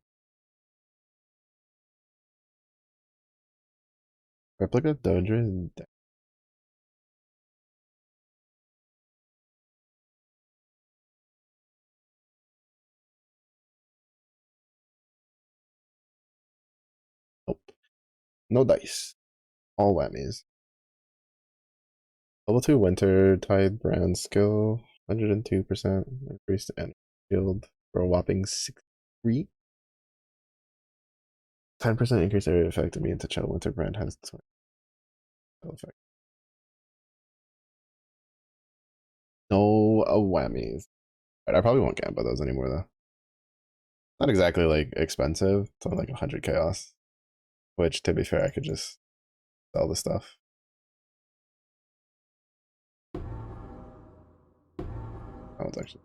Speaker 1: Replica Doja. Nope. No dice. All whammies. Level 2 Winter Tide brand skill. 102% increased energy field for a whopping 63. 10% increased area effect immune to chill. Winter brand has 20 effect. No whammies. Right, I probably won't gamble those anymore though. Not exactly like expensive. It's only like 100 chaos. Which, to be fair, I could just sell the stuff. That one's actually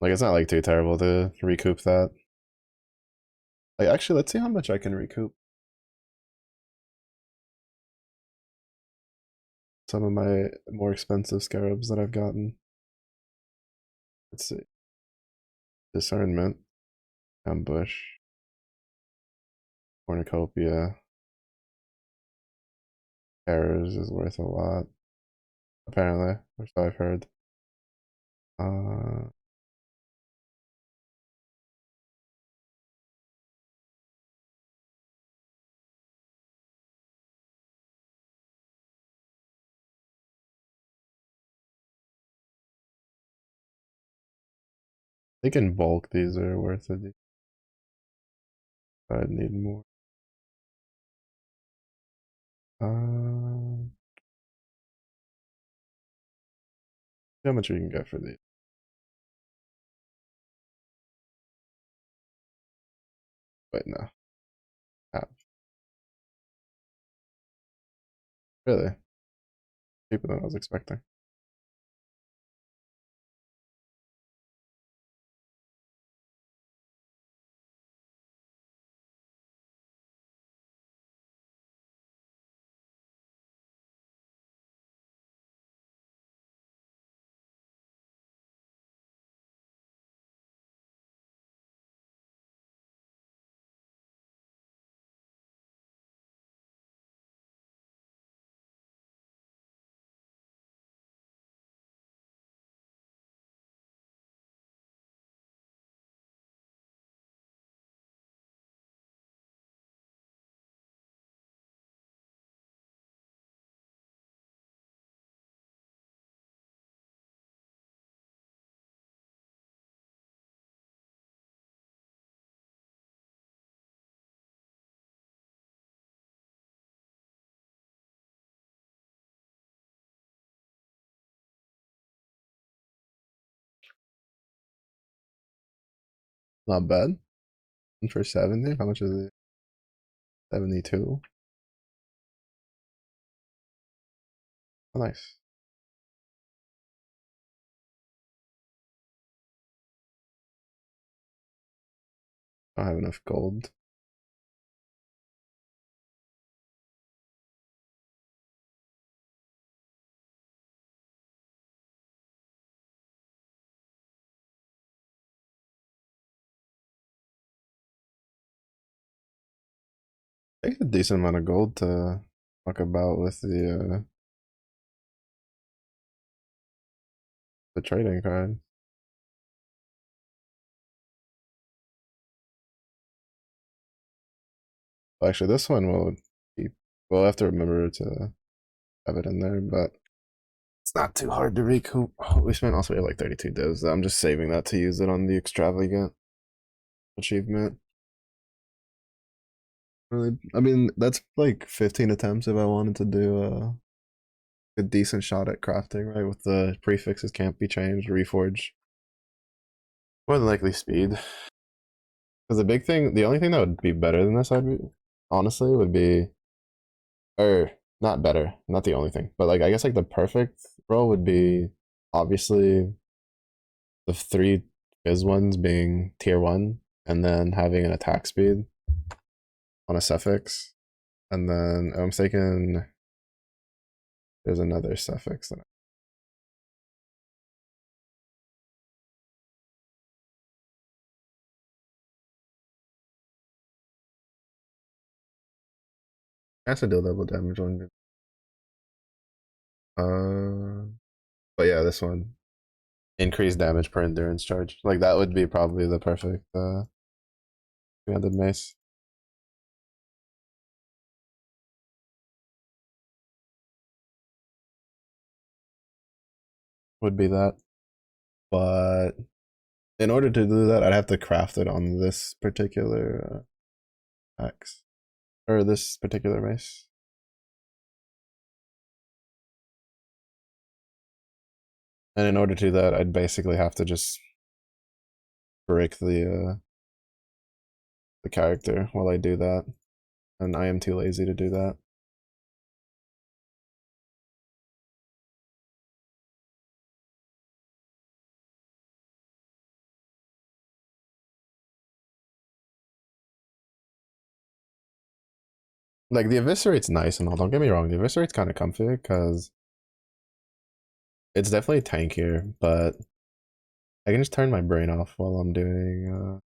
Speaker 1: like it's not like too terrible to recoup that. Like actually, let's see how much I can recoup some of my more expensive scarabs that I've gotten. Let's see. Discernment, ambush, cornucopia, errors is worth a lot. Apparently, or so I've heard. I think in bulk these are worth it. I'd need more. How much we can get for these? But no, half. Really cheaper than I was expecting. Not bad. And for 70, how much is it? 72. Oh, nice. I don't have enough gold. I think a decent amount of gold to talk about with the trading card. Well, actually, this one will keep. We'll have to remember to have it in there, but it's not too hard to recoup. Oh, we spent also like 32 divs. I'm just saving that to use it on the extravagant achievement. Really, I mean, that's like 15 attempts if I wanted to do a decent shot at crafting, right? With the prefixes can't be changed, reforge. More than likely speed. Because the big thing, the only thing that would be better than this, I'd be, honestly, would be, or not better, not the only thing, but like I guess like the perfect roll would be obviously the three fizz ones being tier one, and then having an attack speed on a suffix, and then I'm thinking there's another suffix that has to deal double damage on. But yeah, this one increased damage per endurance charge. Like that would be probably the perfect 300 mace. Would be that. But in order to do that, I'd have to craft it on this particular axe or this particular mace. And in order to do that, I'd basically have to just break the character while I do that, and I am too lazy to do that. Like the eviscerate's nice and all. Don't get me wrong, the eviscerate's kind of comfy because it's definitely tankier, but I can just turn my brain off while I'm doing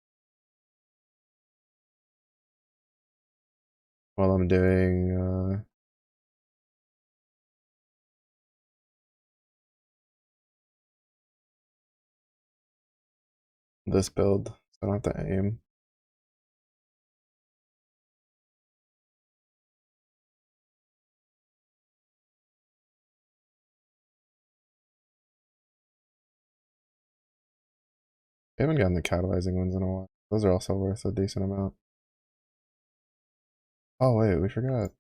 Speaker 1: this build. So I don't have to aim. I haven't gotten the catalyzing ones in a while. Those are also worth a decent amount. Oh wait, we forgot.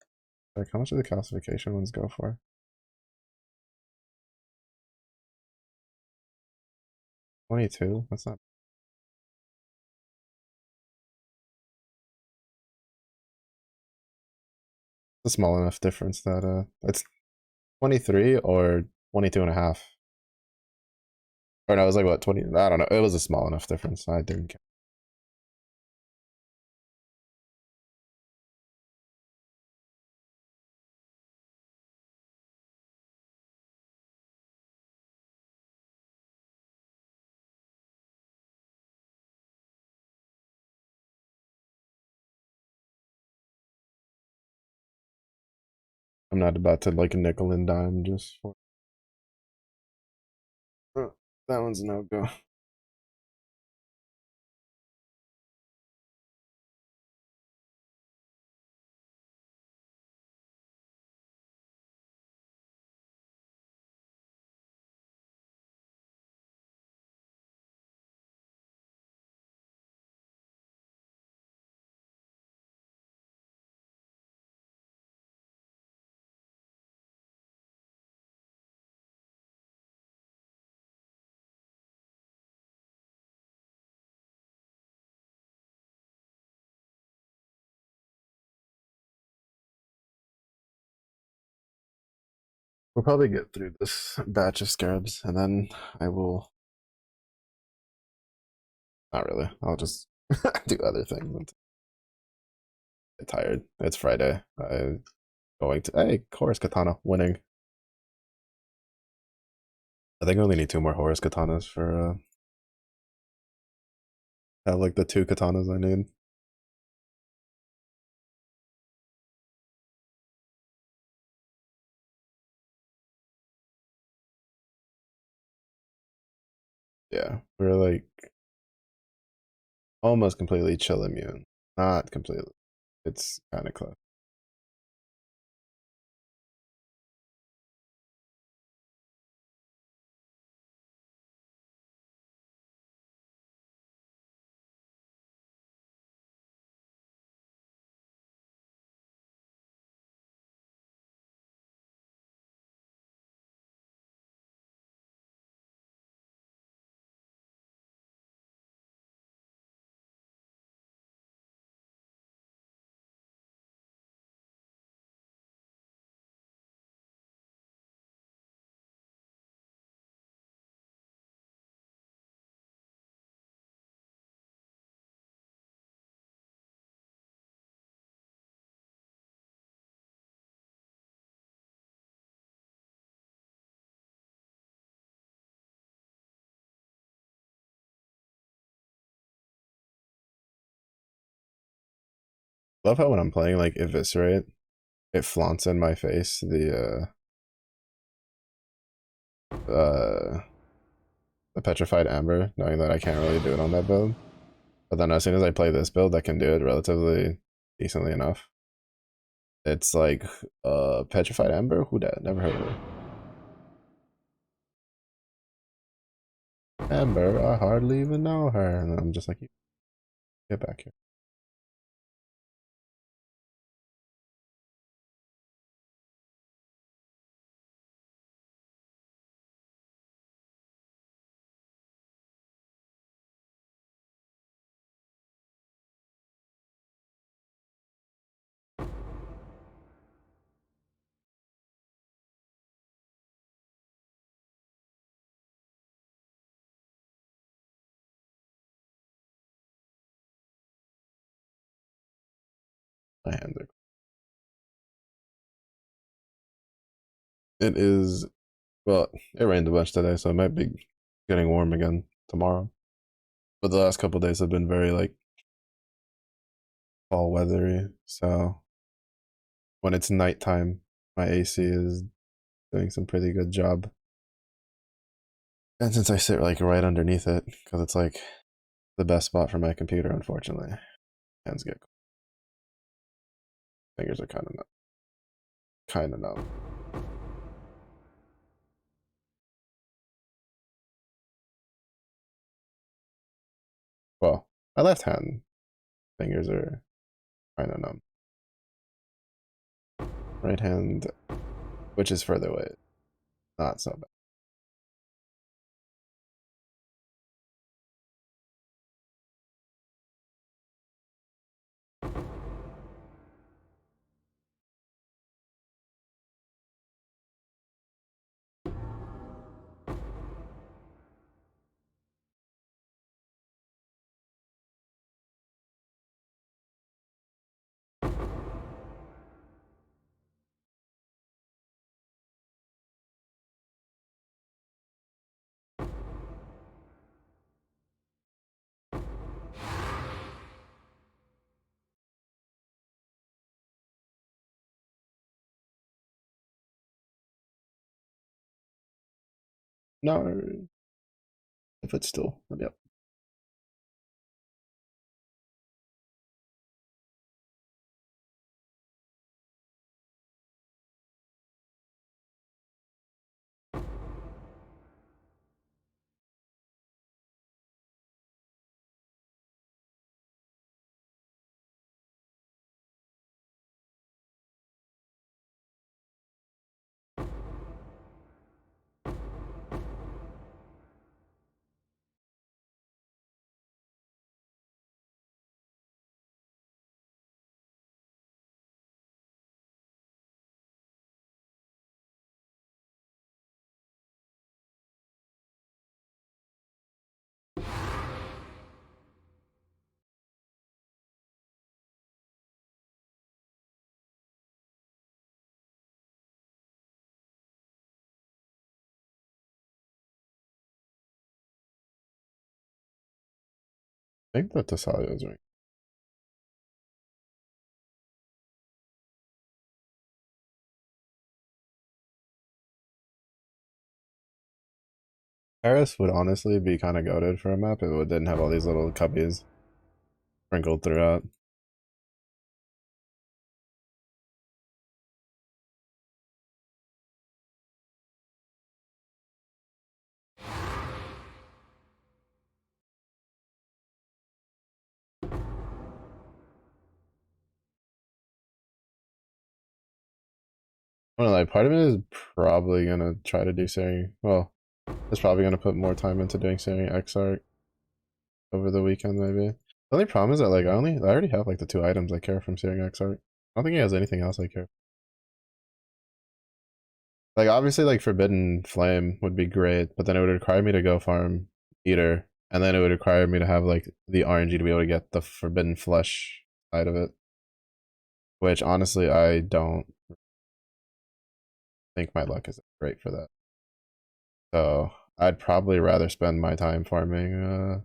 Speaker 1: Like, how much do the calcification ones go for? 22? That's not a small enough difference that it's 23 or 22 and a half. Or no, it was like what, 20? I don't know. It was a small enough difference. I didn't care. I'm not about to like nickel and dime just for that one's no go. We'll probably get through this batch of scarabs and then I will. Not really. I'll just do other things. Get tired. It's Friday. I'm going to. Hey, Horus Katana winning. I think I only need two more Horus Katanas for have like the two katanas I need. Yeah, we're like almost completely chill immune. Not completely. It's kind of close. Love how when I'm playing like Eviscerate, it flaunts in my face the petrified amber, knowing that I can't really do it on that build. But then as soon as I play this build, I can do it relatively decently enough. It's like petrified amber. Who that? Never heard of it. Amber, I hardly even know her, and I'm just like, get back here. My hands are. It is well. It rained a bunch today, so it might be getting warm again tomorrow. But the last couple days have been very like fall weathery. So when it's nighttime, my AC is doing some pretty good job. And since I sit like right underneath it, because it's like the best spot for my computer, unfortunately, hands get cold. Fingers are kind of numb. Well, my left hand fingers are kind of numb. Right hand, which is further away, not so bad. No, if it's still, yep. I think that Tasalia is right. Paris would honestly be kind of goated for a map if it didn't have all these little cubbies sprinkled throughout. I don't know, like part of it is probably gonna try to do Searing. Well, it's probably gonna put more time into doing Searing Xarc over the weekend, maybe. The only problem is that like I already have like the 2 items I care from Searing Xarc. I don't think he has anything else I care. Like obviously like Forbidden Flame would be great, but then it would require me to go farm Eater, and then it would require me to have like the RNG to be able to get the Forbidden Flesh side of it. Which honestly I don't think my luck is great for that. So I'd probably rather spend my time farming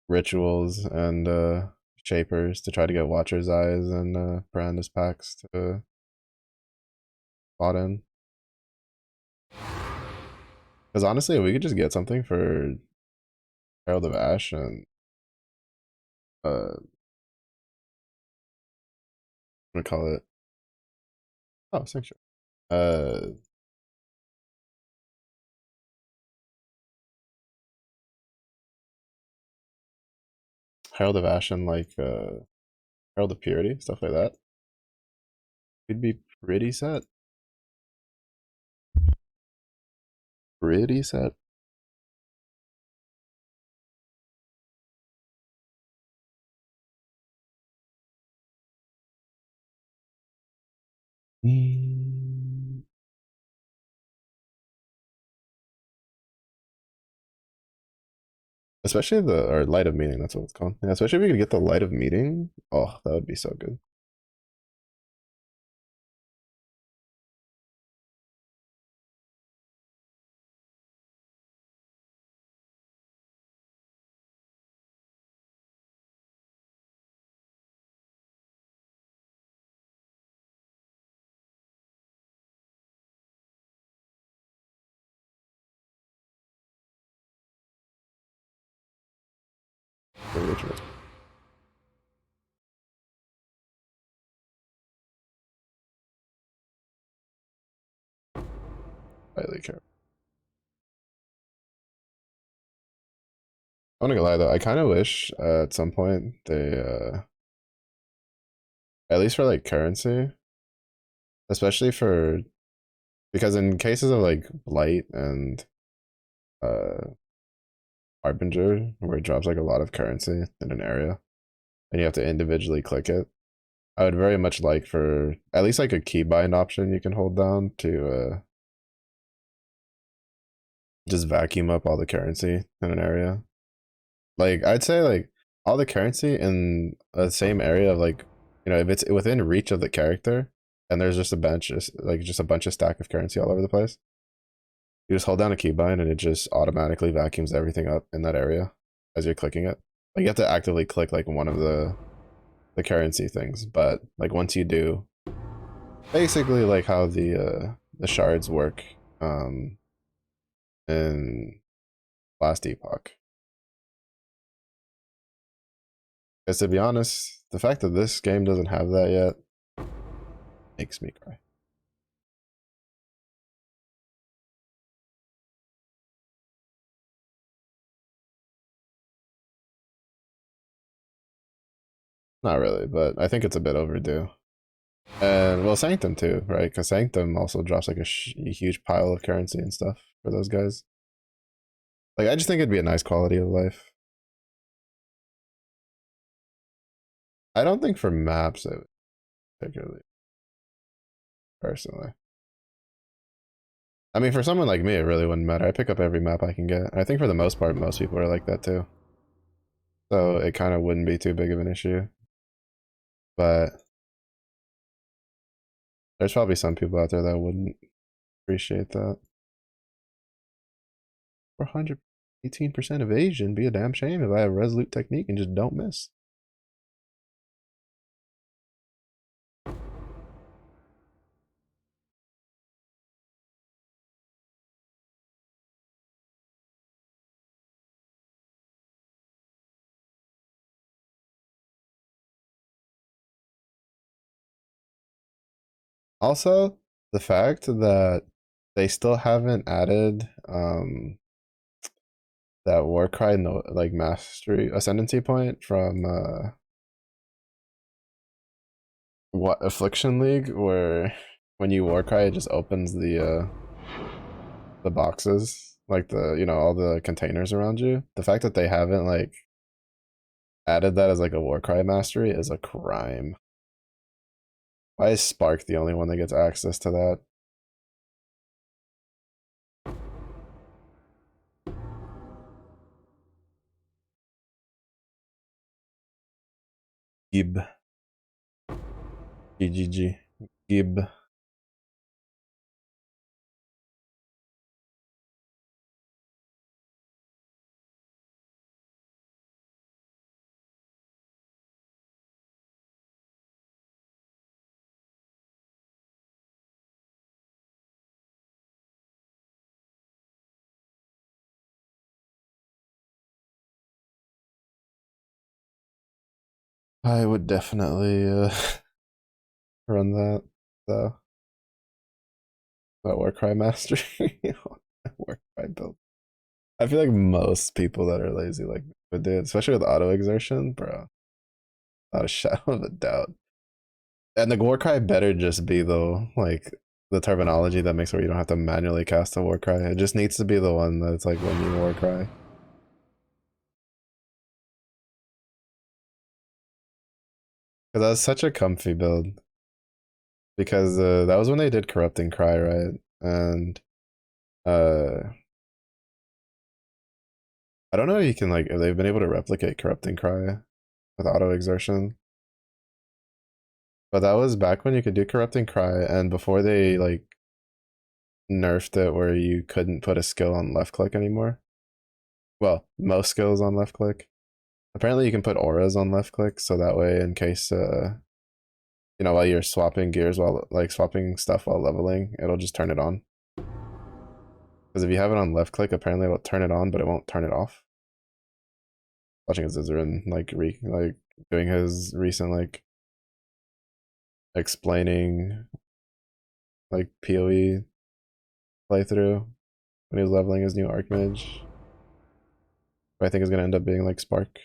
Speaker 1: rituals and shapers to try to get Watcher's Eyes and Brandis packs to spot in. Because honestly, if we could just get something for Herald of Ash and I'm gonna call it Sanctuary. Herald of Ash and like Herald of Purity, stuff like that. We'd be pretty set. Pretty set. Especially the or light of meeting, that's what it's called. Yeah, especially if we could get the light of meeting. Oh, that would be so good. Highly care. I'm not gonna lie though, I kind of wish at some point they, at least for like currency, especially for, because in cases of like blight and uh harbinger, where it drops like a lot of currency in an area, and you have to individually click it, I would very much like for at least like a keybind option you can hold down to just vacuum up all the currency in an area. Like I'd say like all the currency in the same area of like, you know, if it's within reach of the character and there's just a bunch, just a bunch of stack of currency all over the place, you just hold down a keybind and it just automatically vacuums everything up in that area as you're clicking it. Like you have to actively click like one of the currency things, but like once you do, basically like how the shards work in last epoch. Because to be honest, the fact that this game doesn't have that yet makes me cry. Not really, but I think it's a bit overdue. And well, Sanctum too, right? Because Sanctum also drops like a huge pile of currency and stuff for those guys. Like, I just think it'd be a nice quality of life. I don't think for maps it would particularly, personally. I mean, for someone like me, it really wouldn't matter. I pick up every map I can get. I think for the most part, most people are like that too. So it kind of wouldn't be too big of an issue. But there's probably some people out there that wouldn't appreciate that. 418% evasion, be a damn shame if I have resolute technique and just don't miss. Also, the fact that they still haven't added that Warcry no like mastery ascendancy point from what Affliction League, where when you Warcry it just opens the boxes, like the, you know, all the containers around you. The fact that they haven't like added that as like a Warcry mastery is a crime. Why is Spark the only one that gets access to that? Gib. GGG. Gib. I would definitely run that though. That Warcry mastery. Warcry build. I feel like most people that are lazy like would do it, especially with auto exertion, bro. Not a shadow of a doubt. And the Warcry better just be though, like the terminology that makes where you don't have to manually cast a Warcry. It just needs to be the one that's like when you Warcry. Because that was such a comfy build. Because that was when they did Corrupting Cry, right? And uh I don't know if you can like if they've been able to replicate Corrupting Cry with auto exertion. But that was back when you could do Corrupting Cry and before they like nerfed it where you couldn't put a skill on left click anymore. Well, most skills on left click. Apparently you can put auras on left click, so that way in case you know, while you're swapping gears while like swapping stuff while leveling, it'll just turn it on. Because if you have it on left click, apparently it'll turn it on, but it won't turn it off. watching his Zizarin like doing his recent like explaining like PoE playthrough when he was leveling his new Archmage. Who I think is gonna end up being like Spark.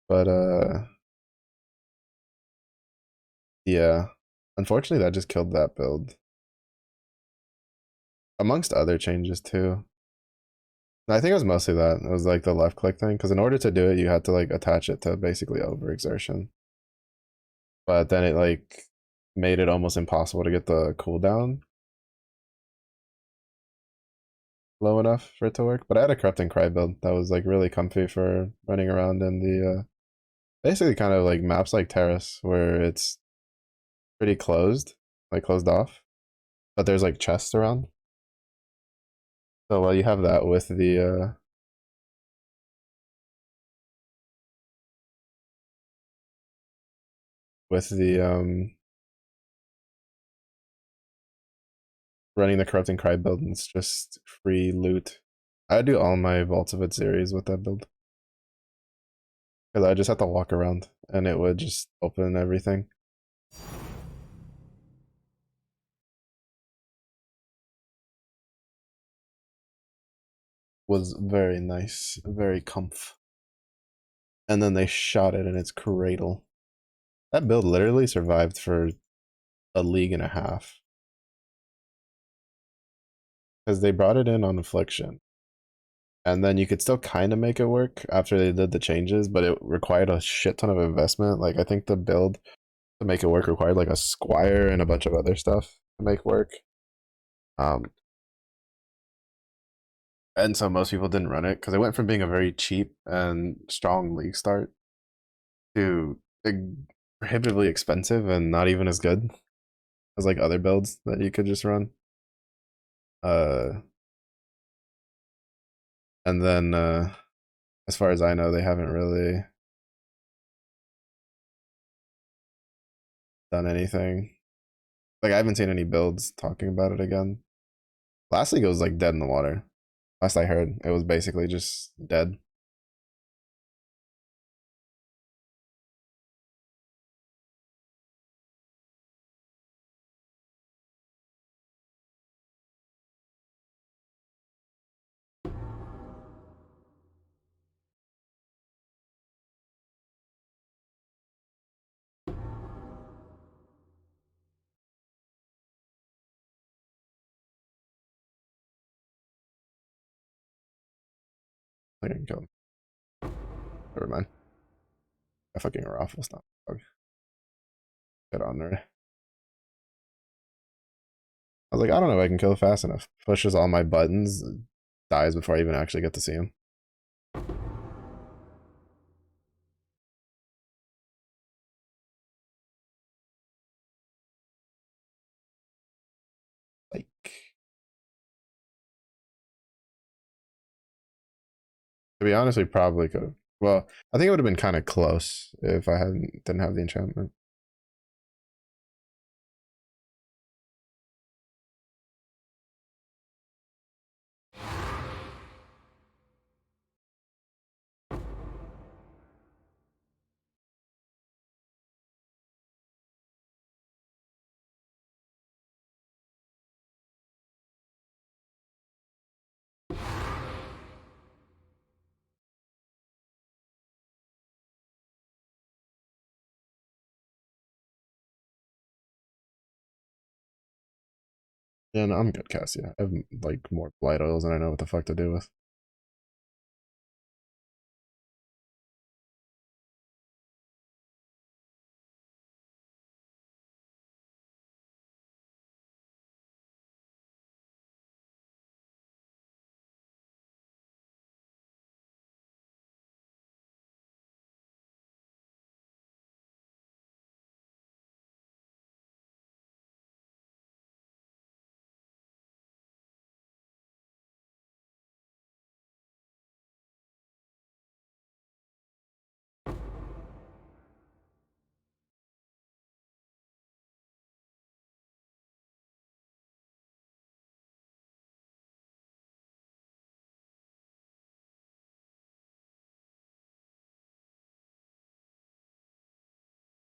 Speaker 1: But yeah. Unfortunately that just killed that build. Amongst other changes too. I think it was mostly that. It was like the left click thing, because in order to do it, you had to like attach it to basically overexertion. But then it like made it almost impossible to get the cooldown low enough for it to work. But I had a Corrupting Cry build that was like really comfy for running around in the basically kind of like maps like Terrace, where it's pretty closed, like closed off, but there's like chests around. So while you have that with the running the Corrupting Cry build, and it's just free loot. I do all my Vaults of It series with that build. Because I just have to walk around and it would just open everything. Was very nice, very comf. And then they shot it in its cradle. That build literally survived for a league and a half. Because they brought it in on Affliction. And then you could still kind of make it work after they did the changes, but it required a shit ton of investment. Like, I think the build to make it work required like a Squire and a bunch of other stuff to make work. Um, and so most people didn't run it because it went from being a very cheap and strong league start to prohibitively expensive and not even as good as like other builds that you could just run. Uh, and then as far as I know, they haven't really done anything. Like I haven't seen any builds talking about it again. Last league it was like dead in the water. Last I heard, it was basically just dead. I can kill him. Never mind. I fucking raffle stop. Get on there. I was like, I don't know if I can kill it fast enough. Pushes all my buttons, dies before I even actually get to see him. Like, to be honest, we probably could have. Well, I think it would have been kind of close if I didn't have the enchantment. Yeah, no, I'm good, Cassia. I have like more blight oils than I know what the fuck to do with.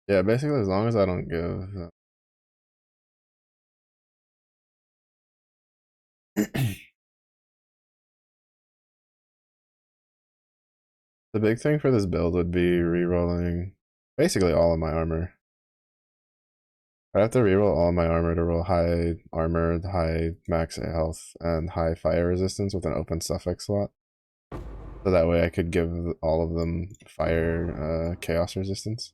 Speaker 1: Yeah, basically as long as I don't give the big thing for this build would be re-rolling basically all of my armor. I have to reroll all my armor to roll high armor, high max health, and high fire resistance with an open suffix slot. So that way I could give all of them fire chaos resistance.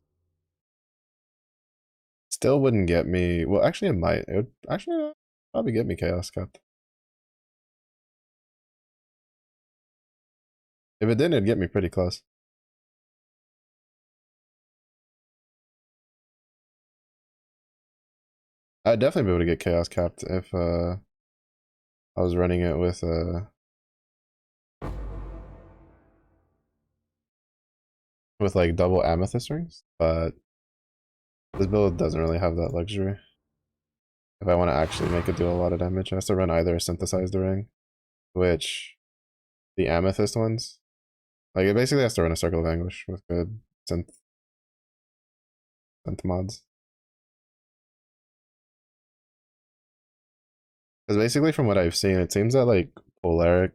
Speaker 1: Still wouldn't get me. Well, actually, it might. It would actually probably get me chaos cup. If it didn't, it'd get me pretty close. I'd definitely be able to get chaos capped if I was running it with like double amethyst rings, but this build doesn't really have that luxury. If I want to actually make it do a lot of damage, I have to run either a synthesized ring, which the amethyst ones, like it basically has to run a circle of anguish with good synth mods. Because basically, from what I've seen, it seems that like polaric,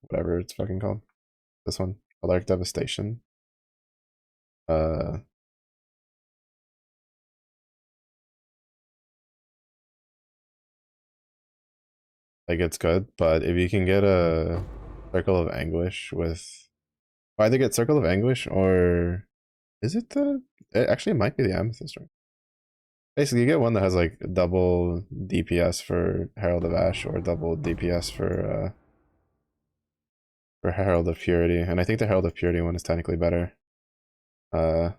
Speaker 1: whatever it's fucking called, this one, polaric devastation, uh, like it's good. But if you can get a circle of anguish with, either get circle of anguish or is it the? It actually it might be the amethyst ring. Basically, you get one that has like double DPS for Herald of Ash or double DPS for Herald of Purity, and I think the Herald of Purity one is technically better, uh,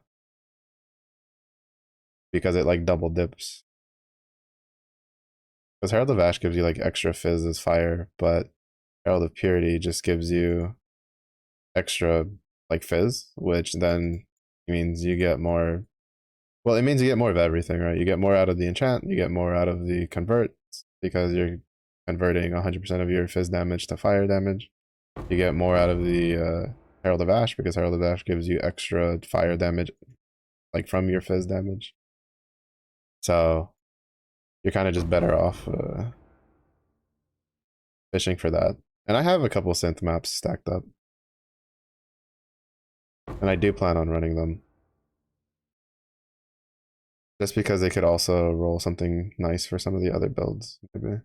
Speaker 1: because it like double dips. Because Herald of Ash gives you like extra fizz as fire, but Herald of Purity just gives you extra like fizz, which then means you get more. Well, it means you get more of everything, right? You get more out of the enchant, you get more out of the convert because you're converting 100% of your fizz damage to fire damage. You get more out of the Herald of Ash because Herald of Ash gives you extra fire damage, like from your fizz damage. So you're kind of just better off fishing for that. And I have a couple synth maps stacked up, and I do plan on running them. Just because they could also roll something nice for some of the other builds, maybe.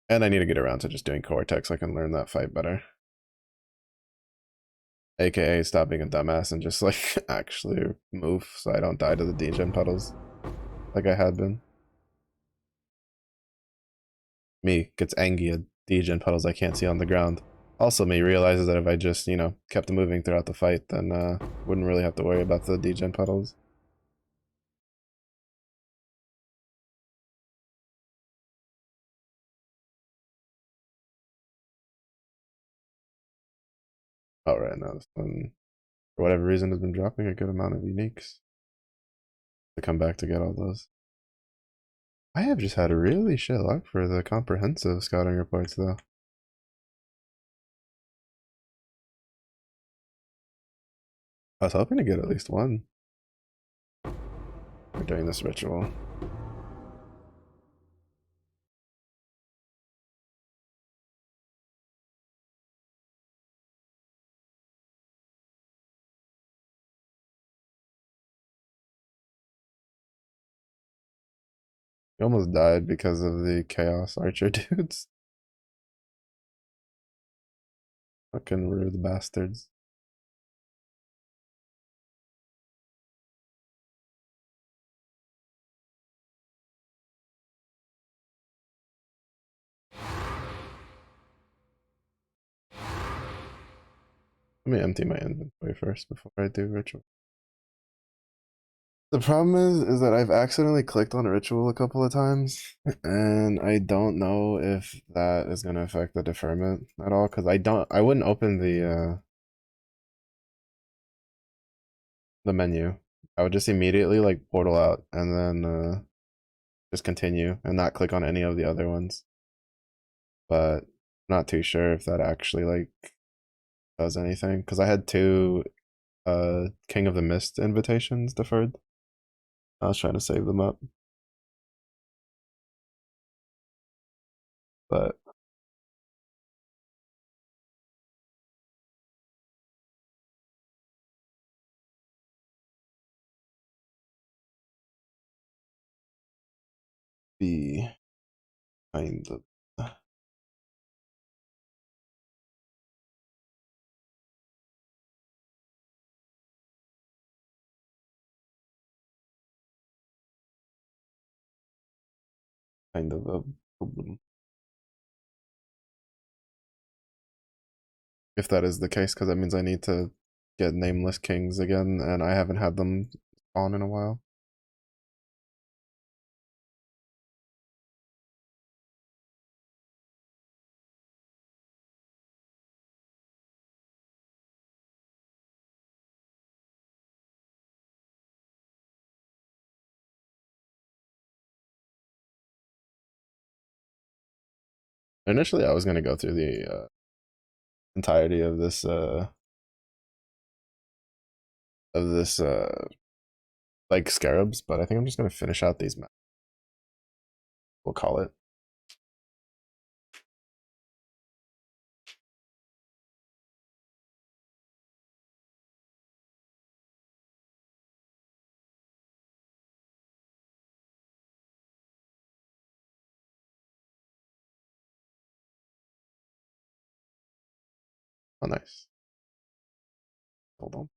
Speaker 1: And I need to get around to just doing Cortex so I can learn that fight better. AKA stop being a dumbass and just like actually move so I don't die to the degen puddles like I had been. Me gets angry at degen puddles I can't see on the ground. Also me realizes that if I just, kept moving throughout the fight, then wouldn't really have to worry about the degen puddles. Alright, now this one, for whatever reason, has been dropping a good amount of uniques to come back to get all those. I have just had really shit luck for the comprehensive scouting reports, though. I was hoping to get at least one. We're doing this ritual. He almost died because of the Chaos Archer dudes. Fucking rude bastards. Let me empty my inventory first before I do ritual. The problem is that I've accidentally clicked on ritual a couple of times, and I don't know if that is gonna affect the deferment at all. Because I wouldn't open the menu. I would just immediately like portal out and then just continue and not click on any of the other ones. But Not too sure if that actually like does anything because I had two King of the Mist invitations deferred. I was trying to save them up, but be kind of kind of a problem. If that is the case, because that means I need to get nameless kings again, and I haven't had them on in a while. Initially, I was gonna go through the entirety of this like scarabs, but I think I'm just gonna finish out these maps. We'll call it. Oh, nice. Hold on.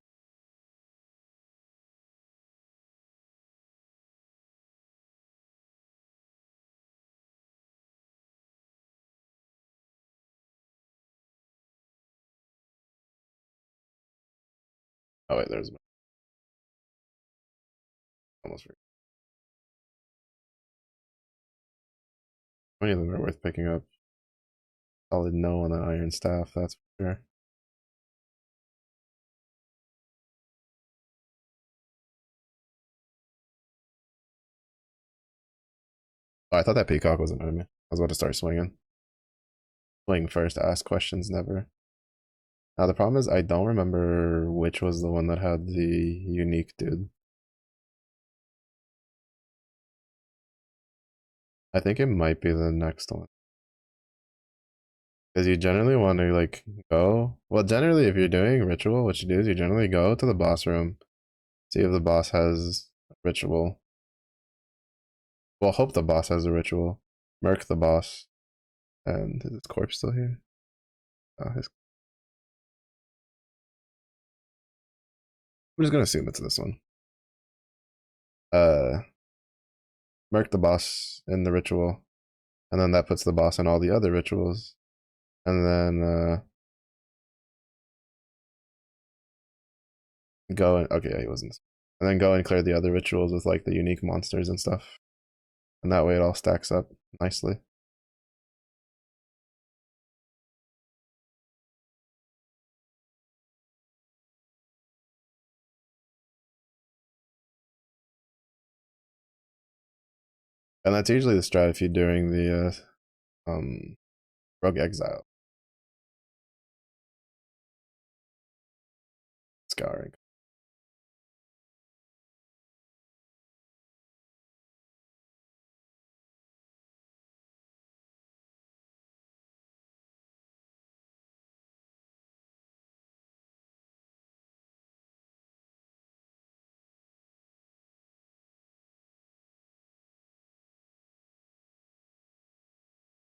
Speaker 1: Oh wait, there's almost. How many of them are worth picking up? Solid no on the iron staff, that's for sure. Oh, I thought that peacock was an enemy. I was about to start swinging. Swing first, ask questions never. Now the problem is I don't remember which was the one that had the unique dude. I think it might be the next one. Because you generally want to like go. Well, generally, if you're doing ritual, what you do is you generally go to the boss room, see if the boss has a ritual. Well, hope the boss has a ritual. Murk the boss, and is his corpse still here? Oh, I'm just gonna assume it's this one. Uh, Murk the boss in the ritual, and then that puts the boss in all the other rituals, and then go and okay, yeah, he wasn't. And then go and clear the other rituals with like the unique monsters and stuff, and that way it all stacks up nicely. And that's usually the strategy during the Rogue Exile scouring.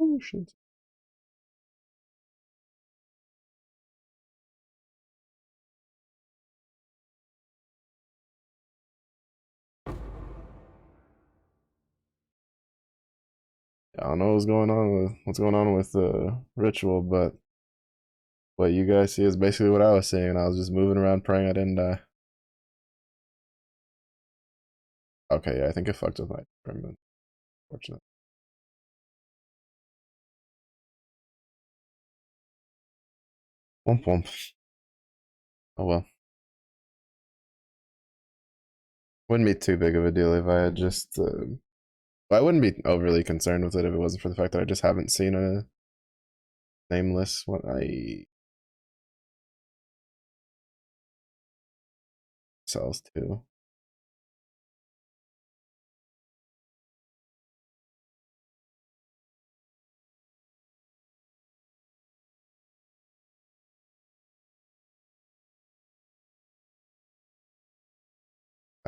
Speaker 1: Oh shit! I don't know what's going on with the ritual, but what you guys see is basically what I was seeing, and I was just moving around praying I didn't die. Okay, yeah, I think it fucked with my tournament. Fortunate. Womp womp. Oh well. Wouldn't be too big of a deal if I had just. I wouldn't be overly concerned with it if it wasn't for the fact that I just haven't seen nameless when I sells too.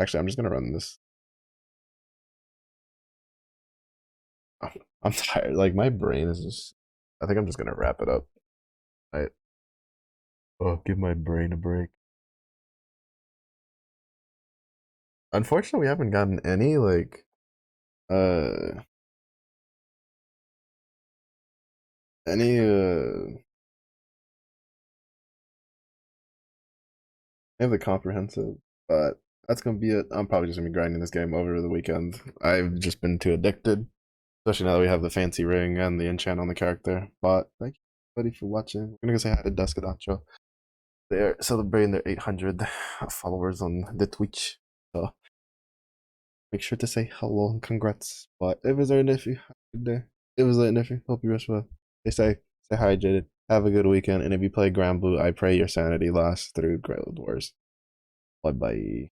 Speaker 1: Actually, I'm just gonna run this. I'm tired. Like my brain is just. I think I'm just gonna wrap it up. I oh, give my brain a break. Unfortunately, we haven't gotten uh any of the comprehensive, but that's gonna be it. I'm probably just gonna be grinding this game over the weekend. I've just been too addicted, especially now that we have the fancy ring and the enchant on the character. But thank you everybody for watching. I'm gonna go say hi to Duskadacho. They're celebrating their 800 followers on the Twitch, so make sure to say hello and congrats. But it was our nephew. Have a good day. It was late nephew. Hope you rest well. Stay safe. Stay hydrated. Have a good weekend. And if you play Grand Blue, I pray your sanity lasts through Guild Wars. Bye bye.